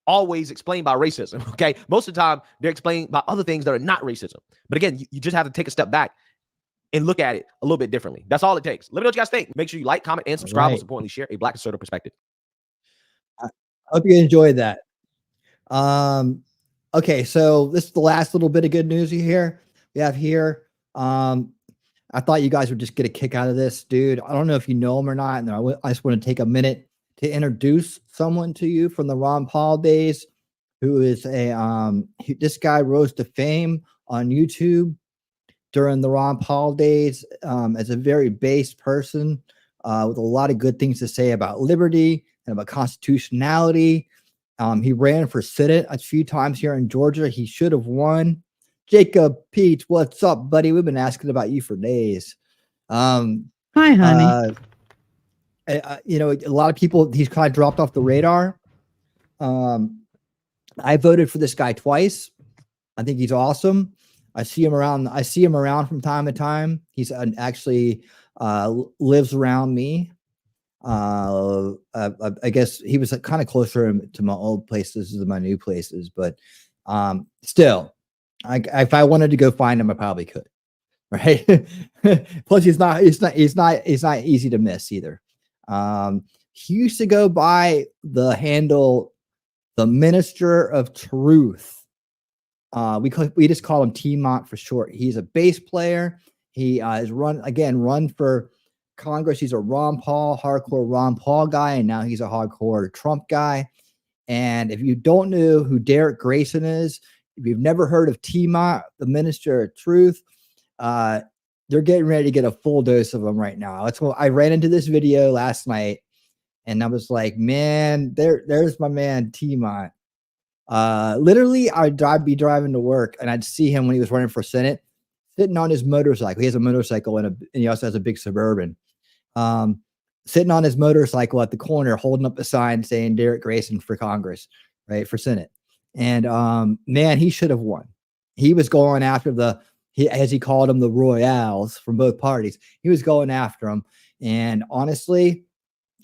always explained by racism, okay? Most of the time, they're explained by other things that are not racism. But again, you just have to take a step back and look at it a little bit differently. That's all it takes. Let me know what you guys think. Make sure you like, comment, and subscribe. Right. Most importantly, share a Black assertive perspective. I hope you enjoyed that. Okay, so this is the last little bit of good news we have here. I thought you guys would just get a kick out of this, dude. I don't know if you know him or not. And I just want to take a minute to introduce someone to you from the Ron Paul days, who is this guy rose to fame on YouTube during the Ron Paul days as a very base person with a lot of good things to say about liberty and about constitutionality. He ran for Senate a few times here in Georgia. He should have won. Jacob Peach, what's up, buddy? We've been asking about you for days. Hi, honey. A lot of people, he's kind of dropped off the radar. I voted for this guy twice. I think he's awesome. I see him around from time to time. He's actually lives around me. I guess he was kind of closer to my old places than my new places, but still. If I wanted to go find him, I probably could, right? Plus, he's not easy to miss either. He used to go by the handle, the Minister of Truth. We just call him T-Mont for short. He's a bass player. He has run for Congress. He's a hardcore Ron Paul guy, and now he's a hardcore Trump guy. And if you don't know who Derek Grayson is, if you've never heard of T-Mont, the Minister of Truth, they're getting ready to get a full dose of them right now. That's what I ran into this video last night, and I was like, man, there's my man T-Mont. Literally, I'd be driving to work, and I'd see him when he was running for Senate, sitting on his motorcycle. He has a motorcycle, and he also has a big Suburban. Sitting on his motorcycle at the corner, holding up a sign saying Derek Grayson for Congress, right, for Senate. And man, he should have won. He was going after as he called them, the Royales from both parties. He was going after them, and honestly,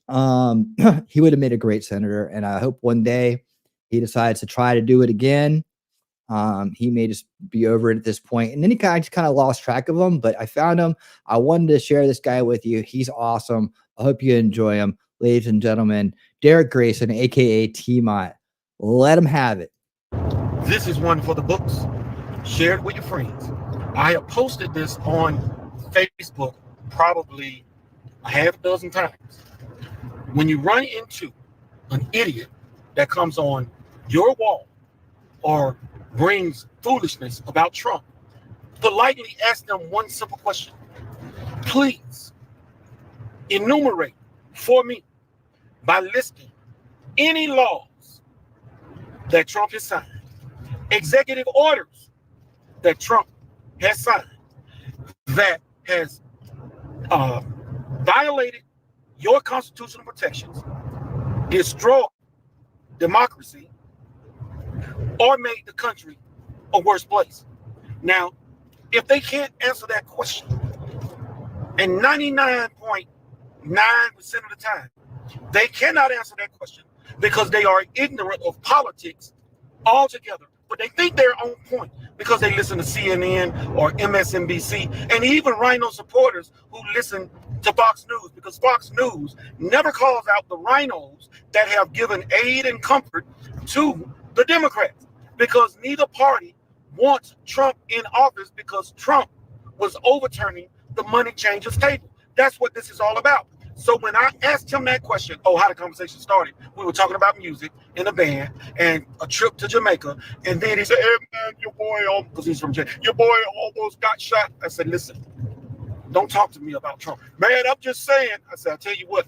he would have made a great senator. And I hope one day he decides to try to do it again. He may just be over it at this point. And then he kind of lost track of him. But I found him. I wanted to share this guy with you. He's awesome. I hope you enjoy him, ladies and gentlemen. Derek Grayson, aka T-Mont. Let him have it. This is one for the books. Share it with your friends. I have posted this on Facebook probably a half a dozen times. When you run into an idiot that comes on your wall or brings foolishness about Trump, politely ask them one simple question. Please enumerate for me by listing any laws that Trump has signed, executive orders that Trump has signed that has violated your constitutional protections, destroyed democracy, or made the country a worse place. Now, if they can't answer that question, and 99.9% of the time, they cannot answer that question because they are ignorant of politics altogether, but they think they're on point. because they listen to CNN or MSNBC, and even Rhino supporters who listen to Fox News, because Fox News never calls out the rhinos that have given aid and comfort to the Democrats, because neither party wants Trump in office, because Trump was overturning the money changers table. That's what this is all about. So when I asked him that question, how the conversation started, we were talking about music in a band and a trip to Jamaica. And then he said, hey man, your boy, because he's from Jamaica, your boy almost got shot. I said, listen, don't talk to me about Trump. Man, I'm just saying. I said, I'll tell you what,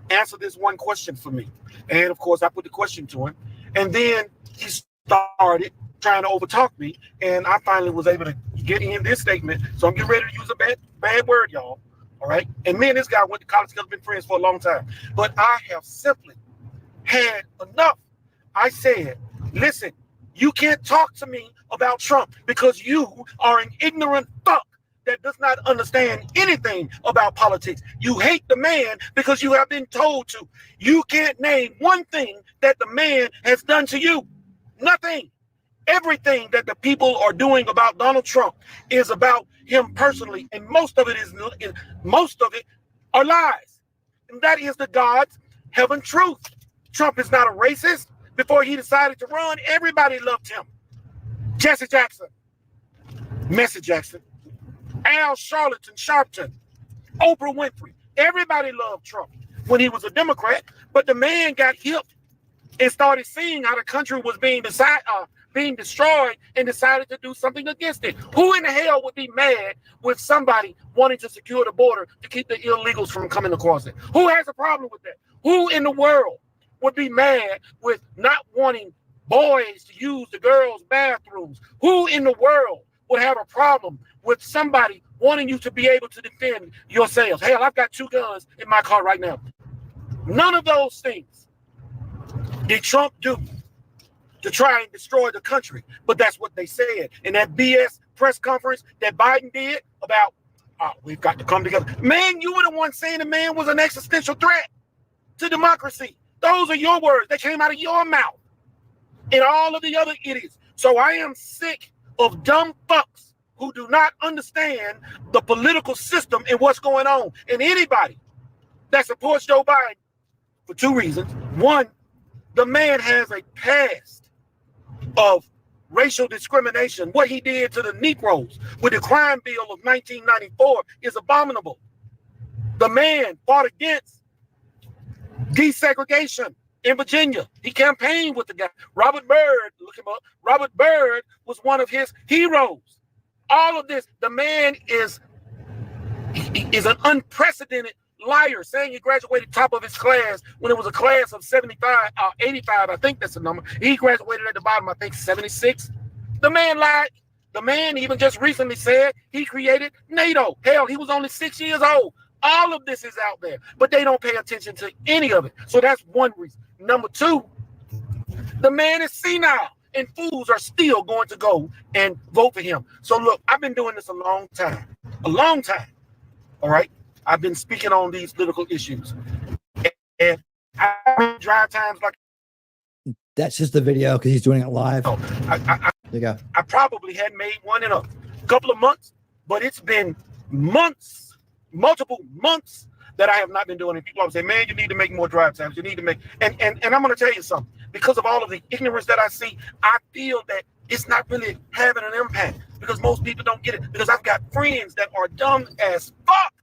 answer this one question for me. And of course, I put the question to him. And then he started trying to overtalk me. And I finally was able to get in this statement. So I'm getting ready to use a bad word, y'all. All right. And me and this guy went to college together, been friends for a long time. But I have simply had enough. I said, listen, you can't talk to me about Trump because you are an ignorant fuck that does not understand anything about politics. You hate the man because you have been told to. You can't name one thing that the man has done to you. Nothing. Everything that the people are doing about Donald Trump is about him personally, and most of it are lies. And that is the God's heaven truth. Trump is not a racist. Before he decided to run, everybody loved him. Jesse Jackson, Messi Jackson, Al Sharpton, Oprah Winfrey. Everybody loved Trump when he was a Democrat, but the man got hip and started seeing how the country was being destroyed and decided to do something against it. Who in the hell would be mad with somebody wanting to secure the border to keep the illegals from coming across it? Who has a problem with that? Who in the world would be mad with not wanting boys to use the girls' bathrooms? Who in the world would have a problem with somebody wanting you to be able to defend yourselves? Hell, I've got 2 guns in my car right now. None of those things did Trump do to try and destroy the country, but that's what they said in that BS press conference that Biden did about, we've got to come together. Man, you were the one saying the man was an existential threat to democracy. Those are your words. They came out of your mouth and all of the other idiots. So I am sick of dumb fucks who do not understand the political system and what's going on. And anybody that supports Joe Biden for 2 reasons. One, the man has a past of racial discrimination. What he did to the Negroes with the crime bill of 1994 is abominable. The man fought against desegregation in Virginia. He campaigned with the guy. Robert Byrd, look him up. Robert Byrd was one of his heroes. All of this, the man is an unprecedented liar, saying he graduated top of his class when it was a class of 85, I think that's the number. He graduated at the bottom, I think 76. The man lied. The man even just recently said he created NATO. Hell, he was only 6 years old. All of this is out there, but they don't pay attention to any of it. So that's one reason. Number 2, the man is senile, and fools are still going to go and vote for him. So look, I've been doing this a long time. All right. I've been speaking on these political issues, and I drive times like That's just the video because he's doing it live. there you go. I probably hadn't made one in a couple of months, but it's been months, multiple months that I have not been doing it. People always say, man, you need to make more drive times. You need to make, and I'm going to tell you something. Because of all of the ignorance that I see, I feel that it's not really having an impact because most people don't get it. Because I've got friends that are dumb as fuck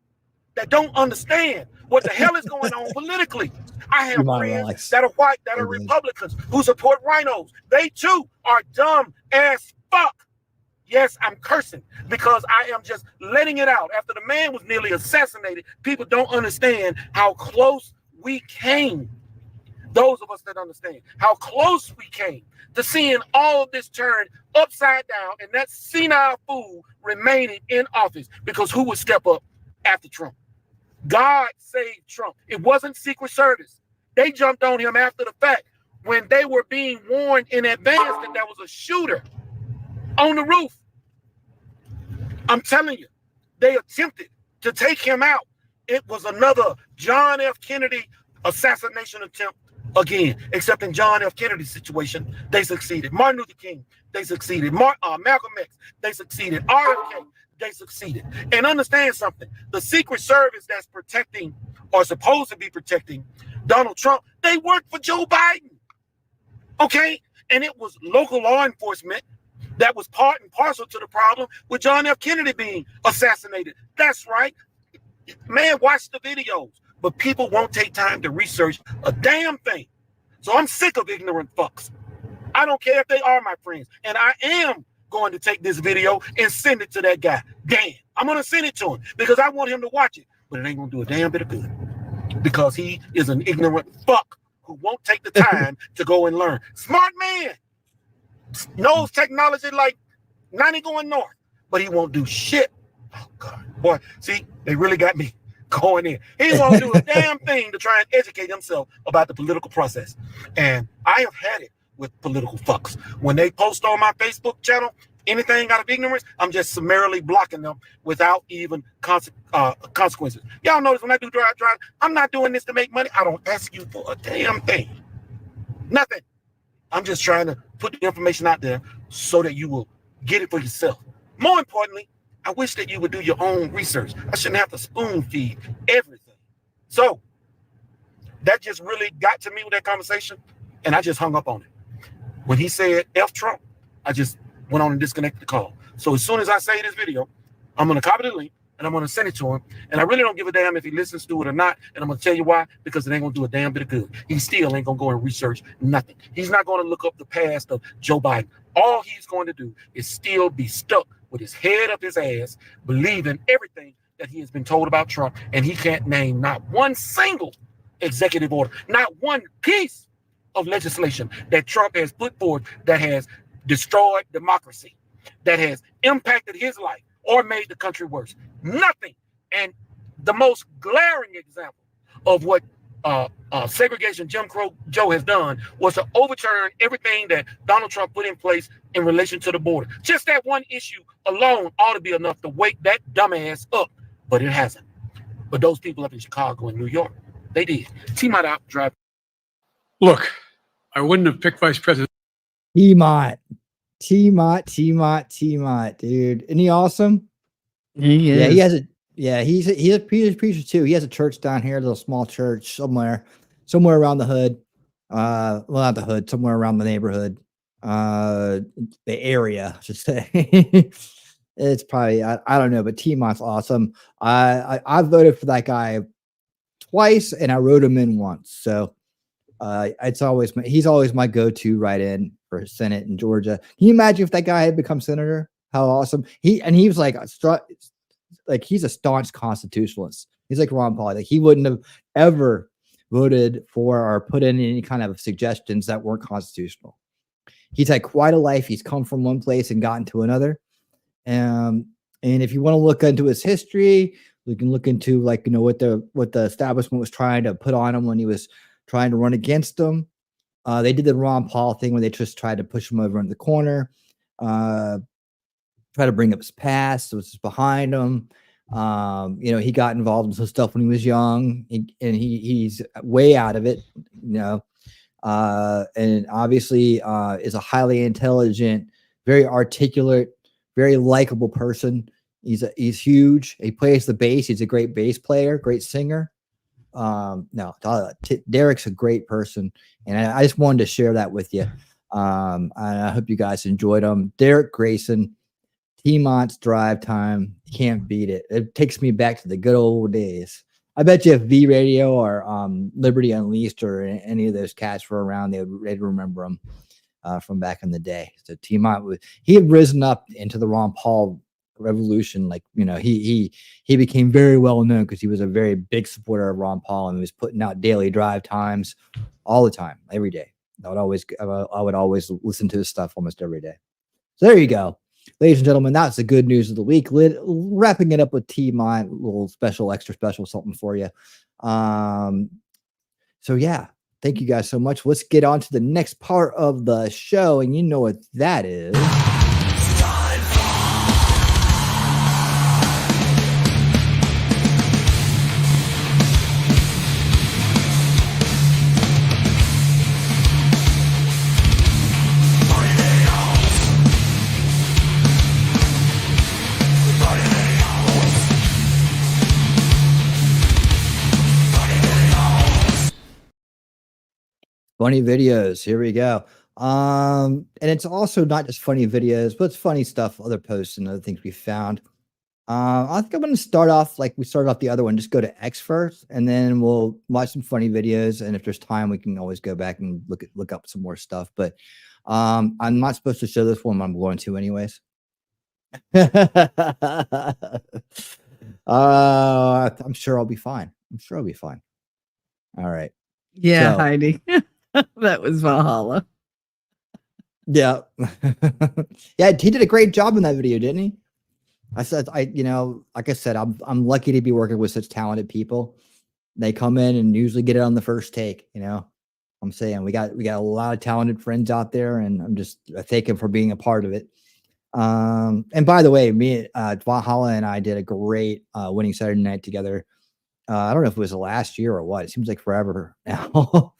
that don't understand what the hell is going on politically. I have friends that are white, that are Republicans who support rhinos. They too are dumb as fuck. Yes, I'm cursing because I am just letting it out. After the man was nearly assassinated, people don't understand how close we came. Those of us that understand how close we came to seeing all of this turn upside down and that senile fool remaining in office, because who would step up after Trump? God saved Trump. It wasn't Secret Service. They jumped on him after the fact when they were being warned in advance that there was a shooter on the roof. I'm telling you, they attempted to take him out. It was another John F. Kennedy assassination attempt again, except in John F. Kennedy's situation, they succeeded. Martin Luther King, they succeeded. Malcolm X, they succeeded. RFK, they succeeded. And understand something, the Secret Service that's protecting or supposed to be protecting Donald Trump, they work for Joe Biden. Okay? And it was local law enforcement that was part and parcel to the problem with John F. Kennedy being assassinated. That's right. Man, watch the videos. But people won't take time to research a damn thing. So I'm sick of ignorant fucks. I don't care if they are my friends. And I am going to take this video and send it to that guy. Damn. I'm going to send it to him because I want him to watch it. But it ain't going to do a damn bit of good. Because he is an ignorant fuck who won't take the time to go and learn. Smart man. Knows technology like 90 going north. But he won't do shit. Oh, God. Boy, see, they really got me going in. He won't do a damn thing to try and educate himself about the political process. And I have had it with political fucks. When they post on my Facebook channel anything out of ignorance, I'm just summarily blocking them without even consequences. Y'all notice when I do drive, I'm not doing this to make money. I don't ask you for a damn thing. Nothing. I'm just trying to put the information out there so that you will get it for yourself. More importantly, I wish that you would do your own research. I shouldn't have to spoon feed everything. So that just really got to me with that conversation, and I just hung up on it. When he said F Trump, I just went on and disconnected the call. So as soon as I say this video, I'm going to copy the link and I'm going to send it to him. And I really don't give a damn if he listens to it or not. And I'm going to tell you why, because it ain't going to do a damn bit of good. He still ain't going to go and research nothing. He's not going to look up the past of Joe Biden. All he's going to do is still be stuck with his head up his ass, believing everything that he has been told about Trump. And he can't name not one single executive order, not one piece of legislation that Trump has put forward that has destroyed democracy, that has impacted his life or made the country worse. Nothing. And the most glaring example of what segregation Jim Crow Joe has done was to overturn everything that Donald Trump put in place in relation to the border. Just that one issue alone ought to be enough to wake that dumbass up, but it hasn't. But those people up in Chicago and New York, they did. T-Mont out drive. Look, I wouldn't have picked vice president. T-Mont, dude. Isn't he awesome? He is. Yeah, he has a. Yeah, he's a preacher too. He has a church down here, a little small church somewhere around the hood. Well, not the hood, somewhere around the neighborhood, the area, I should say. It's probably I don't know, but T-Mont's awesome. I voted for that guy twice, and I wrote him in once. So he's always my go-to write-in for Senate in Georgia. Can you imagine if that guy had become senator? How awesome! He was like he's a staunch constitutionalist. He's like Ron Paul. Like he wouldn't have ever voted for or put in any kind of suggestions that weren't constitutional. He's had quite a life. He's come from one place and gotten to another. And if you want to look into his history, we can look into what the establishment was trying to put on him when he was trying to run against them. They did the Ron Paul thing where they just tried to push him over in the corner, try to bring up his past, which is behind him. He got involved in some stuff when he was young, and he's way out of it, and obviously is a highly intelligent, very articulate, very likable person. He's huge. He plays the bass. He's a great bass player, great singer. Derek's a great person, and I just wanted to share that with you. And I hope you guys enjoyed him. Derek Grayson, T-Mont's drive time, can't beat it. It takes me back to the good old days. I bet you if V Radio or Liberty Unleashed or any of those cats were around, they'd remember him from back in the day. So T-Mont, he had risen up into the Ron Paul revolution. He became very well known because he was a very big supporter of Ron Paul, and he was putting out daily drive times all the time, every day. I would always listen to his stuff almost every day. So there you go. Ladies and gentlemen, that's the good news of the week. Wrapping it up with T-Mont, a little extra special something for you. So yeah, thank you guys so much. Let's get on to the next part of the show, and you know what that is. Funny videos. Here we go. And it's also not just funny videos, but it's funny stuff, other posts and other things we found. I think I'm going to start off like we started off the other one. Just go to X first, and then we'll watch some funny videos. And if there's time, we can always go back and look up some more stuff. But I'm not supposed to show this one. I'm going to anyways. I'm sure I'll be fine. I'm sure I'll be fine. All right. Yeah, So- Heidi. That was Valhalla. Yeah. Yeah, he did a great job in that video, didn't he? Like I said, I'm lucky to be working with such talented people. They come in and usually get it on the first take, I'm saying we got a lot of talented friends out there, and I'm just thanking for being a part of it. And by the way, me, Valhalla and I did a great winning Saturday night together. I don't know if it was the last year or what. It seems like forever now.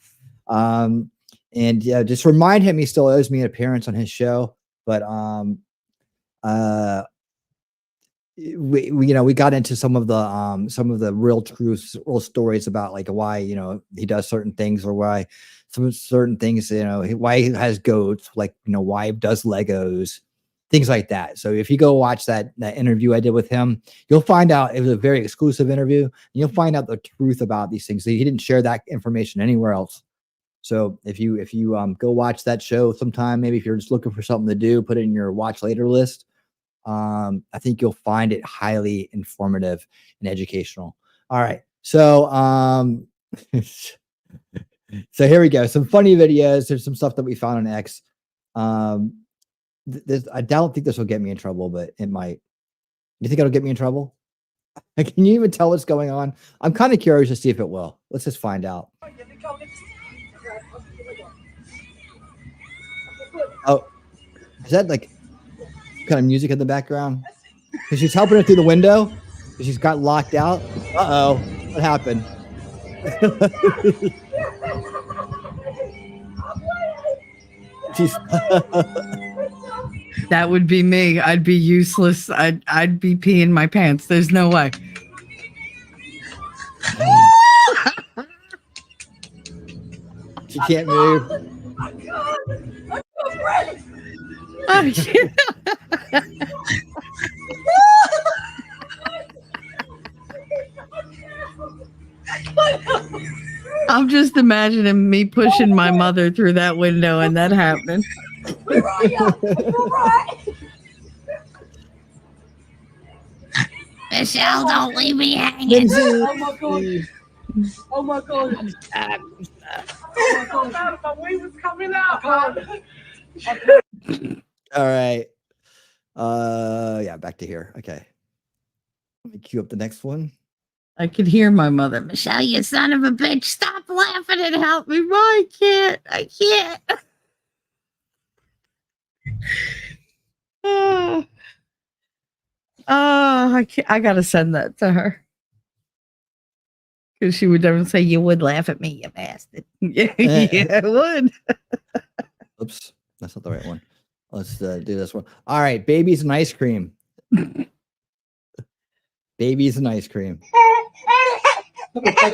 And yeah, just remind him he still owes me an appearance on his show. But we got into some of the real truths, real stories about like why he does certain things, or why some certain things, why he has goats, like why he does Legos, things like that. So if you go watch that interview I did with him, you'll find out it was a very exclusive interview, and you'll find out the truth about these things. He didn't share that information anywhere else. So if you go watch that show sometime, maybe if you're just looking for something to do, put it in your watch later list. I think you'll find it highly informative and educational. All right. So so here we go. Some funny videos. There's some stuff that we found on X. I don't think this will get me in trouble, but it might. You think it'll get me in trouble? Can you even tell what's going on? I'm kind of curious to see if it will. Let's just find out. Oh, is that like kind of music in the background? Because she's helping her through the window. Because she's got locked out. Uh-oh. What happened? She's That would be me. I'd be useless. I'd be peeing my pants. There's no way. She can't move. Oh, shit. I'm just imagining me pushing my mother through that window and that happening. Michelle, don't leave me hanging. Oh my god. Oh my god. Oh my god, my wing was coming out. All right. Yeah, back to here. Okay. Let me cue up the next one. I could hear my mother. Michelle, you son of a bitch, stop laughing and help me. I can't. I can't. I can't. I gotta send that to her. Because she would never say, you would laugh at me, you bastard. Yeah, I would. Oops, that's not the right one. Let's do this one. All right, babies and ice cream. Babies and ice cream. Look at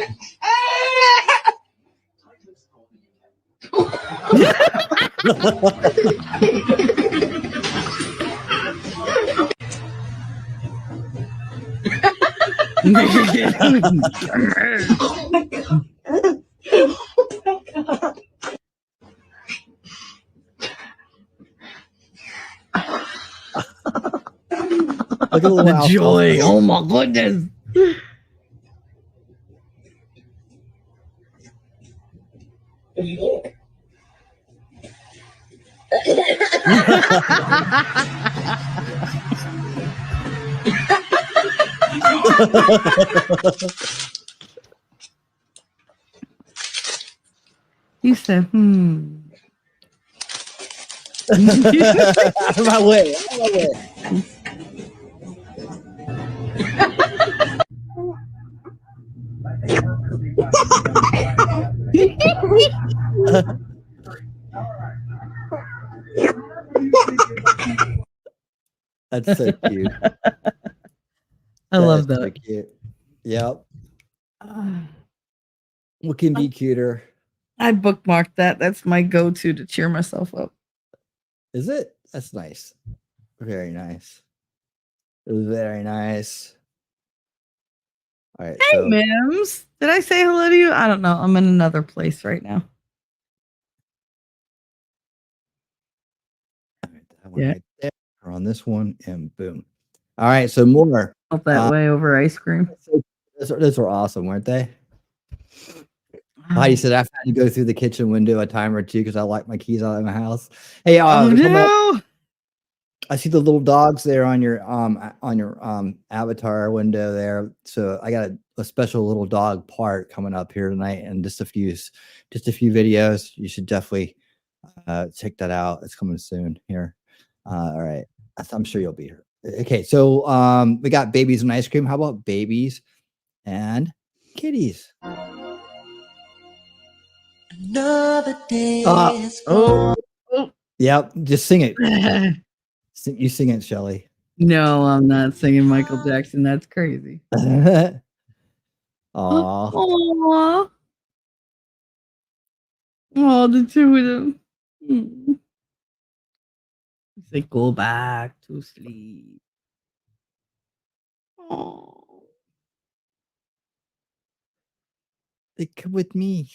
the joy. Oh my goodness. He said, Out of my way. Out of my way. That's so cute. I love is that. So cute. Yep. What can be cuter? I bookmarked that. That's my go-to to cheer myself up. Is it? That's nice. Very nice. It was very nice. All right. Hey, Mims. Did I say hello to you? I don't know. I'm in another place right now. Yeah. Right there on this one, and boom. All right. So more. Felt that way over ice cream. Those were awesome, weren't they? Heidi said I've had to go through the kitchen window a time or two because I like my keys out of my house. Hey, Oh no! I see the little dogs there on your avatar window there. So I got a special little dog part coming up here tonight, and just a few videos. You should definitely check that out. It's coming soon here. All right, I'm sure you'll be here. Okay, so we got babies and ice cream. How about babies and kitties? Another day is Yep, just sing it. You sing it, Shelly. No, I'm not singing Michael Jackson. That's crazy. Aw. Aww. Oh, the two of them. They go back to sleep. Oh. They come with me.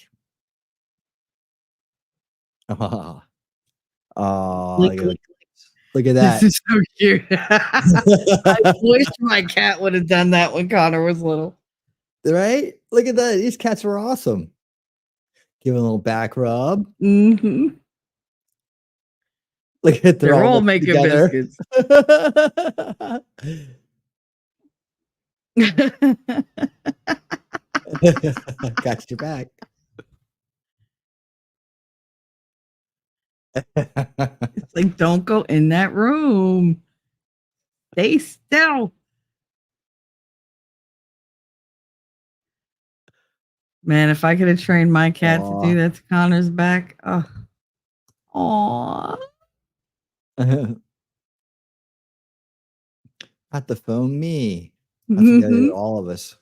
Oh, look at that. This is so cute. I wish my cat would have done that when Connor was little. Right? Look at that. These cats are awesome. Give a little back rub. Mm-hmm. Look at they're all making together. biscuits. Got your back. It's like, don't go in that room. Stay still. Man, if I could have trained my cat to do that to Connor's back. Oh. Aww. Not the phone me. That's together, all of us.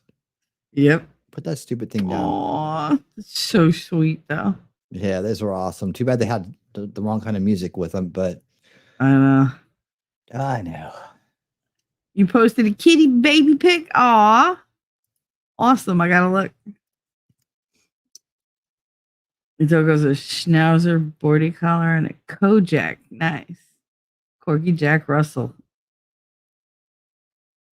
Yep. Put that stupid thing down. Aw, so sweet though. Yeah, those were awesome. Too bad they had the wrong kind of music with them, but I know. I know. You posted a kitty baby pic. Aw. Awesome. I gotta look. The dog goes a Schnauzer, Border Collar, and a Kojak. Nice. Corgi Jack Russell.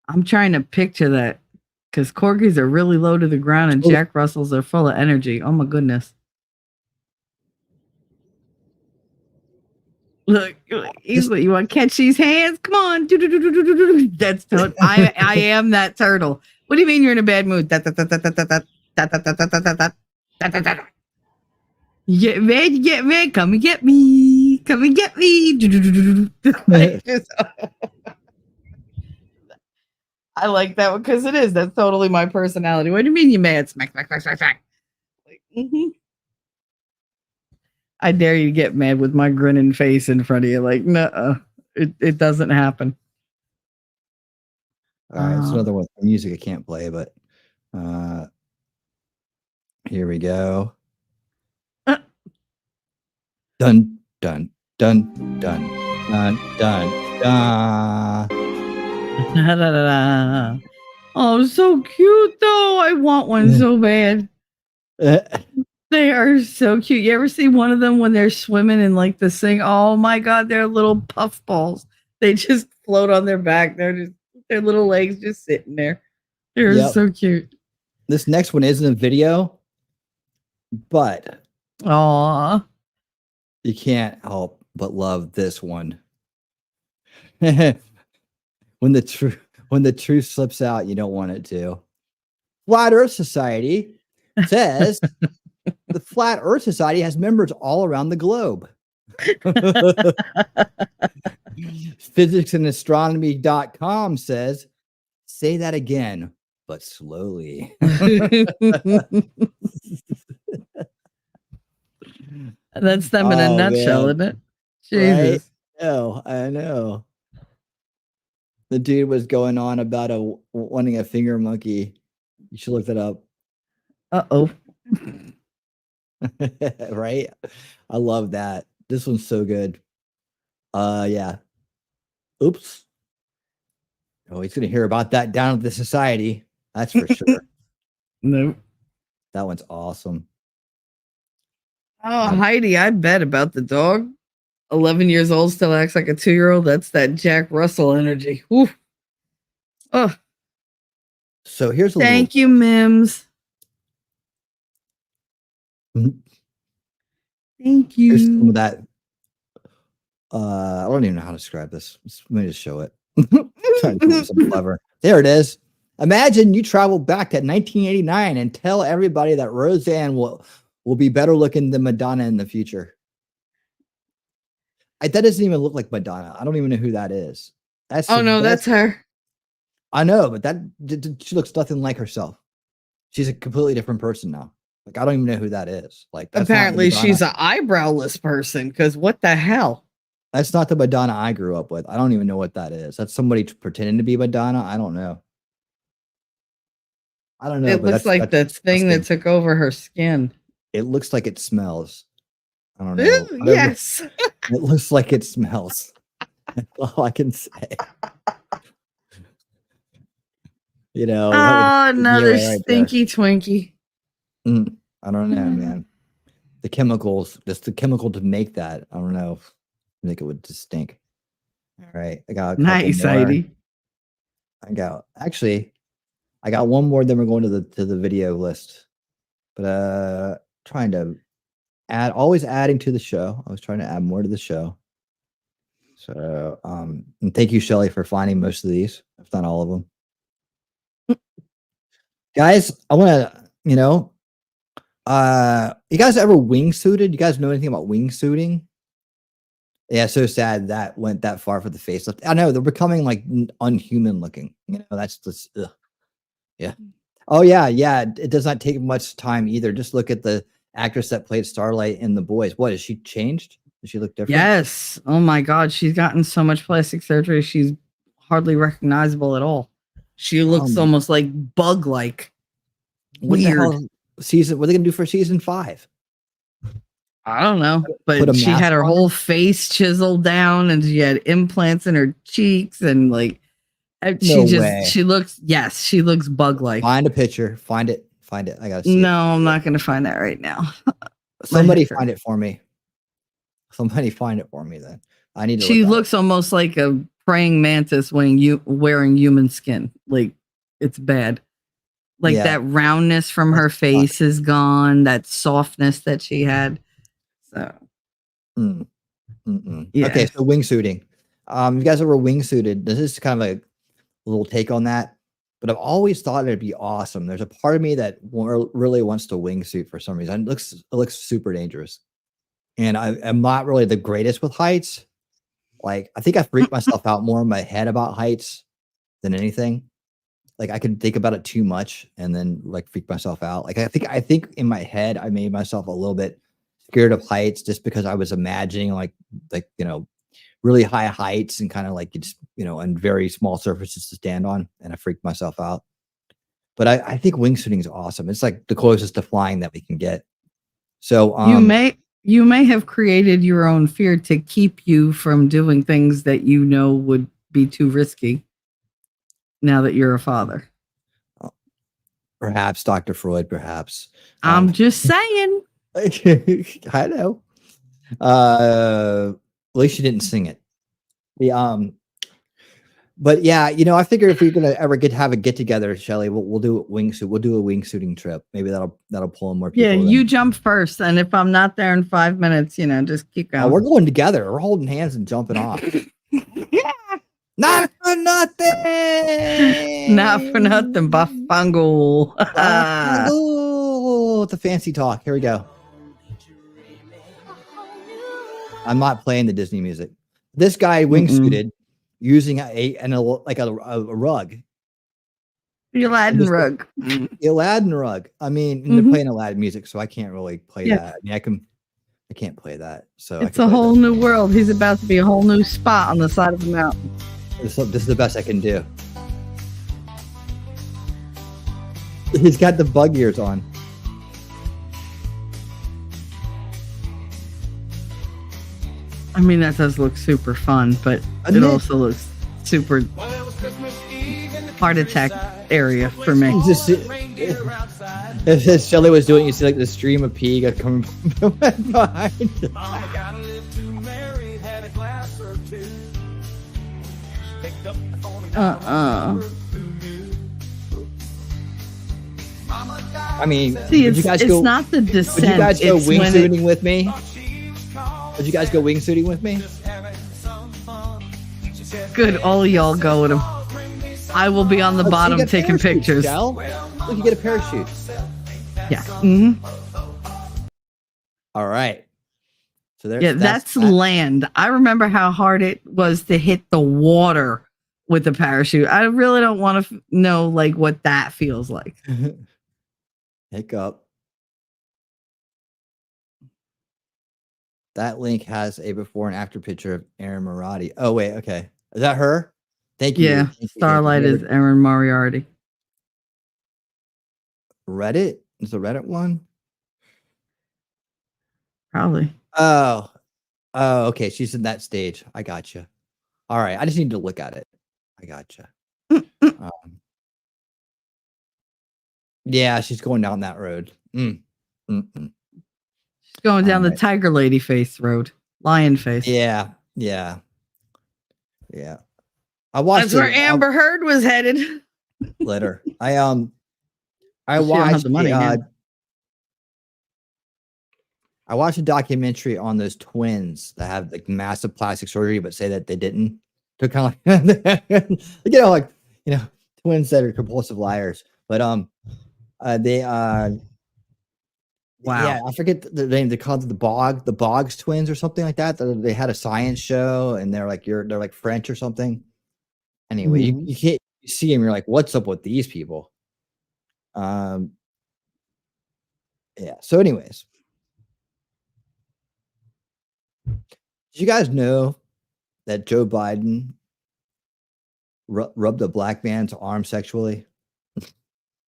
I'm trying to picture that because Corgis are really low to the ground and Jack Russells are full of energy. Oh my goodness. Look, he's like, you want to catch these hands? Come on. That's I am that turtle. What do you mean you're in a bad mood? Get mad, come and get me. Come and get me. I like that one because it is. That's totally my personality. What do you mean you mad? Smack, smack, smack, smack, smack. Like, I dare you to get mad with my grinning face in front of you. Like, no, it doesn't happen. All right, it's another one. Music I can't play, but here we go. Dun dun dun dun dun dun dun. Oh, so cute though. I want one so bad. They are so cute. You ever see one of them when they're swimming in like the thing? Oh my god, they're little puff balls. They just float on their back. They're just their little legs just sitting there. They're so cute. This next one isn't a video, but you can't help but love this one. When the truth slips out, you don't want it to. Flat Earth Society says the Flat Earth Society has members all around the globe. Physicsandastronomy.com says, say that again, but slowly. That's them in a nutshell, isn't it? Jesus. Right? I know. The dude was going on about wanting a finger monkey. You should look that up. Uh-oh. Right? I love that. This one's so good. Yeah. Oops. Oh, he's gonna hear about that down at the society. That's for sure. Nope. That one's awesome. Oh, Heidi, I bet about the dog. 11 years old, still acts like a 2-year-old. That's that Jack Russell energy. Woo. Oh, So here's a thank you, Mims. Mhm. Thank Here's some you. of that. I don't even know how to describe this. Let me just show it. Trying to come up with something clever. There it is. Imagine you travel back to 1989 and tell everybody that Roseanne will be better looking than Madonna in the future. That doesn't even look like Madonna. I don't even know who that is. Oh no, that's her. I know, but she looks nothing like herself. She's a completely different person now. Like I don't even know who that is. Like that's not Apparently, Madonna. she's an eyebrowless person. Because what the hell? That's not the Madonna I grew up with. I don't even know what that is. That's somebody pretending to be Madonna. I don't know. I don't know. It but looks like the thing that took over her skin. It looks like it smells. I don't know. Ooh, Whatever. yes. It looks like it smells. That's all I can say. You know. Oh, another right there. stinky Twinkie. I don't know, man. The chemicals, just the chemical to make that. I don't know. I think it would just stink. All right. I got a couple Nice, more. Heidi. I got one more, then we're going to the video list. But trying to always adding to the show. I was trying to add more to the show. So and thank you, Shelly, for finding most of these, if not all of them. Guys, I want to, you guys ever wingsuited? You guys know anything about wingsuiting? Yeah, so sad that went that far for the facelift. I know they're becoming like unhuman looking. That's just yeah. Oh yeah. It does not take much time either. Just look at the actress that played Starlight in The Boys. What, has she changed? Does she look different? Yes. Oh my God. She's gotten so much plastic surgery. She's hardly recognizable at all. She looks almost like bug-like. What the Weird. hell season? What are they gonna do for season 5? I don't know, Put a but she mask had her on whole face chiseled down and she had implants in her cheeks and like she looks bug-like. Find a picture. Find it. I gotta see. No, I'm not gonna find that right now. Somebody find it for me. Somebody find it for me then. I need to. She looks almost like a praying mantis wearing human skin. Like it's bad. Like that roundness from her face is gone. That softness that she had. So. Yeah. Okay, so wingsuiting. You guys ever wingsuited? This is kind of a little take on that, but I've always thought it'd be awesome. There's a part of me that really wants to wingsuit for some reason. It looks super dangerous, and I'm not really the greatest with heights. Like I think I freak myself out more in my head about heights than anything. Like I could think about it too much and then like freak myself out. Like I think in my head I made myself a little bit scared of heights just because I was imagining like really high heights and kind of like it's on very small surfaces to stand on, and I freaked myself out. But I think wingsuiting is awesome. It's like the closest to flying that we can get. So you may have created your own fear to keep you from doing things that would be too risky. Now that you're a father, perhaps Dr. Freud, perhaps. I'm just saying. I know. At least you didn't sing it. But yeah, I figure if we're gonna ever have a get together, Shelly, we'll do a wingsuit. We'll do a wingsuiting trip. Maybe that'll pull in more people. Yeah, you jump first, and if I'm not there in 5 minutes, just keep going. Oh, we're going together. We're holding hands and jumping off. Yeah. Not for nothing. Not for nothing. Bafango. The fancy talk. Here we go. I'm not playing the Disney music. This guy wingsuited using a rug. The Aladdin rug. The Aladdin rug. I mean, they're playing Aladdin music, so I can't really play that. I mean, I can't play that. So it's a whole new world. He's about to be a whole new spot on the side of the mountain. This is the best I can do. He's got the bug ears on. I mean, that does look super fun, but it also looks super heart attack area for me. If Shelly was doing, you see like the stream of pee coming behind. I mean, see, would you guys it's go? not the descent. Would you guys go it's when wingsuiting with me? Would you guys go wingsuiting with me? Good, all of y'all go with him. I will be on the bottom taking pictures. Look, you get a parachute. Yeah. Mm-hmm. All right. So there's that's land. I remember how hard it was to hit the water with the parachute. I really don't want to know like what that feels like. Hiccup. That link has a before and after picture of Erin Moriarty. Oh wait, okay. Is that her? Thank you. Yeah, Thank you. Starlight is Erin Moriarty. Reddit? Is the Reddit one? Probably. Oh, okay. She's in that stage. I gotcha. All right. I just need to look at it. I gotcha. Yeah, she's going down that road. She's going down the tiger lady face road, lion face. Yeah. I watched. That's where Amber Heard was headed. Later. I She don't have watched the money, man. I watched a documentary on those twins that have like massive plastic surgery, but say that they didn't. To kind of like, twins that are compulsive liars. But they wow. Yeah, I forget the name. They called it the Boggs twins or something like that. They had a science show and they're like French or something. Anyway, you can't see them. You're like, what's up with these people? Yeah. So, anyways, did you guys know that Joe Biden rubbed a black man's arm sexually?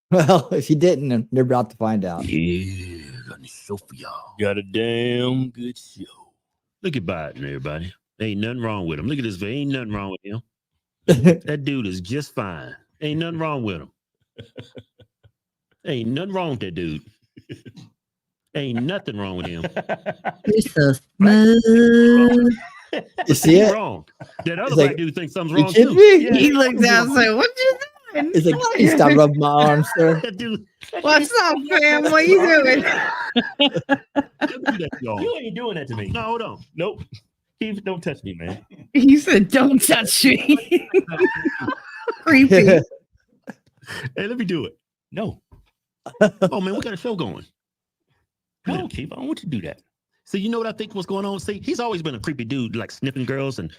Well, if you didn't, they're about to find out. Yeah, got a show for y'all. Got a damn good show. Look at Biden, everybody. Ain't nothing wrong with him. Look at this. Ain't nothing wrong with him. That dude is just fine. Ain't nothing wrong with him. Ain't nothing wrong with that dude. Ain't nothing wrong with him. He's so smooth. You see it? Wrong. That other He's black like, dude thinks something's "You wrong kidding too." me?" Yeah, He looked down and said, "What you doing?" He's like, "Please stop rubbing my arm, sir." Dude, What's up, fam? What you doing? you ain't doing that to me. No, hold on. Nope. Keith, don't touch me, man. He said, "Don't touch me." Creepy. Hey, let me do it. No. Oh man, we got a show going. No, Keith, I don't want you to do that. So you know what I think was going on? See, he's always been a creepy dude, like sniffing girls and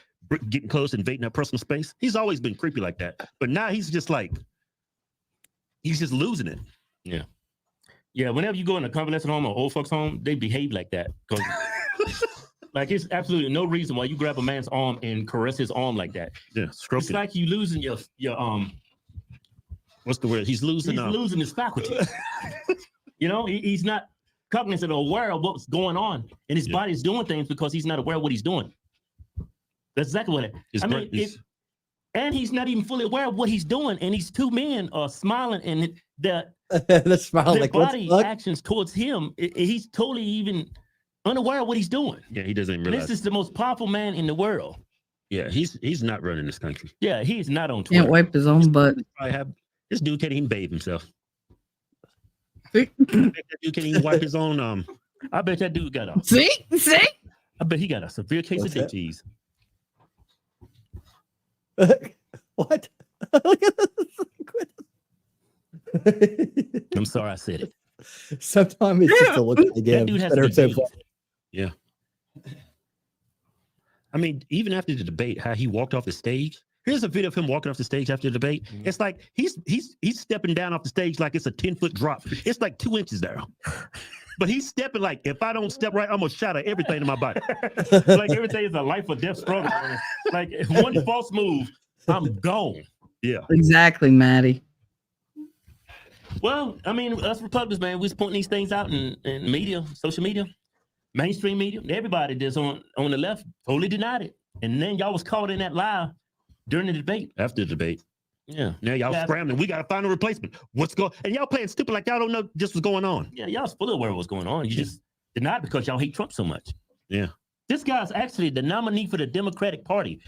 getting close, invading their personal space. He's always been creepy like that. But now he's just losing it. Yeah. Yeah, whenever you go in a convalescent home or old folks home, they behave like that. Like, it's absolutely no reason why you grab a man's arm and caress his arm like that. Yeah, stroke it's like you losing your what's the word? He's losing his faculty. He's not cognizant or aware of what's going on, and his body's doing things because he's not aware of what he's doing. That's exactly what it is. And he's not even fully aware of what he's doing, and these two men are smiling, and their like, body actions towards him, he's totally even unaware of what he's doing. Yeah, he doesn't realize. This is the most powerful man in the world. Yeah, he's not running this country. Yeah, he's not on Twitter. Can't wipe his own butt. This dude can't even bathe himself. That dude can't even wipe his own. I bet that dude got a. See. I bet he got a severe case of dick cheese. What? I'm sorry I said it. Sometimes it's just a look at the game. That dude has Better to say be fuck. Yeah. I mean, even after the debate, how he walked off the stage. Here's a video of him walking off the stage after the debate. It's like he's stepping down off the stage like it's a 10-foot drop. It's like 2 inches there. But he's stepping like, if I don't step right, I'm gonna shatter everything in my body. Like everything is a life or death struggle. Like one false move, I'm gone. Yeah. Exactly, Maddie. Well, I mean, us Republicans, man, we're pointing these things out in media, social media. mainstream media, everybody that's on the left totally denied it. And then y'all was caught in that lie during the debate, after the debate. Yeah. Now y'all scrambling. We got to find a replacement. What's going? And y'all playing stupid like y'all don't know just what's going on. Yeah, y'all fully aware of what's going on. You just denied because y'all hate Trump so much. Yeah. This guy's actually the nominee for the Democratic Party.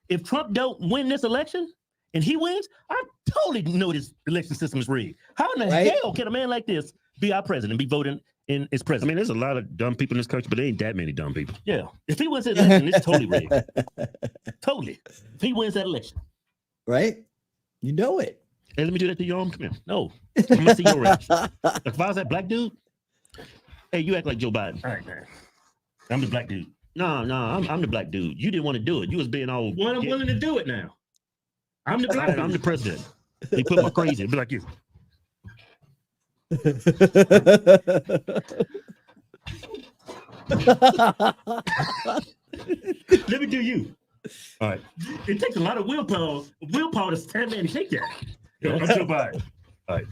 If Trump don't win this election and he wins, I totally know this election system is rigged. How in the hell can a man like this be our president, be voting in his president? I mean, there's a lot of dumb people in this country, but there ain't that many dumb people. Yeah. If he wins the election, it's totally rigged. Totally. If he wins that election. Right? You know it. Hey, let me do that to your arm. Come here. No. I'm gonna see your reaction. Like, if I was that black dude, hey, you act like Joe Biden. All right, man. I'm the black dude. No, I'm the black dude. You didn't want to do it. You was being all. Well, I'm willing to do it now. I'm the black dude. I'm the president. They put my crazy. Be like you. Let me do you. All right. It takes a lot of willpower to stand there and take that. Yeah, I'm Joe Biden. All right.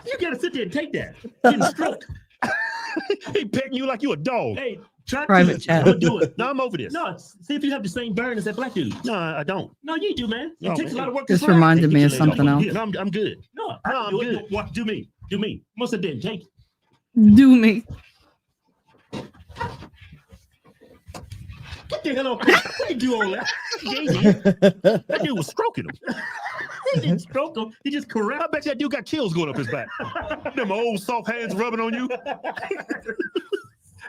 You gotta sit there and take that. Getting stroked. He petting you like you a dog. Hey, try Private chat. to do it. No, I'm over this. No, see if you have the same burn as that black dude. No, I don't. No, you do, man. It takes a lot of work. This reminded me of something else. No, I'm good. No, I'm good. What? Do me. Must have didn't take it. Do me. Get the hell off. What you do all that? That dude was stroking him. He didn't stroke him. He just correct. I bet you that dude got chills going up his back. Them old soft hands rubbing on you.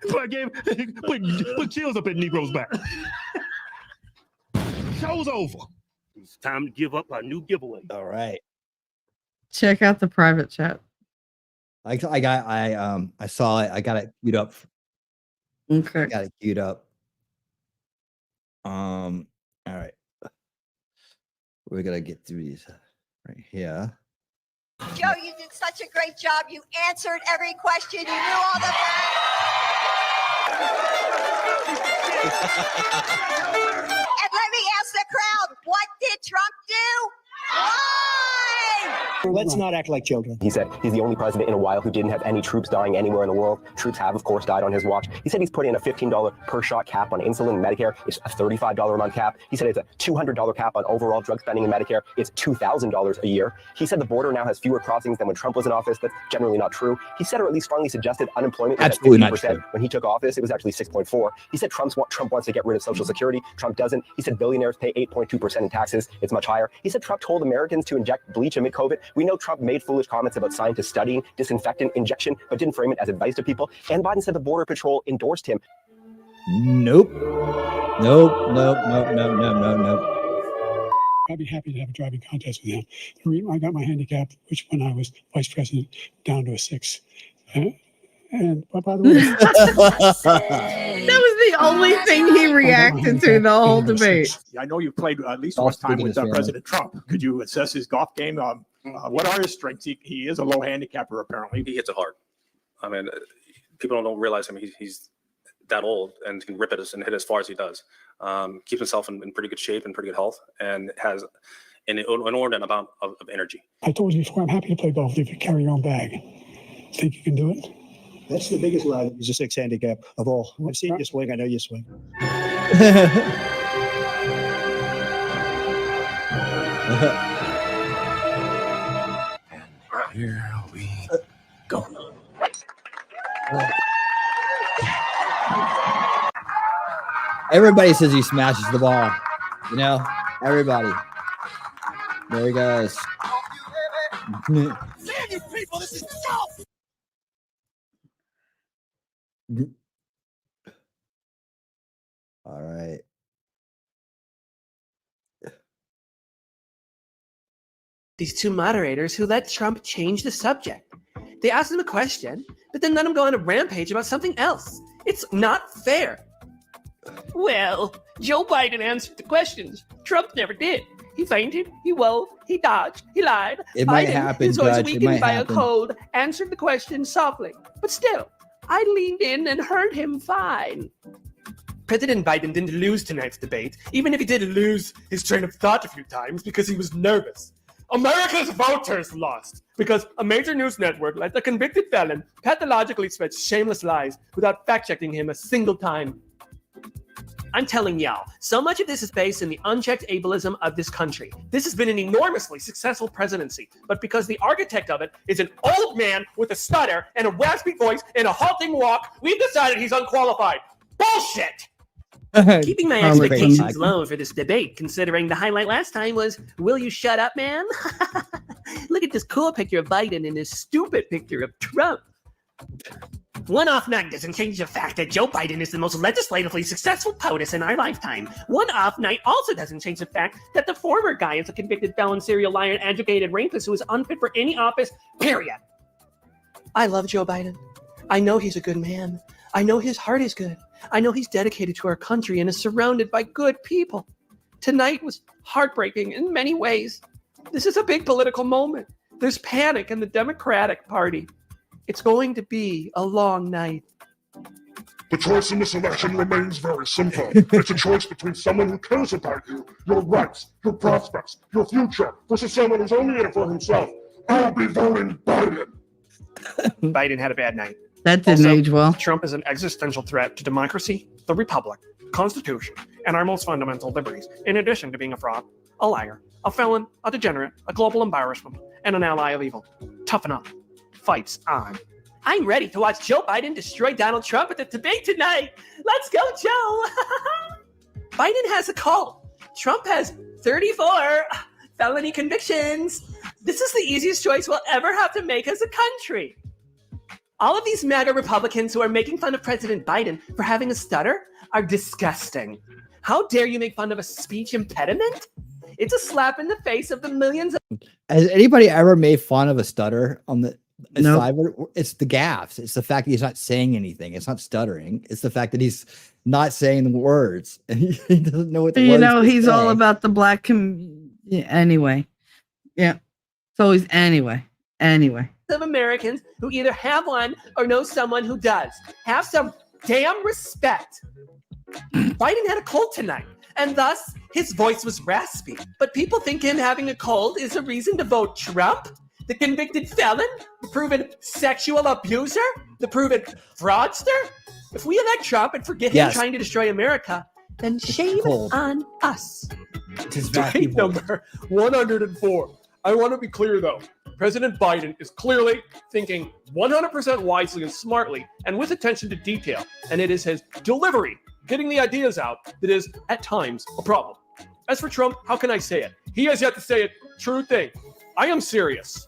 So I put chills up at Negro's back. Show's over. It's time to give up our new giveaway. All right. Check out the private chat. I saw it. I got it queued up. Okay. I got it queued up. All right. We're gonna get through these right here. Joe, you did such a great job. You answered every question. You knew all the. And let me ask the crowd, what did Trump do? Why? Let's not act like children. He said he's the only president in a while who didn't have any troops dying anywhere in the world. Troops have, of course, died on his watch. He said he's put in a $15 per shot cap on insulin and Medicare. It's a $35 a month cap. He said it's a $200 cap on overall drug spending in Medicare. It's $2,000 a year. He said the border now has fewer crossings than when Trump was in office. That's generally not true. He said, or at least strongly suggested, unemployment was Absolutely at 50%. not true. When he took office, it was actually 6.4. He said Trump wants to get rid of Social Security. Trump doesn't. He said billionaires pay 8.2% in taxes. It's much higher. He said Trump told Americans to inject bleach amid COVID. We know Trump made foolish comments about scientists studying disinfectant injection, but didn't frame it as advice to people. And Biden said the Border Patrol endorsed him. Nope. I'd be happy to have a driving contest with him. I got my handicap, which when I was vice president, down to a 6. And by the way, That was the only thing he reacted to the whole debate. I know you played at least one time with President Trump. Could you assess his golf game? What are his strengths? He is a low handicapper, apparently. He hits it hard. I mean, people don't realize him. He's that old and can rip it and hit as far as he does. Keeps himself in pretty good shape and pretty good health, and has an inordinate amount of energy. I told you before, I'm happy to play golf if you carry your own bag. Think you can do it? That's the biggest lie. He's a 6 handicap of all. I've seen you swing. I know you swing. Here we go. Everybody says he smashes the ball. You know, everybody. There he goes. Damn you people, this is dope! All right. These two moderators who let Trump change the subject. They asked him a question, but then let him go on a rampage about something else. It's not fair. Well, Joe Biden answered the questions. Trump never did. He fainted, he wove, he dodged, he lied. It might Biden, happen, his voice Judge. It weakened might by happen. a cold, answered the question softly. But still, I leaned in and heard him fine. President Biden didn't lose tonight's debate, even if he did lose his train of thought a few times because he was nervous. America's voters lost because a major news network let the convicted felon pathologically spread shameless lies without fact-checking him a single time. I'm telling y'all, so much of this is based in the unchecked ableism of this country. This has been an enormously successful presidency, but because the architect of it is an old man with a stutter and a raspy voice and a halting walk, we've decided he's unqualified. Bullshit! Keeping my expectations low for this debate, considering the highlight last time was, will you shut up, man? Look at this cool picture of Biden and this stupid picture of Trump. One off night doesn't change the fact that Joe Biden is the most legislatively successful POTUS in our lifetime. One off night also doesn't change the fact that the former guy is a convicted felon, serial liar, and educated rapist who is unfit for any office, period. I love Joe Biden. I know he's a good man. I know his heart is good. I know he's dedicated to our country and is surrounded by good people. Tonight was heartbreaking in many ways. This is a big political moment. There's panic in the Democratic Party. It's going to be a long night. The choice in this election remains very simple. It's a choice between someone who cares about you, your rights, your prospects, your future, versus someone who's only in it for himself. I'll be voting Biden. Biden had a bad night. That didn't age well. Trump is an existential threat to democracy, the republic, Constitution, and our most fundamental liberties, in addition to being a fraud, a liar, a felon, a degenerate, a global embarrassment, and an ally of evil. Toughen up. Fight's on. I'm ready to watch Joe Biden destroy Donald Trump at the debate tonight. Let's go, Joe. Biden has a cult. Trump has 34 felony convictions. This is the easiest choice we'll ever have to make as a country. All of these MAGA Republicans who are making fun of President Biden for having a stutter are disgusting. How dare you make fun of a speech impediment? It's a slap in the face of the millions of... Has anybody ever made fun of a stutter on the Nope. It's the gaffes. It's the fact that he's not saying anything. It's not stuttering. It's the fact that he's not saying the words. He doesn't know what the words to He's say. all about the black anyway. Yeah. It's always anyway. of Americans who either have one or know someone who does. Have some damn respect. Biden had a cold tonight, and thus his voice was raspy. But people think him having a cold is a reason to vote Trump? The convicted felon? The proven sexual abuser? The proven fraudster? If we elect Trump and forget him trying to destroy America, then shame on us. Debate number 104. I want to be clear, though. President Biden is clearly thinking 100% wisely and smartly and with attention to detail. And it is his delivery, getting the ideas out, that is, at times, a problem. As for Trump, how can I say it? He has yet to say it. True thing. I am serious.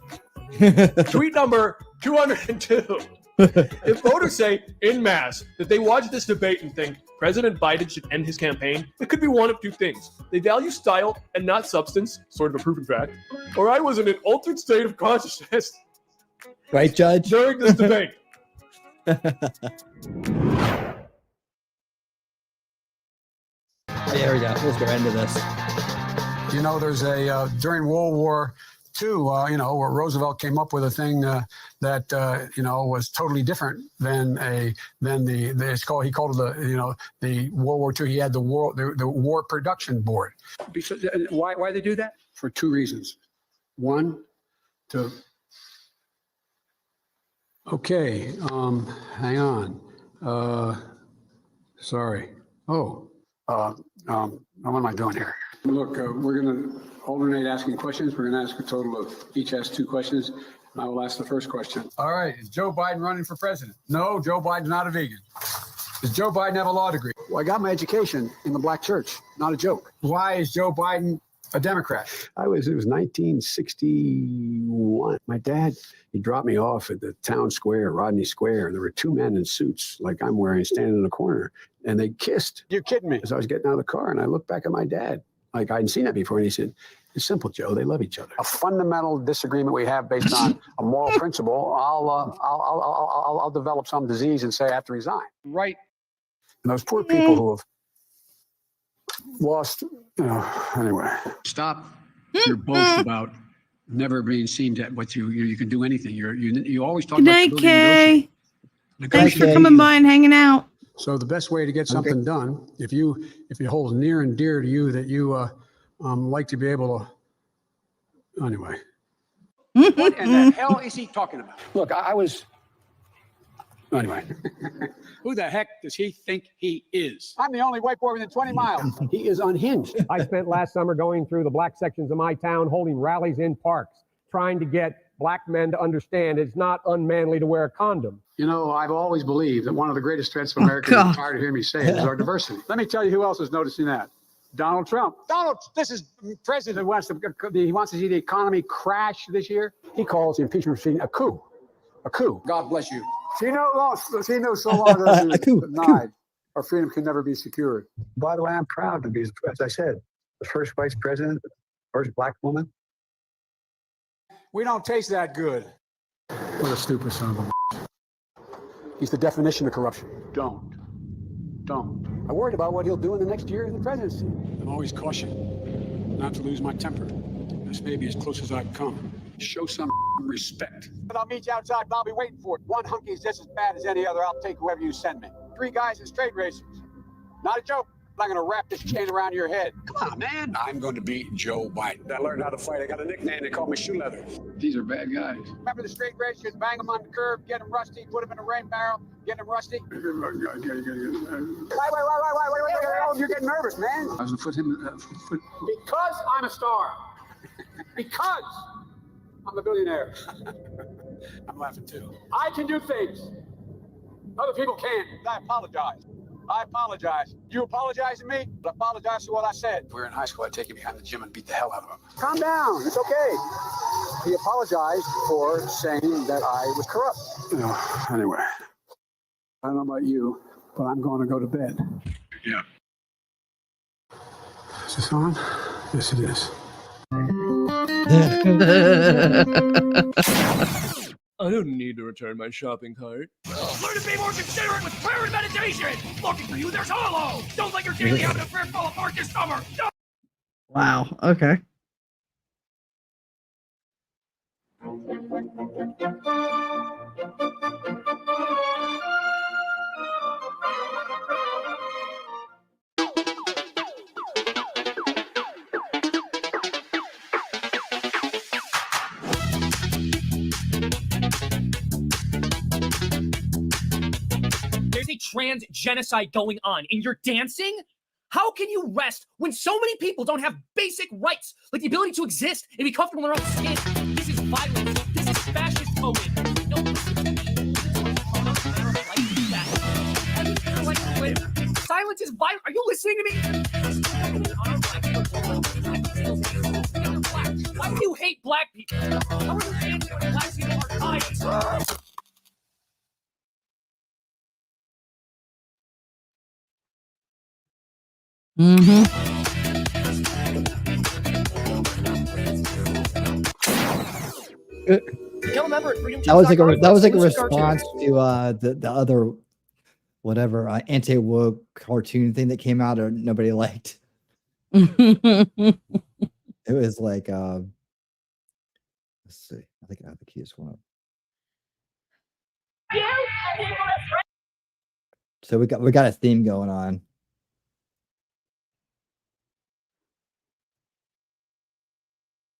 Tweet number 202. If voters say en masse that they watch this debate and think President Biden should end his campaign, it could be one of two things. They value style and not substance, sort of a proven fact, or I was in an altered state of consciousness. Right, Judge? During this debate. There we go. Let's go into this. You know, there's a, during World War II, you know, where Roosevelt came up with a thing that, you know, was totally different than he called it the World War II. He had the War Production Board. Because, why they do that? For two reasons. One, okay, hang on. Sorry. What am I doing here? Look, we're going to alternate asking questions. We're going to ask a total of, each ask two questions. And I will ask the first question. All right. Is Joe Biden running for president? No, Joe Biden's not a vegan. Does Joe Biden have a law degree? Well, I got my education in the black church. Not a joke. Why is Joe Biden a Democrat? It was 1961. My dad, he dropped me off at the town square, Rodney Square, and there were two men in suits like I'm wearing standing in the corner, and they kissed. You're kidding me. As I was getting out of the car, and I looked back at my dad, like I hadn't seen that before, and he said, "It's simple, Joe. They love each other." A fundamental disagreement we have based on a moral principle. I'll develop some disease and say I have to resign. Right. And those poor people who have lost, you know, anyway. Stop your boast about never being seen to what you can do anything. You always talk Good about night, Kay. Thanks for negotiating. coming by and hanging out. So the best way to get something done, if it holds near and dear to you that you like to be able to Anyway. What in the hell is he talking about? Look, I was. Anyway. Who the heck does he think he is? I'm the only white boy within 20 miles. He is unhinged. I spent last summer going through the black sections of my town, holding rallies in parks, trying to get black men to understand it's not unmanly to wear a condom. You know, I've always believed that one of the greatest threats of America, you're tired of hearing me say it, is our diversity. Let me tell you who else is noticing that. Donald Trump. Donald, this is president who wants to see the economy crash this year. He calls the impeachment machine a coup. A coup. God bless you. See no so long as it is denied, our freedom can never be secured. By the way, I'm proud to be, as I said, the first vice president, the first black woman. We don't taste that good. What a stupid son of a. He's the definition of corruption. Don't. I'm worried about what he'll do in the next year in the presidency. I'm always cautious not to lose my temper. This may be as close as I've come. Show some respect. But I'll meet you outside and I'll be waiting for it. One hunky is just as bad as any other. I'll take whoever you send me. 3 guys in straight racers. Not a joke. I'm going to wrap this chain around your head. Come on, man. I'm going to beat Joe Biden. I learned how to fight. I got a nickname. They call me Shoe Leather. These are bad guys. Remember the straight racers? Bang them on the curb, get them rusty, put them in a rain barrel, get them rusty. Wait. Oh, you're getting nervous, man. I was going to put him. Because I'm a star. Because I'm a billionaire. I'm laughing too. I can do things other people can't. I apologize. You apologize to me? I apologize for what I said. If we were in high school, I'd take you behind the gym and beat the hell out of him. Calm down. It's okay. He apologized for saying that I was corrupt. Anyway, I don't know about you, but I'm going to go to bed. Yeah. Is this on? Yes, it is. I don't need to return my shopping cart. Learn to be more considerate with prayer and meditation. Looking for you, there's Hollow. Don't let your daily habit of prayer fall apart this summer. Wow. Okay. There's a trans genocide going on, and you're dancing? How can you rest when so many people don't have basic rights, like the ability to exist and be comfortable in their own skin? This is violence. This is fascist coding. No, silence is violent. Are you listening to me? Why do you hate black people? How are you dancing when black people are dying? That was like a response to the other whatever anti-woke cartoon thing that came out or nobody liked. It was like let's see. I think I have the keys one up. So we got a theme going on.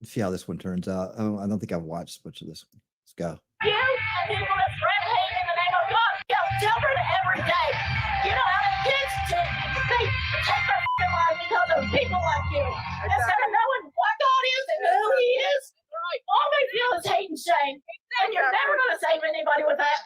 Let's see how this one turns out. Oh, I don't think I've watched much of this one. Let's go. You and people that spread hate in the name of God kill children every day. You know how the kids take their lives because of people like you. Instead of knowing what God is and who He is, all they feel is hate and shame. And you're never going to save anybody with that.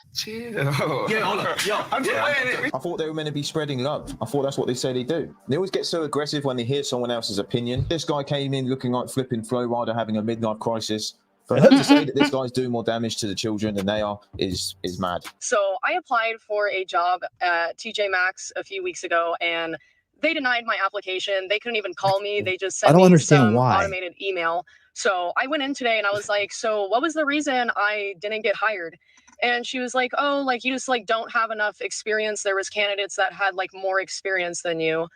I thought they were meant to be spreading love. I thought that's what they say they do. They always get so aggressive when they hear someone else's opinion. This guy came in looking like flipping Flow Rider having a midlife crisis. For her to say that this guy's doing more damage to the children than they are is mad. So I applied for a job at TJ Maxx a few weeks ago, and they denied my application. They couldn't even call me. They just sent me some automated email. So I went in today and I was like, so what was the reason I didn't get hired? And she was like, oh, like you just like don't have enough experience. There was candidates that had like more experience than you.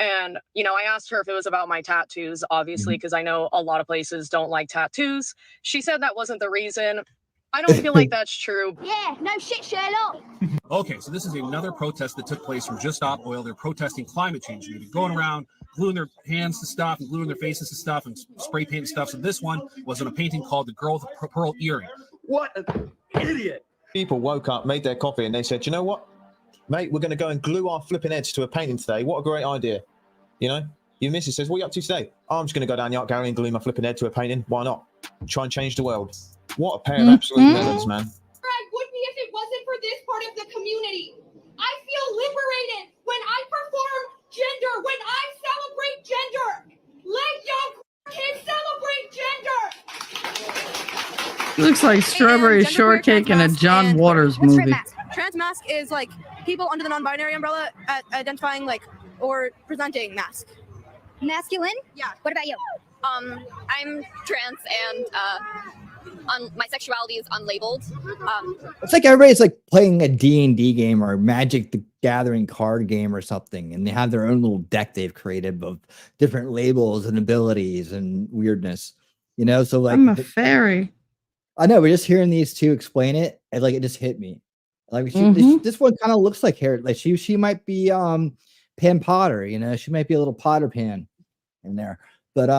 And, you know, I asked her if it was about my tattoos, obviously, because I know a lot of places don't like tattoos. She said that wasn't the reason. I don't feel like that's true. Yeah, no shit, Sherlock. Okay, so this is another protest that took place from Just Stop Oil. They're protesting climate change. They've been going around gluing their hands to stuff and gluing their faces to stuff and spray paint stuff. So this one was in a painting called The Girl with the Pearl Earring. What an idiot. People woke up, made their coffee, and they said, you know what, mate, we're going to go and glue our flipping heads to a painting today. What a great idea. You know, your missus says, what are you up to today? Oh, I'm just going to go down the art gallery and glue my flipping head to a painting. Why not? Try and change the world. What a pair of absolute melons, man. I would be if it wasn't for this part of the community. I feel liberated when I perform gender, when I celebrate gender. Let young kids celebrate gender. Looks like strawberry shortcake in a John Waters movie. Trans mask is like people under the non-binary umbrella identifying like or presenting mask. Masculine? Yeah. What about you? I'm trans and my sexuality is unlabeled. It's like everybody's like playing a D&D game or Magic the Gathering card game or something, and they have their own little deck they've created of different labels and abilities and weirdness, you know? So like, I'm a fairy. I know, but just hearing these two explain it, and like it just hit me. Like this one kind of looks like her. Like she might be Pan Potter, you know, she might be a little Potter Pan in there. But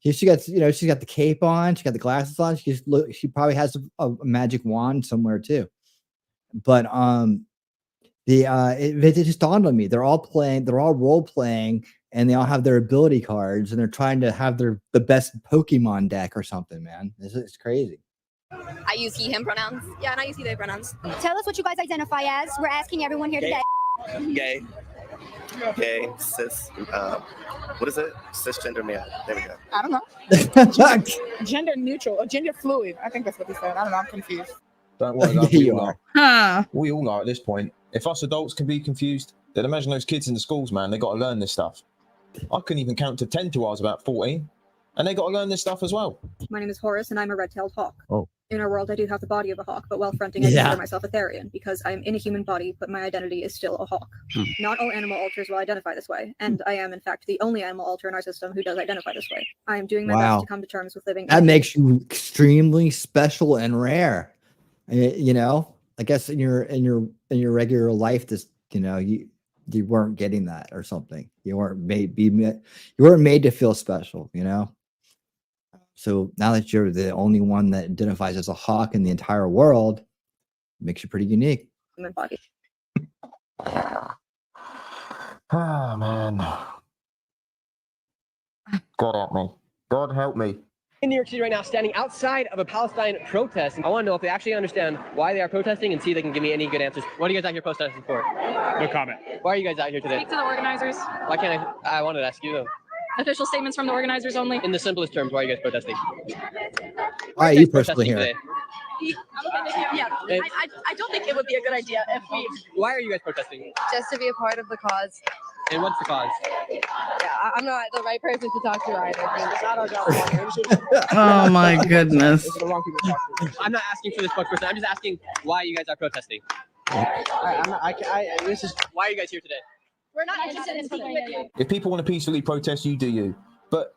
she got, you know, she's got the cape on, she got the glasses on. She probably has a magic wand somewhere too. But it just dawned on me. They're all role playing, and they all have their ability cards, and they're trying to have the best Pokemon deck or something, man. It's crazy. I use he, him pronouns. Yeah, and I use he, they pronouns. Tell us what you guys identify as. We're asking everyone here today. Gay, cis, what is it? Cisgender male. There we go. I don't know. Gender neutral or gender fluid. I think that's what they said. I don't know. I'm confused. Don't worry, guys, we all are. We all are at this point. If us adults can be confused, then imagine those kids in the schools, man. They got to learn this stuff. I couldn't even count to 10 till I was about 14, and they got to learn this stuff as well. My name is Horace, and I'm a red-tailed hawk. Oh. In our world, I do have the body of a hawk, but while fronting, I consider myself a Therian because I'm in a human body, but my identity is still a hawk. Not all animal alters will identify this way, and I am, in fact, the only animal alter in our system who does identify this way. I am doing my best to come to terms with living. That makes you extremely special and rare. You know, I guess in your regular life, this, you know, you weren't getting that or something. You weren't made to feel special, you know. So now that you're the only one that identifies as a hawk in the entire world, it makes you pretty unique. Human body. Ah, man. God help me. God help me. In New York City right now, standing outside of a Palestine protest. I want to know if they actually understand why they are protesting and see if they can give me any good answers. What are you guys out here protesting for? No comment. Why are you guys out here today? Speak to the organizers. Why can't I wanted to ask you though. Official statements from the organizers only. In the simplest terms, why are you guys protesting? Why are you personally here? Yeah, I don't think it would be a good idea if we... Why are you guys protesting? Just to be a part of the cause. And what's the cause? Yeah, I'm not the right person to talk to either. It's not our job. Oh my goodness. I'm not asking for the spokesperson. I'm just asking why you guys are protesting. This is why are you guys here today? We're not interested in speaking with you. If people want to peacefully protest, you do you. But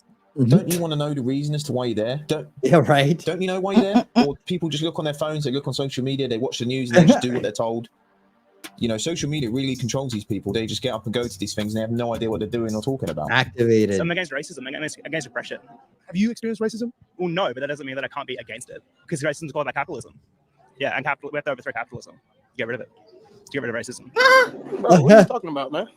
don't you want to know the reason as to why you're there? Don't you know why you're there? Or people just look on their phones, they look on social media, they watch the news, and they just do what they're told. You know, social media really controls these people. They just get up and go to these things, and they have no idea what they're doing or talking about. Activated. So I'm against racism. I'm against oppression. Have you experienced racism? Well, no, but that doesn't mean that I can't be against it. Because racism is called by capitalism. Yeah, and we have to overthrow capitalism. Get rid of it. To get rid of racism. Bro, what are you talking about, man?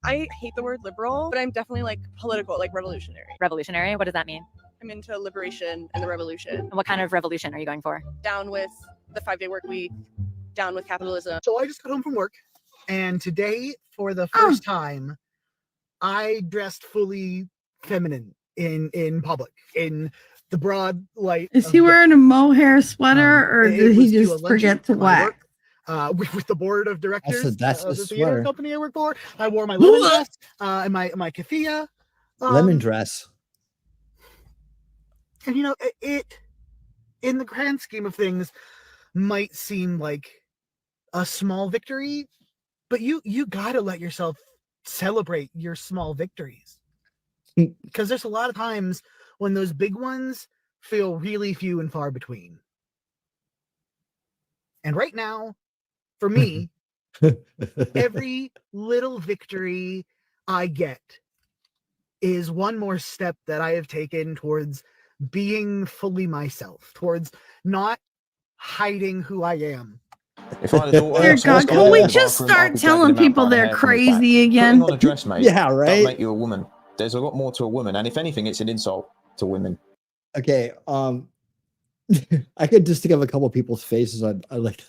I hate the word liberal, but I'm definitely like political, like revolutionary. Revolutionary? What does that mean? I'm into liberation and the revolution. What kind of revolution are you going for? Down with the 5-day work week, down with capitalism. So I just got home from work, and today, for the first time, I dressed fully feminine in public, in the broad light. Is he wearing a mohair sweater, or did he just forget to wax? With the board of directors that's of the the theater sweater. company I work for, I wore my lemon dress and my keffiyeh. Lemon dress. And you know, it in the grand scheme of things might seem like a small victory, but you gotta let yourself celebrate your small victories, because there's a lot of times when those big ones feel really few and far between. And right now, for me, every little victory I get is one more step that I have taken towards being fully myself, towards not hiding who I am. If I had a daughter, Dear someone's God, coming can we in the just bathroom, I'd start be telling dragging them out people by the they're hair from the back. crazy again? Putting on a dress, mate. Yeah, Don't right. make you a woman. There's a lot more to a woman, and if anything, it's an insult to women. Okay, I could just think of a couple people's faces on like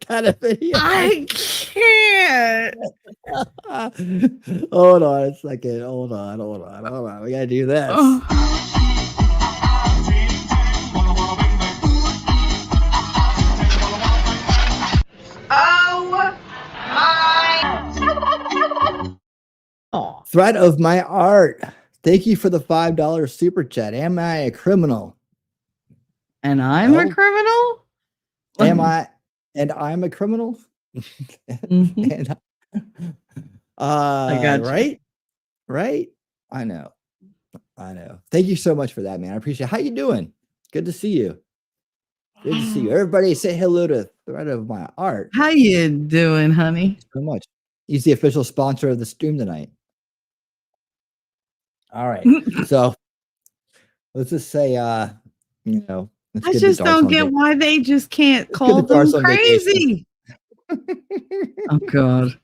kind of video. I can't. Hold on a second. Hold on. We gotta do this. Oh, Threat of my art. Thank you for the $5 super chat. Am I a criminal? And I'm a No. criminal? Am I? And I'm a criminal? Mhm. And, I got you. right? Right? I know. Thank you so much for that, man. I appreciate it. How you doing? Good to see you. Good to see you. Everybody say hello to Threat of My Art. How you doing, honey? So much. He's the official sponsor of the stream tonight. All right. So let's just say you know, let's I get the just darts don't on get vac- why they just can't let's get call the darts them on vacation. crazy. Oh God.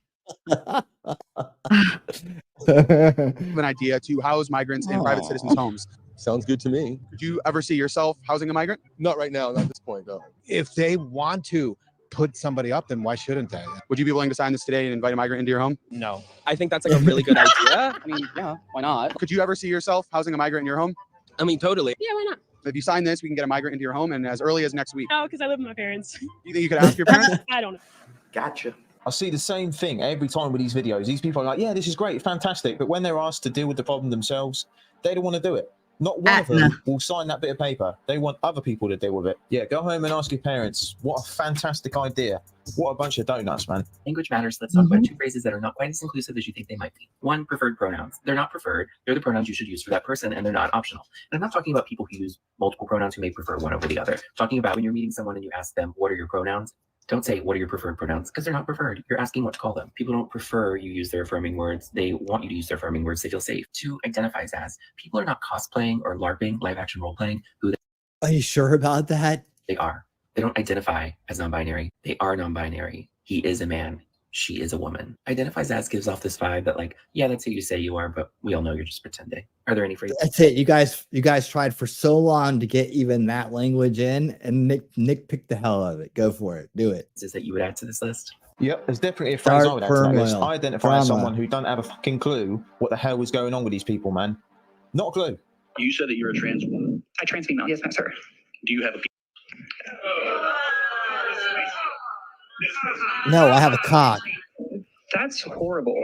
An idea to house migrants in private citizens' homes. Sounds good to me. Could you ever see yourself housing a migrant? Not right now, not at this point, though. If they want to put somebody up, then why shouldn't they? Would you be willing to sign this today and invite a migrant into your home? No. I think that's like a really good idea. I mean, yeah, why not? Could you ever see yourself housing a migrant in your home? I mean, totally. Yeah, why not? If you sign this, we can get a migrant into your home, and as early as next week. No, because I live with my parents. You think you could ask your parents? I don't know. Gotcha. I see the same thing every time with these videos. These people are like, yeah, this is great, fantastic. But when they're asked to deal with the problem themselves, they don't want to do it. Not one of them will sign that bit of paper. They want other people to deal with it. Yeah, go home and ask your parents. What a fantastic idea. What a bunch of donuts, man. Language matters. Let's talk about two phrases that are not quite as inclusive as you think they might be. One, preferred pronouns. They're not preferred. They're the pronouns you should use for that person, and they're not optional. And I'm not talking about people who use multiple pronouns who may prefer one over the other. I'm talking about when you're meeting someone and you ask them, what are your pronouns? Don't say, what are your preferred pronouns? Because they're not preferred. You're asking what to call them. People don't prefer you use their affirming words. They want you to use their affirming words. They feel safe. Two, identifies as. People are not cosplaying or LARPing, live action role playing, who Are you sure about that? they are. They don't identify as non-binary. They are non-binary. He is a man. She is a woman. Identifies as gives off this vibe that like, yeah, that's who you say you are, but we all know you're just pretending. Are there any phrases? That's it. You guys tried for so long to get even that language in, and Nick picked the hell out of it. Go for it. Do it. Is that you would add to this list? Yep, there's definitely a phrase I would add to that list. turmoil, I identify as drama. someone who doesn't have a fucking clue what the hell was going on with these people, man. Not a clue. You said that you're a trans woman. I trans female. Yes, sir. Do you have a No, I have a cock. That's horrible.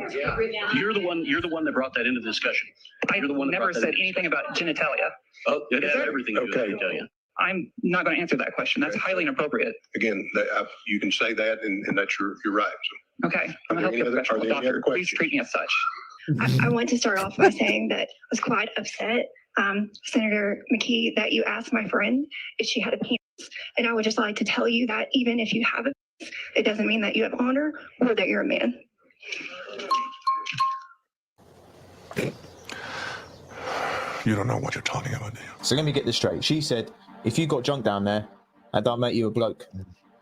You're the one that brought that into the discussion. You're the one that Never brought that said into anything about genitalia. Oh, it has everything to do with genitalia. I'm not going to answer that question. That's highly inappropriate. Again, you can say that, and that's your right. So, Okay, I'm a healthcare professional, doctor. Please treat me as such. I want to start off by saying that I was quite upset, Senator McKee, that you asked my friend if she had a penis. And I would just like to tell you that even if you have a penis, it doesn't mean that you have honor or that you're a man. You don't know what you're talking about, do you? So let me get this straight. She said, if you got junk down there, that don't make you a bloke.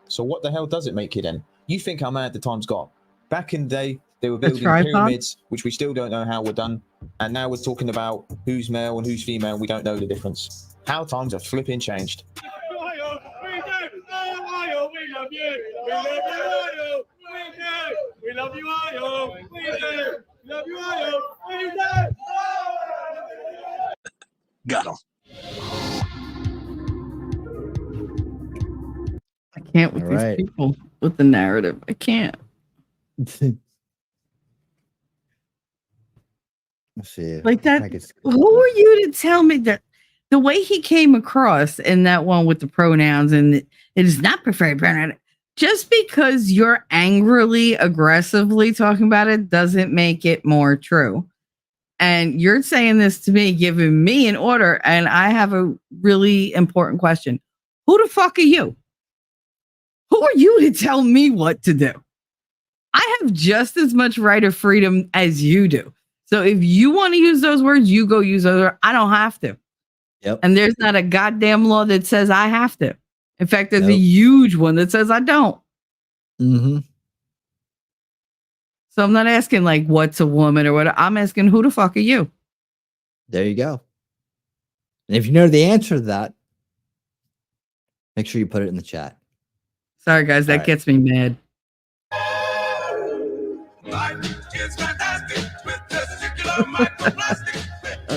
So what the hell does it make you then? You think how mad the time's got. Back in the day, they were building pyramids, which we still don't know how were done. And now we're talking about who's male and who's female. We don't know the difference. How times have flipping changed. Ohio, we love you. We love you, Ohio. We love you, Ohio. We love you, Ohio. Got him. I can't with All these right. people with the narrative. I can't. Let's see. Like that. I guess- Who are you to tell me that the way he came across in that one with the pronouns and it is not preferred pronoun? Just because you're angrily, aggressively talking about it doesn't make it more true. And you're saying this to me, giving me an order, and I have a really important question. Who the fuck are you? Who are you to tell me what to do? I have just as much right of freedom as you do. So if you want to use those words, you go use those words. I don't have to. Yep. And there's not a goddamn law that says I have to. In fact, there's a Nope. huge one that says I don't. Mm-hmm. So I'm not asking like what's a woman or what. I'm asking who the fuck are you? There you go. And if you know the answer to that, make sure you put it in the chat. Sorry, guys, that All right. gets me mad. It's fantastic with testicular microplastic.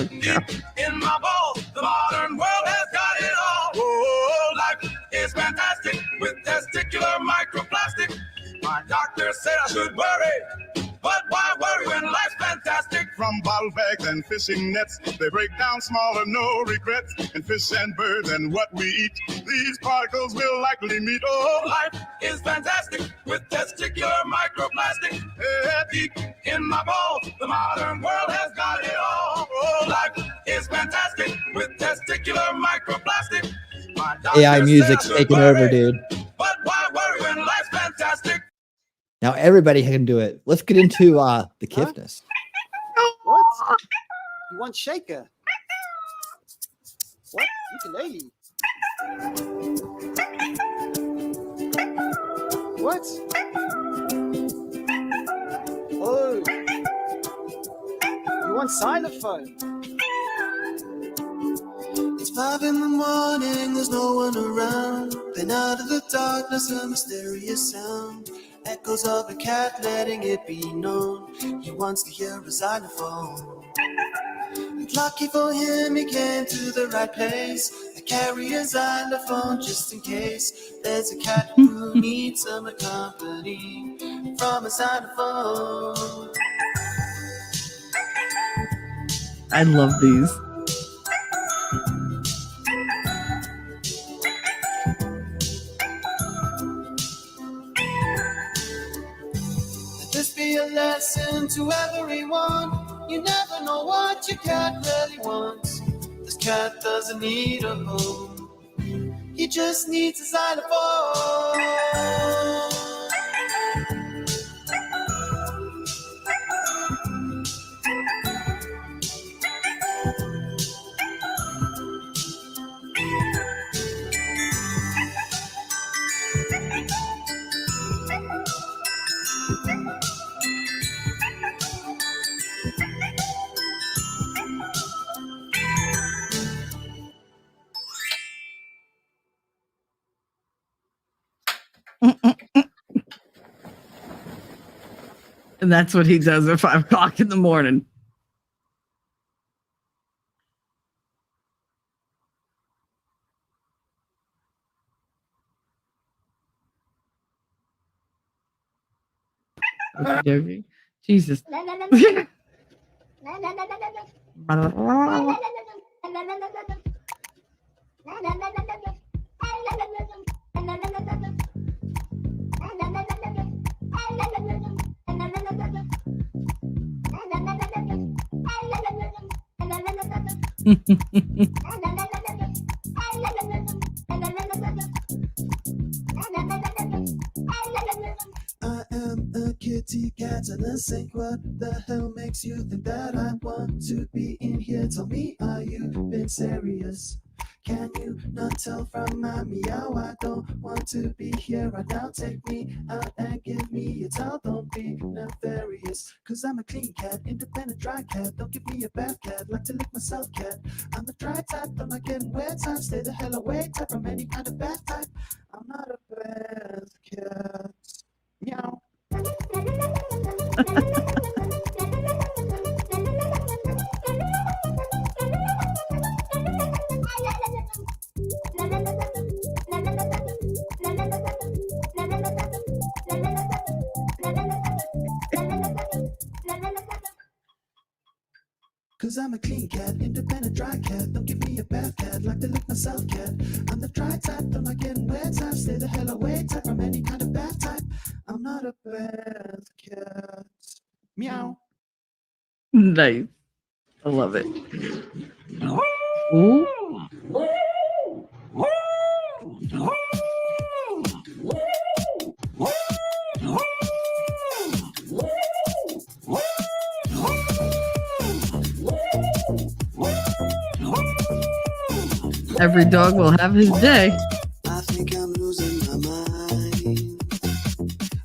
Deep in my balls, the modern world has got it all. Oh, life is fantastic with testicular microplastic. My doctor said I should worry, but why worry when life's fantastic? From bottle bags and fishing nets, they break down smaller, no regrets. And fish and birds and what we eat, these particles will likely meet. Oh, life is fantastic with testicular microplastic. Deep in my balls, the modern world has got it all. Oh, life is fantastic with testicular microplastic. My doctor AI said music's I should taking worry, over, dude. but why worry when life's fantastic? Now everybody can do it. Let's get into the kiffness. What? You want shaker? What? Ukulele? What? Oh. You want xylophone? It's 5 in the morning, there's no one around. Then out of the darkness, a mysterious sound. Echoes of a cat letting it be known he wants to hear a xylophone. And lucky for him, he came to the right place. I carry a xylophone just in case there's a cat who needs some company from a xylophone. I love these. Let this be a lesson to everyone. You never know what your cat really wants. This cat doesn't need a home. He just needs a xylophone. And that's what he does at 5 o'clock in the morning. Okey-dokey. Jesus. I am a kitty cat in a sink. What the hell makes you think that I want to be in here? Tell me, are you being serious? Can you not tell from my meow? I don't want to be here right now. Take me out and give me a towel. Don't be nefarious, cause I'm a clean cat, independent dry cat. Don't give me a bad cat, like to lick myself cat. I'm the dry type, I'm not getting wet type. Stay the hell away type from any kind of bad type. I'm not a bad cat. Meow. Cause I'm a clean cat, independent dry cat. Don't give me a bad cat, like to lick myself cat. I'm the dry type, I'm not getting wet type. Stay the hell away type from any kind of bad type. I'm not a bad cat. Meow. Nice. I love it. Ooh. Every dog will have his day. I think I'm losing my mind.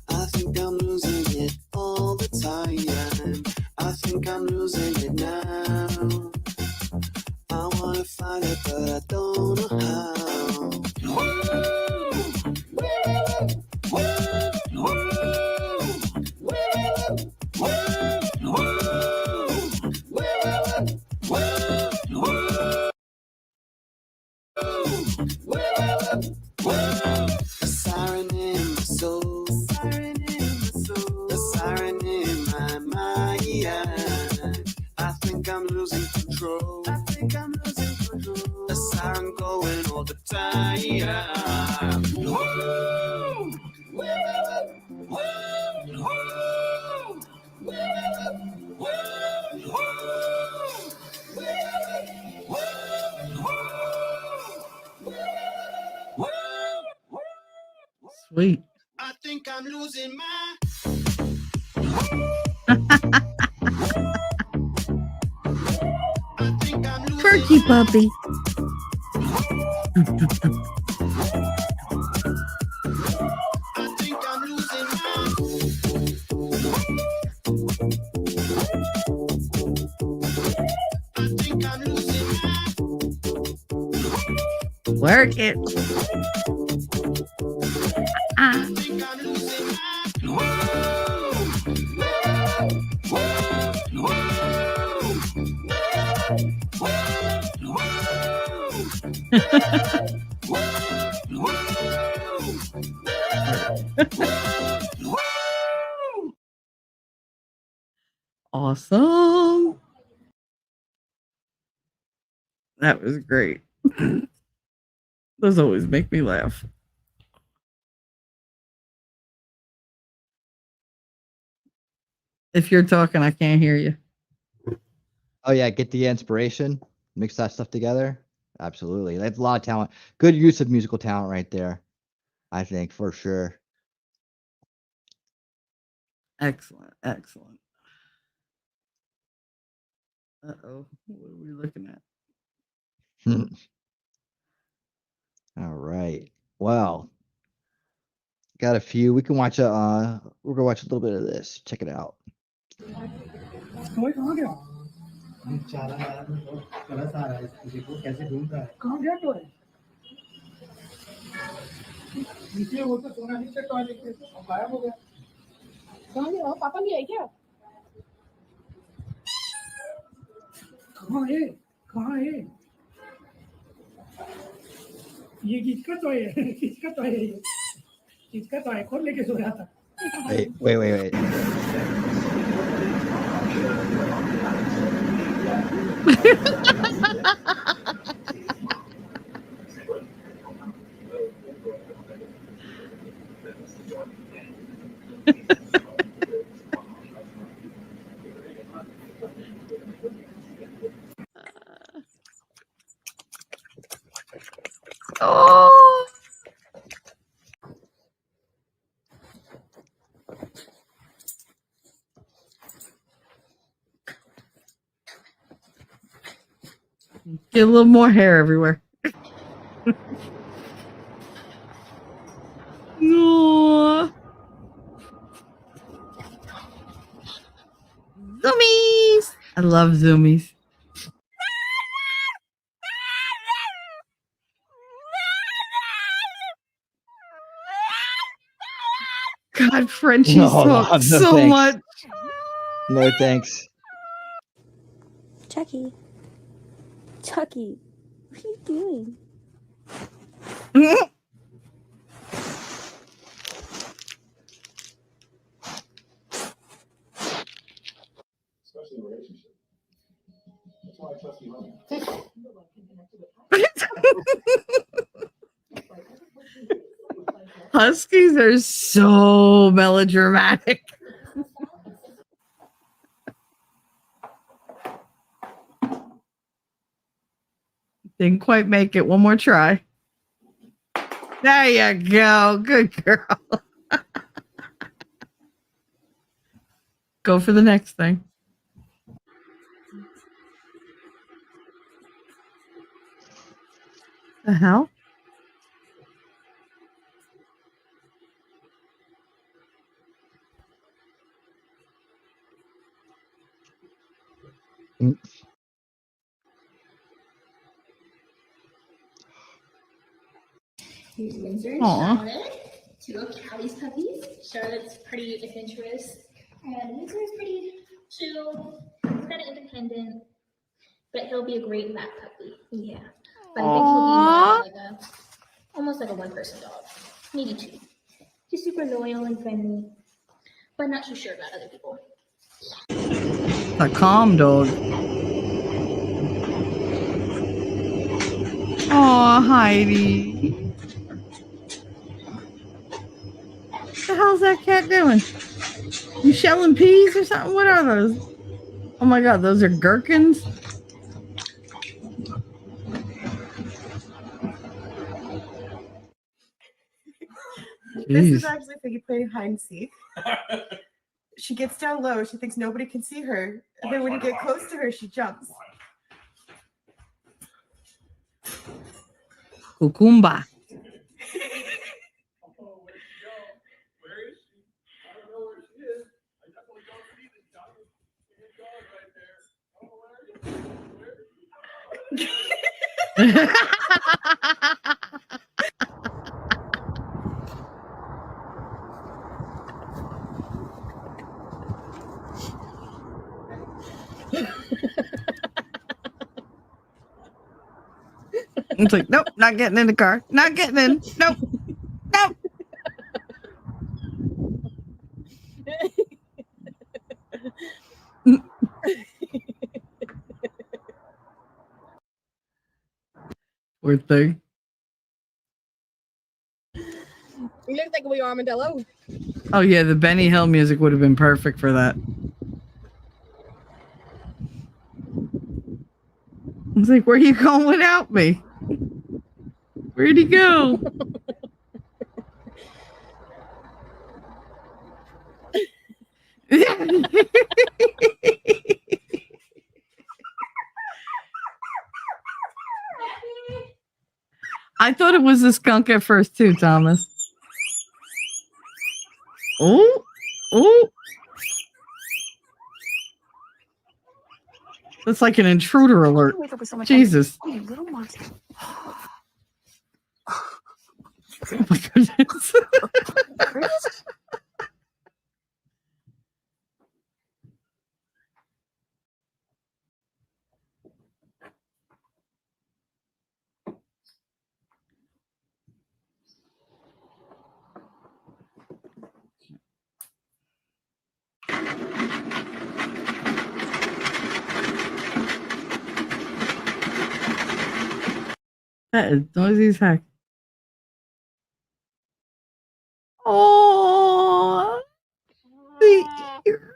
I think I'm losing it all the time. I think I'm losing it now. I wanna find it, but I don't know how. A siren in my soul, siren in my soul, a siren in my mind. I think I'm losing control. I think I'm losing control. A siren going all the time. Whoa, Sweet. I think I'm losing my. Quirky puppy. Work it. Ah. Awesome. That was great. Those always make me laugh. If you're talking, I can't hear you. Oh yeah, get the inspiration, mix that stuff together. Absolutely, that's a lot of talent. Good use of musical talent right there. I think for sure. Excellent, excellent. Uh-oh, what are we looking at? All right. Well, got a few. We can watch we're gonna watch a little bit of this. Check it out. कहाँ गया गलत आ रहा है इसको कैसे ढूंढता है कहाँ गया तो है नीचे वो तो सोना नीचे टॉयलेट के गायब हो गया कहाँ गया पापा नहीं आई क्या कहाँ है ये किसका टॉय है किसका टॉय है ये किसका टॉय कौन लेके सो रहा था Wait. Oh. Get a little more hair everywhere. No. Zoomies. I love zoomies. God, Frenchie talks so thanks. much. No thanks. Chucky. Chucky, what are you doing? Especially in a relationship. That's why I trust you, honey. Huskies are so melodramatic. Didn't quite make it. One more try. There you go. Good girl. Go for the next thing. The hell? Here's Windsor and Aw. Charlotte, two of Callie's puppies. Charlotte's pretty adventurous, and Windsor is pretty chill, kind of independent, but he'll be a great lap puppy. Yeah, but I think he'll be more like almost like a one-person dog, maybe two. He's super loyal and friendly, but not too sure about other people. A calm dog. Oh, Heidi. What the hell's that cat doing? You shelling peas or something? What are those? Oh my god, those are gherkins? This is Jeez. actually Piggy playing hide and seek. She gets down low. She thinks nobody can see her. And then when you get close to her, she jumps. Cucumba. It's like, nope, not getting in the car. Not getting in. Nope. Nope. Poor thing. You look like a wee armadillo. Oh yeah, the Benny Hill music would have been perfect for that. I was like, where are you going without me? Where'd he go? I thought it was a skunk at first too, Thomas. Oh, oh. That's like an intruder alert. Jesus. Oh, you little monster. Oh my goodness. That is noisy as heck. Oh, the ear.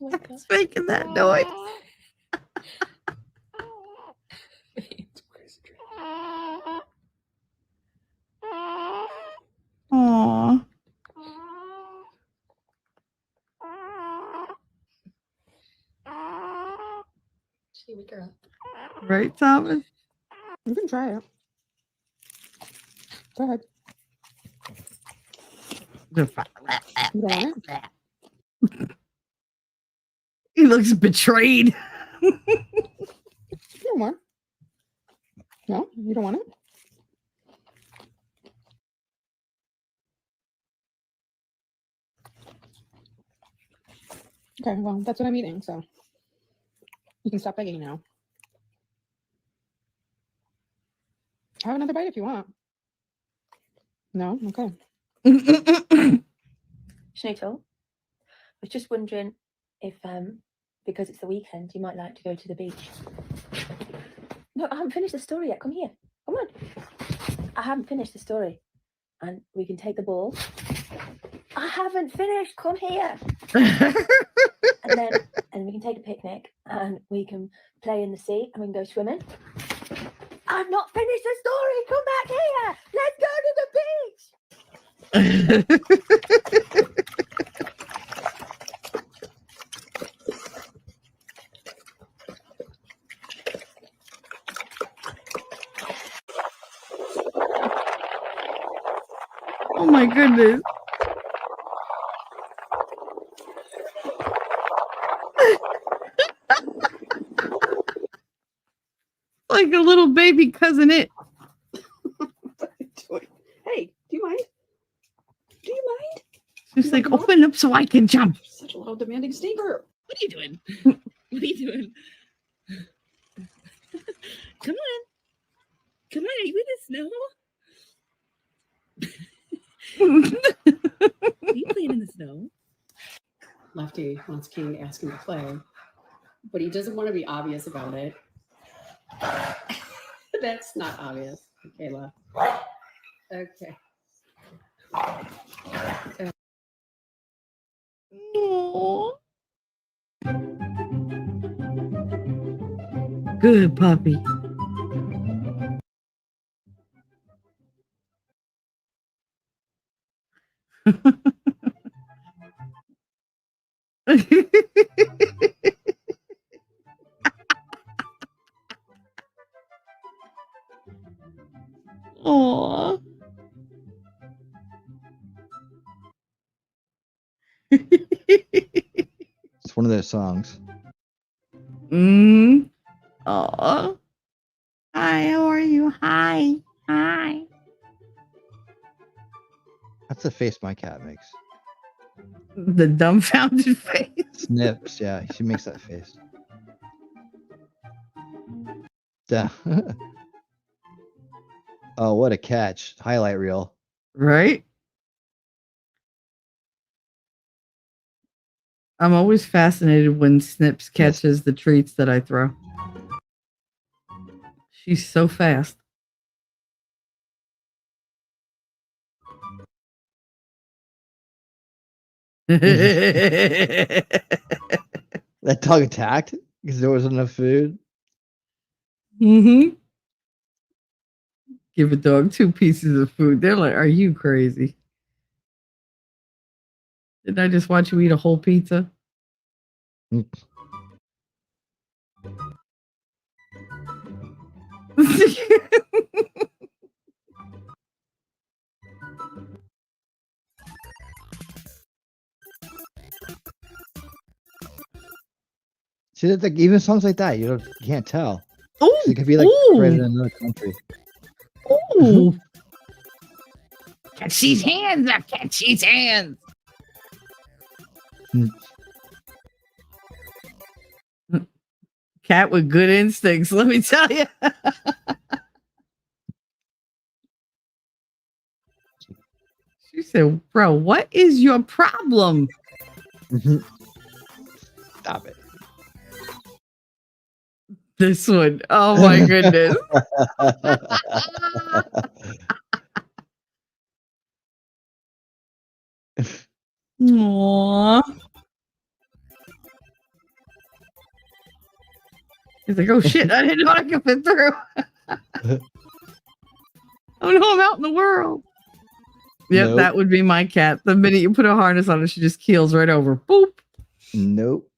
It's making that noise. Aww. She wake her up. Right, Thomas? You can try it. Go ahead. You want it? He looks betrayed. You don't want it? No, you don't want it? Okay, well, that's what I'm eating, so you can stop begging now. Have another bite if you want. No? Okay. Schnitzel, I was just wondering if, because it's the weekend, you might like to go to the beach. No, I haven't finished the story yet. Come here. Come on. I haven't finished the story. And we can take the ball. I haven't finished. Come here. and we can take a picnic and we can play in the sea and we can go swimming. I've not finished the story. Come back here. Let's go to the beach. Oh my goodness. Like a little baby cousin it. Hey, do you mind? Do you mind? She's like, open up so I can jump. Such a loud, demanding stinker. What are you doing? What are you doing? Come on. Come on, are you in the snow? Are you playing in the snow? Lefty wants King to ask him to play, but he doesn't want to be obvious about it. That's not obvious, Kayla. Okay. Aww. Good puppy. Aww. It's one of those songs. Aw. Hi, how are you? Hi. Hi. That's the face my cat makes. The dumbfounded face. Snips, yeah, she makes that face. Yeah. Oh, what a catch. Highlight reel. Right? I'm always fascinated when Snips catches the treats that I throw. She's so fast. That dog attacked because there wasn't enough food. Mm-hmm. Give a dog 2 pieces of food. They're like, are you crazy? Didn't I just watch you eat a whole pizza? See, that like even songs like that, you can't tell. Oh, it could be like right in another country. Ooh. Catch these hands! Catch these hands! Cat with good instincts, let me tell you. She said, bro, what is your problem? Stop it. This one. Oh my goodness. Aww. He's like, oh shit, I didn't know I could fit through. Oh no, I'm out in the world. Yep, Nope. that would be my cat. The minute you put a harness on her, she just keels right over. Boop. Nope.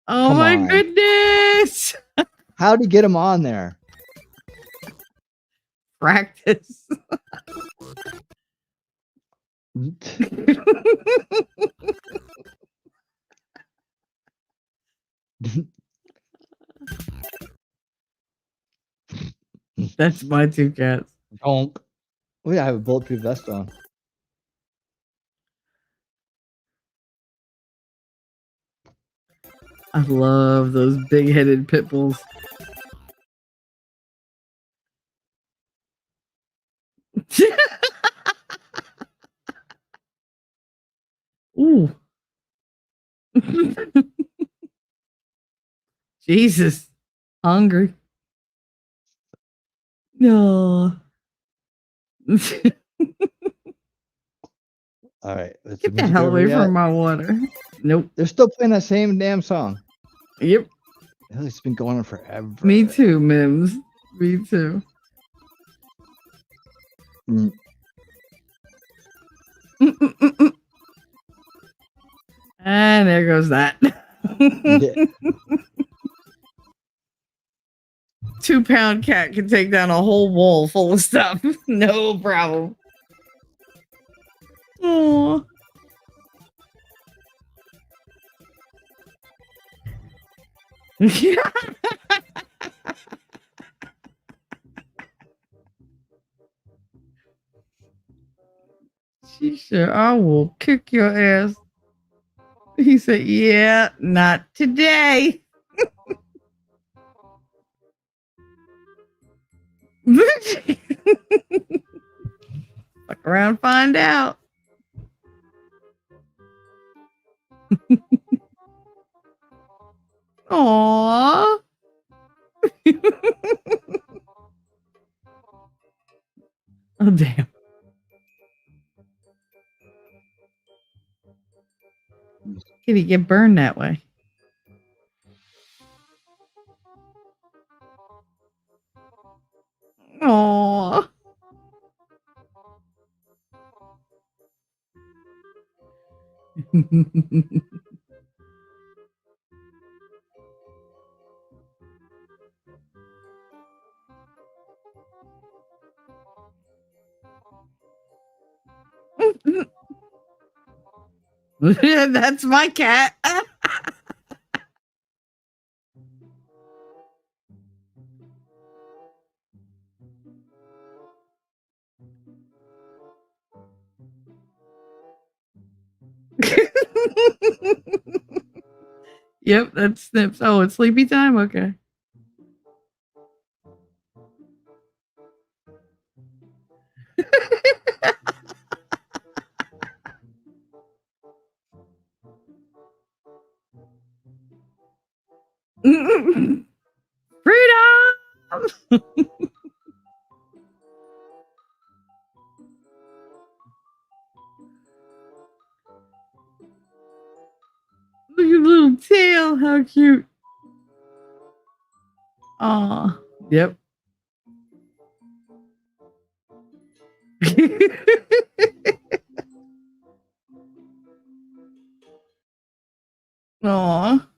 Oh Come my on. goodness. How'd he get him on there? Practice. That's my 2 cats. Donk. Oh yeah, I have a bulletproof vest on. I love those big-headed pit bulls. Ooh. Jesus. Hungry. No. All right. Let's Get the hell away from my water. Nope. They're still playing that same damn song. Yep. It's been going on forever. Me too, Mims. Me too. Mm. And there goes that. Yeah. 2-pound cat can take down a whole wall full of stuff. No problem. Aww. She said, I will kick your ass. He said, yeah, not today. Fuck around, find out. Aww. Oh, damn. Kitty get burned that way. Aww. That's my cat. Yep, that's Snips. Oh, it's sleepy time? Okay. Freedom! Look at the little tail. How cute. Aw. Yep. Aw.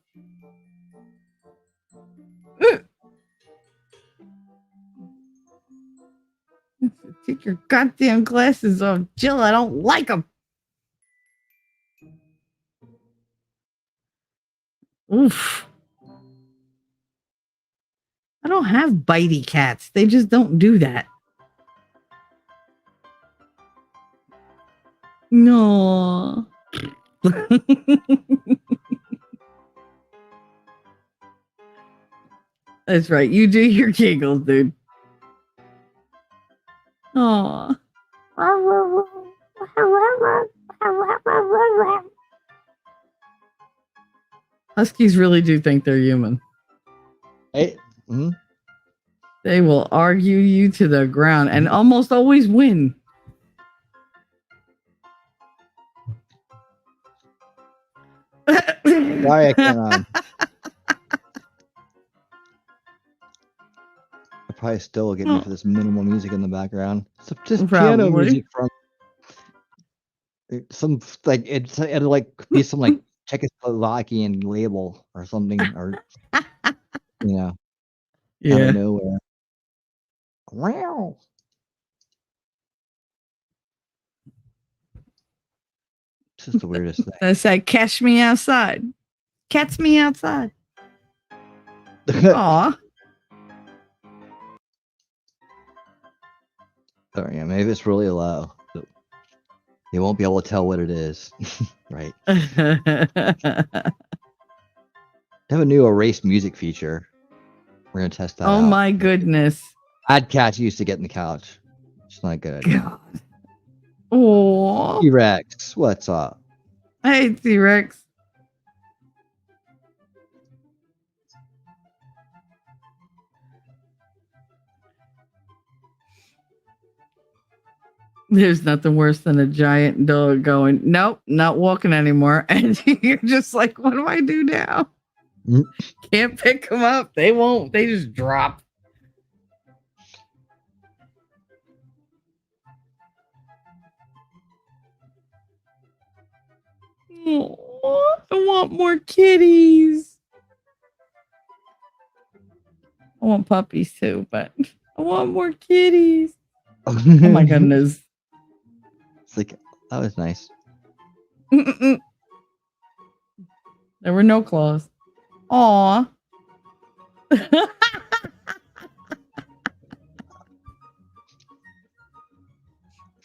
Take your goddamn glasses off, Jill. I don't like them. Oof. I don't have bitey cats. They just don't do that. No. That's right. You do your giggles, dude. Aw. Huskies really do think they're human. Hey. They will argue you to the ground and almost always win. Sorry, I can't. I probably still will get me for this minimal music in the background. So just piano music from some like it'll like be some like Czechoslovakian label or something, or you know, out of nowhere. Wow. It's just the weirdest thing. That's like catch me outside. Catch me outside. Aw. Oh yeah, maybe it's really low. So you won't be able to tell what it is. Right. They have a new erase music feature. We're gonna test that out. Oh my goodness. I'd cats used to get in the couch. It's not good. God. Oh. T-Rex, what's up? Hey, T-Rex. There's nothing worse than a giant dog going, nope, not walking anymore. And you're just like, what do I do now? Can't pick them up. They won't. They just drop. Oh, I want more kitties. I want puppies too, but I want more kitties. Oh my goodness. It's like, that was nice. Mm-mm-mm. There were no claws. Aw.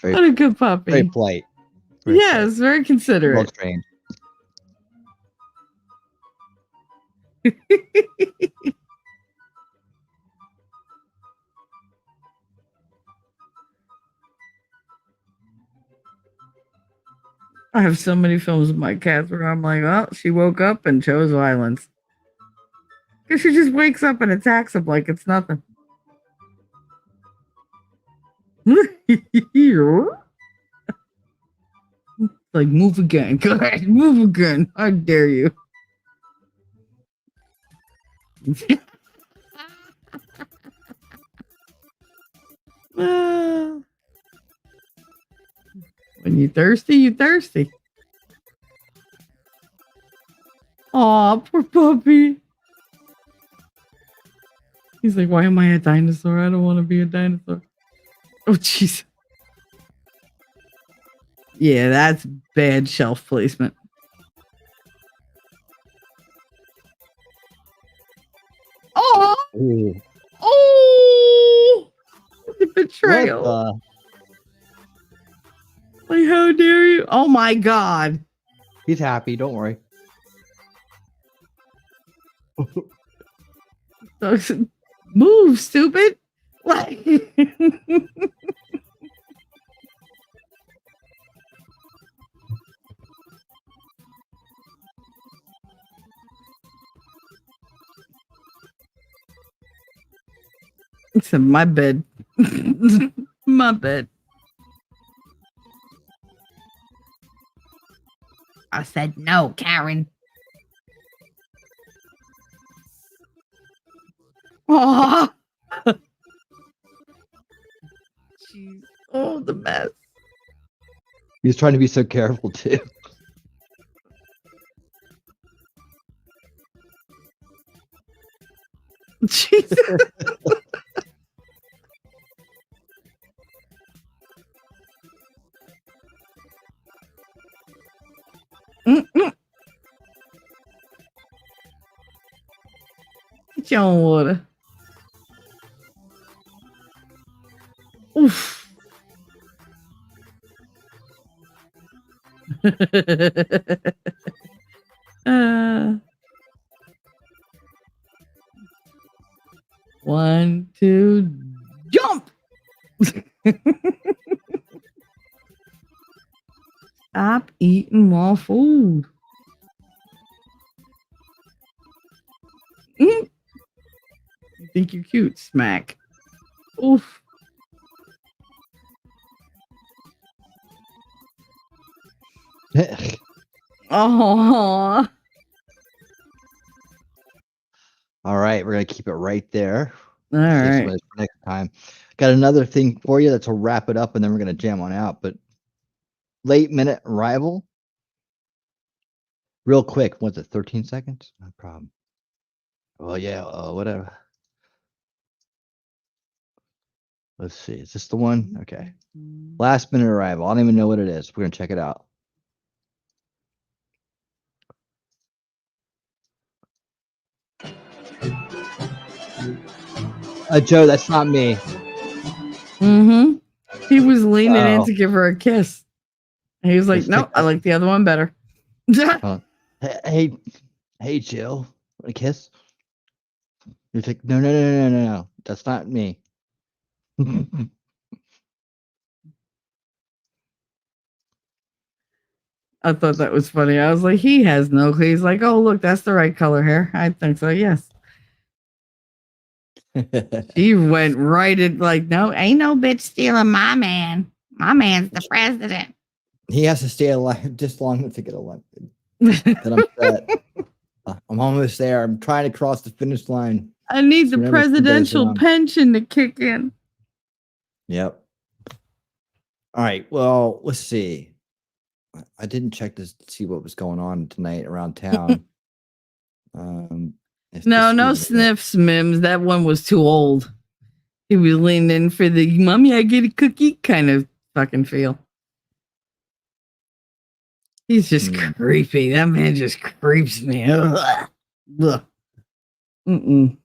Very, What a good puppy. very polite. Yes, very considerate. Well trained. I have so many films with my cats where I'm like, oh, she woke up and chose violence. Because she just wakes up and attacks him like it's nothing. Like, move again. Go ahead, move again. How dare you? When you thirsty, you thirsty. Aw, poor puppy. He's like, why am I a dinosaur? I don't want to be a dinosaur. Oh, jeez. Yeah, that's bad shelf placement. Oh! Ooh. Oh! The betrayal. What Like, how dare you? Oh my god. He's happy, don't worry. Move, stupid. Like Except my bed. My bed. I said no, Karen. Oh, jeez. Oh, the mess. He's trying to be so careful too. Jesus. Mm-mm. Get your own water. Oof. One, two, jump! Stop eating more food. You think you're cute, smack. Oof. Oh. All right, we're gonna keep it right there. All Save some right. of this for next time. Got another thing for you that's will wrap it up, and then we're gonna jam on out. But late minute arrival, real quick. What's it? 13 seconds? No problem. Well, yeah. Whatever. Let's see. Is this the one? Okay. Last minute arrival. I don't even know what it is. We're gonna check it out. Joe, that's not me. Mm-hmm. He was leaning in Oh. to give her a kiss. And he was like, Let's no, check I that. like the other one better. Hey, Jill. Want a kiss? You're like, no. That's not me. I thought that was funny. I was like, he has no clue. He's like, oh, look, that's the right color hair. I think so, yes. She went right in like, no, ain't no bitch stealing my man. My man's the president. He has to stay alive just long enough to get elected. Then I'm set. I'm almost there. I'm trying to cross the finish line. I need the Whenever it goes presidential down. pension to kick in. Yep. All right. Well, let's see. I didn't check to see what was going on tonight around town. No sniffs, Mims. That one was too old. He was leaning in for the mommy, I get a cookie kind of fucking feel. He's just creepy. That man just creeps me. Ugh. Ugh. Mm-mm.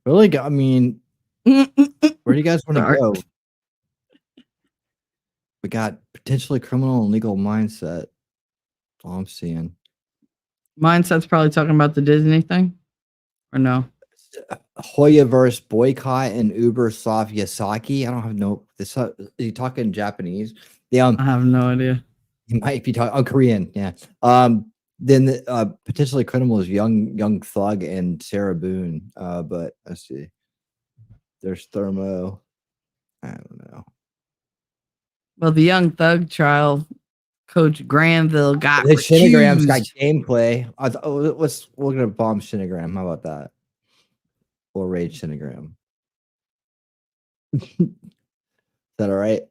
Really, I mean, where do you guys want to Sorry. go? We got potentially criminal and legal mindset. That's all I'm seeing. Mindset's probably talking about the Disney thing, or no? Hoyaverse boycott and Uber Savyasaki. I don't have no. This you talking Japanese? Yeah, I have no idea. You might be talking Korean. Yeah. Then potentially criminal is young Thug and Sarah Boone. But let's see. There's Thermo. I don't know. Well, the Young Thug trial, Coach Granville got The Shinigram's got recused. gameplay. We're gonna bomb Shinigram. How about that? Or raid Shinigram. Is that all right?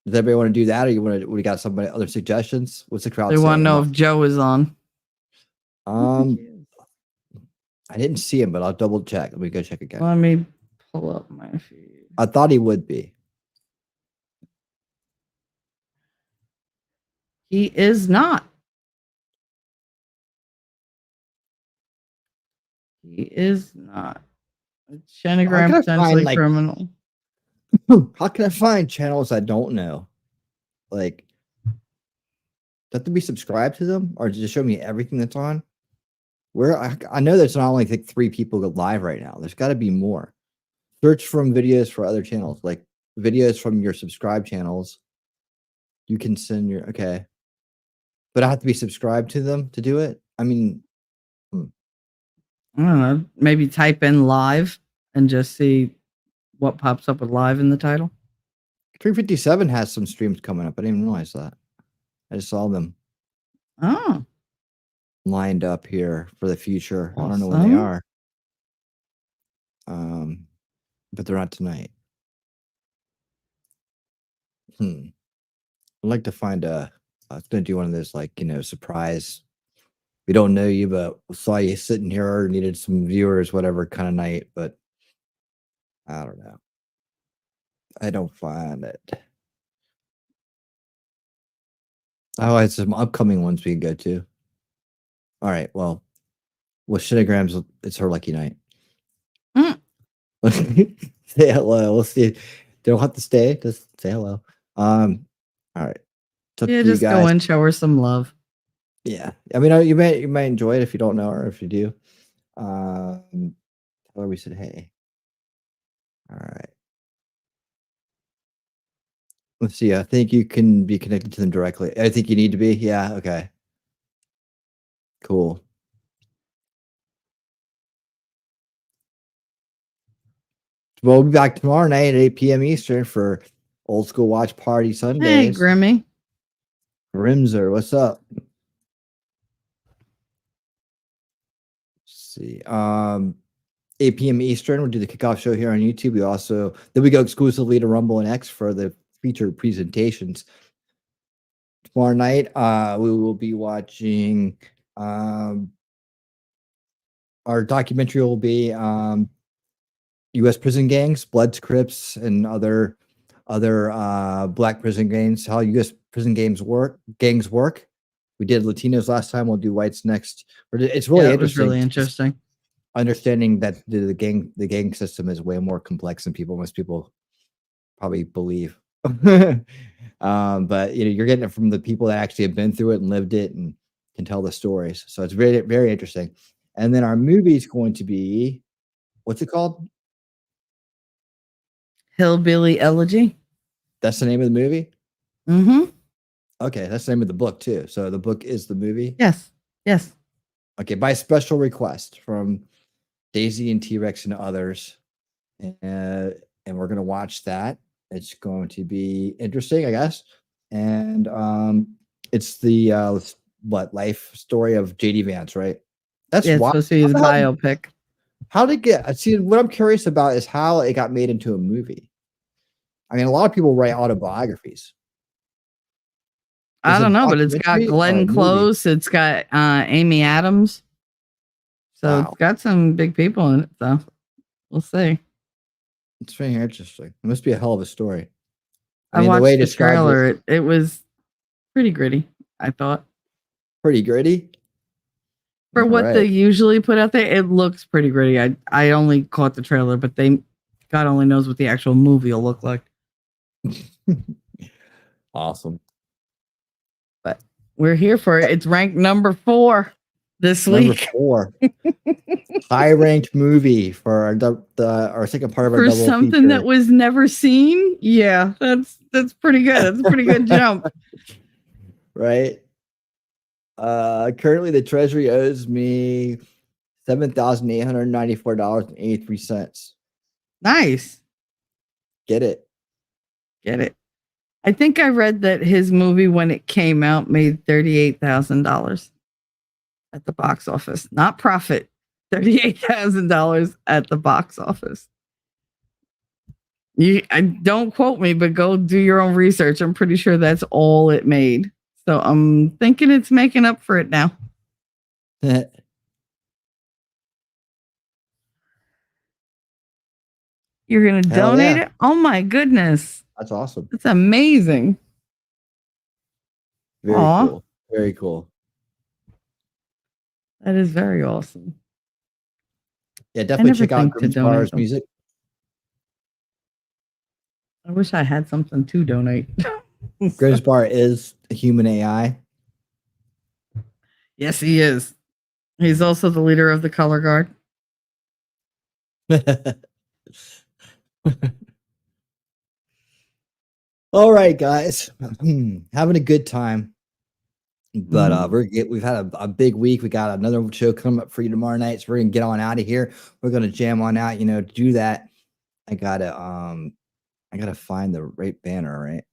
Does everybody want to do that, or we got somebody other suggestions? What's the crowd They saying? want to know if Joe is on. I didn't see him, but I'll double check. Let me go check again. Let me pull up my feed. I thought he would be. He is not. He is not. Shenigram potentially criminal. How can I find channels I don't know? Like, do I have to be subscribed to them, or does it show me everything that's on? Where I know there's not only like 3 people go live right now. There's got to be more. Search from videos for other channels, like videos from your subscribed channels. You can send your but I have to be subscribed to them to do it. I mean, I don't know. Maybe type in live and just see what pops up with live in the title. 357 has some streams coming up. I didn't even realize that. I just saw them. Oh. Lined up here for the future. I don't know when they are. But they're not tonight. I'd like to find I was gonna do one of those surprise. We don't know you, but saw you sitting here, needed some viewers, whatever kind of night, but I don't know. I don't find it. Oh, it's some upcoming ones we can go to. All right, well, with Shinigrams, it's her lucky night. Say hello. We'll see. They don't have to stay. Just say hello. All right. Yeah, just go and show her some love. Yeah, I mean, you might enjoy it if you don't know her. If you do, tell her we said hey. All right. Let's see. I think you can be connected to them directly. I think you need to be. Yeah. Okay. Cool. We'll be back tomorrow night at 8 p.m. Eastern for Old School Watch Party Sundays. Hey, Grimmy. Grimzer, what's up? Let's see. 8 p.m. Eastern, we'll do the kickoff show here on YouTube. Then we go exclusively to Rumble and X for the featured presentations. Tomorrow night, we will be watching our documentary will be U.S. prison gangs, Bloods, Crips, and other black prison gangs, how U.S. prison gangs work. We did Latinos last time. We'll do whites next. It's really interesting. Really interesting. Understanding that the gang system is way more complex than most people probably believe. But you're getting it from the people that actually have been through it and lived it and can tell the stories. So it's very, very interesting. And then our movie is going to be, what's it called? Hillbilly Elegy. That's the name of the movie? Mm-hmm. Okay, that's the name of the book too. So the book is the movie? Yes. Okay, by special request from Daisy and T-Rex and others. And we're going to watch that. It's going to be interesting, I guess. And it's the life story of JD Vance, right? That's it's supposed to be his biopic. How did it see? What I'm curious about is how it got made into a movie. I mean, a lot of people write autobiographies. I Is it don't know, but it's got documentary or a Glenn movie? Close. It's got Amy Adams. So Wow. it's got some big people in it. So we'll see. It's very interesting. It must be a hell of a story. I the watched way the described trailer. It was pretty gritty, I thought. pretty gritty. For All what they right. usually put out there, it looks pretty gritty. I only caught the trailer, but God only knows what the actual movie will look like. Awesome. But we're here for it. It's ranked number 4 this Number week. 4. High ranked movie for our second part of our For double something feature. that was never seen. Yeah, that's pretty good. That's a pretty good jump. Right. Currently the Treasury owes me $7,894.83. Nice. Get it. I think I read that his movie, when it came out, made $38,000 at the box office. Not profit. $38,000 at the box office. Don't quote me, but go do your own research. I'm pretty sure that's all it made. So I'm thinking it's making up for it now. You're going to Hell donate yeah. it? Oh my goodness. That's awesome. That's amazing. Very Aw. cool. Very cool. That is very awesome. Yeah, definitely never check out think to donate Grimsbar's them. music. I wish I had something to donate. Grimsbar is a human AI. Yes, he is. He's also the leader of the color guard. All right, guys. Having a good time. But we've had a big week. We got another show coming up for you tomorrow night. So we're gonna get on out of here. We're gonna jam on out. To do that, I gotta find the right banner, right?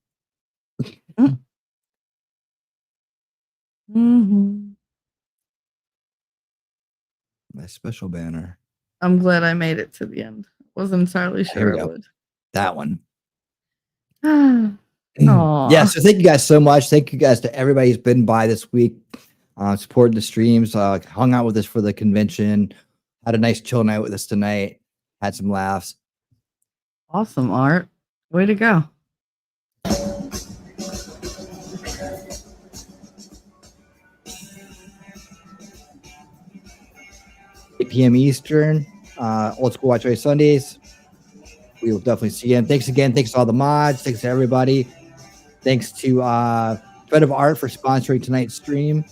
My special banner. I'm glad I made it to the end. Wasn't entirely Here we sure I go. would. That one. Aw. Yeah, so thank you guys so much. Thank you guys to everybody who's been by this week, supported the streams, hung out with us for the convention, had a nice chill night with us tonight, had some laughs. Awesome, Art. Way to go. p.m. Eastern, Old School Watch Away Sundays. We will definitely see you. And thanks again. Thanks to all the mods. Thanks to everybody. Thanks to Thread of Art for sponsoring tonight's stream.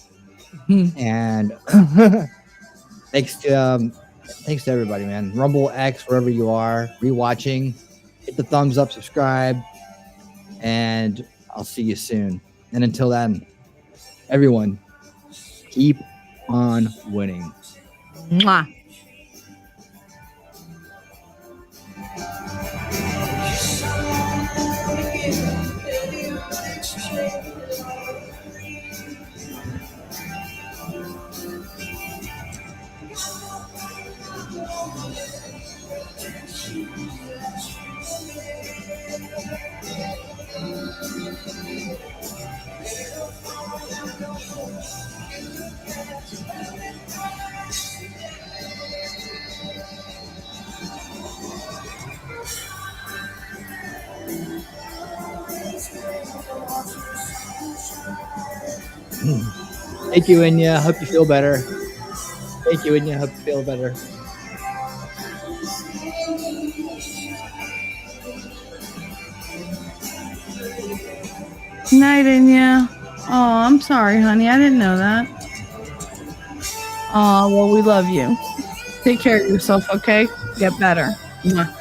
And thanks to everybody, man. Rumble X, wherever you are, rewatching. Hit the thumbs up, subscribe, and I'll see you soon. And until then, everyone, keep on winning. Mwah. Thank you, Inya. Hope you feel better. Thank you, Inya. Hope you feel better. Night, Inya. Oh, I'm sorry, honey. I didn't know that. Oh, well, we love you. Take care of yourself, okay? Get better. Mwah.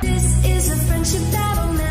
This is a friendship battle.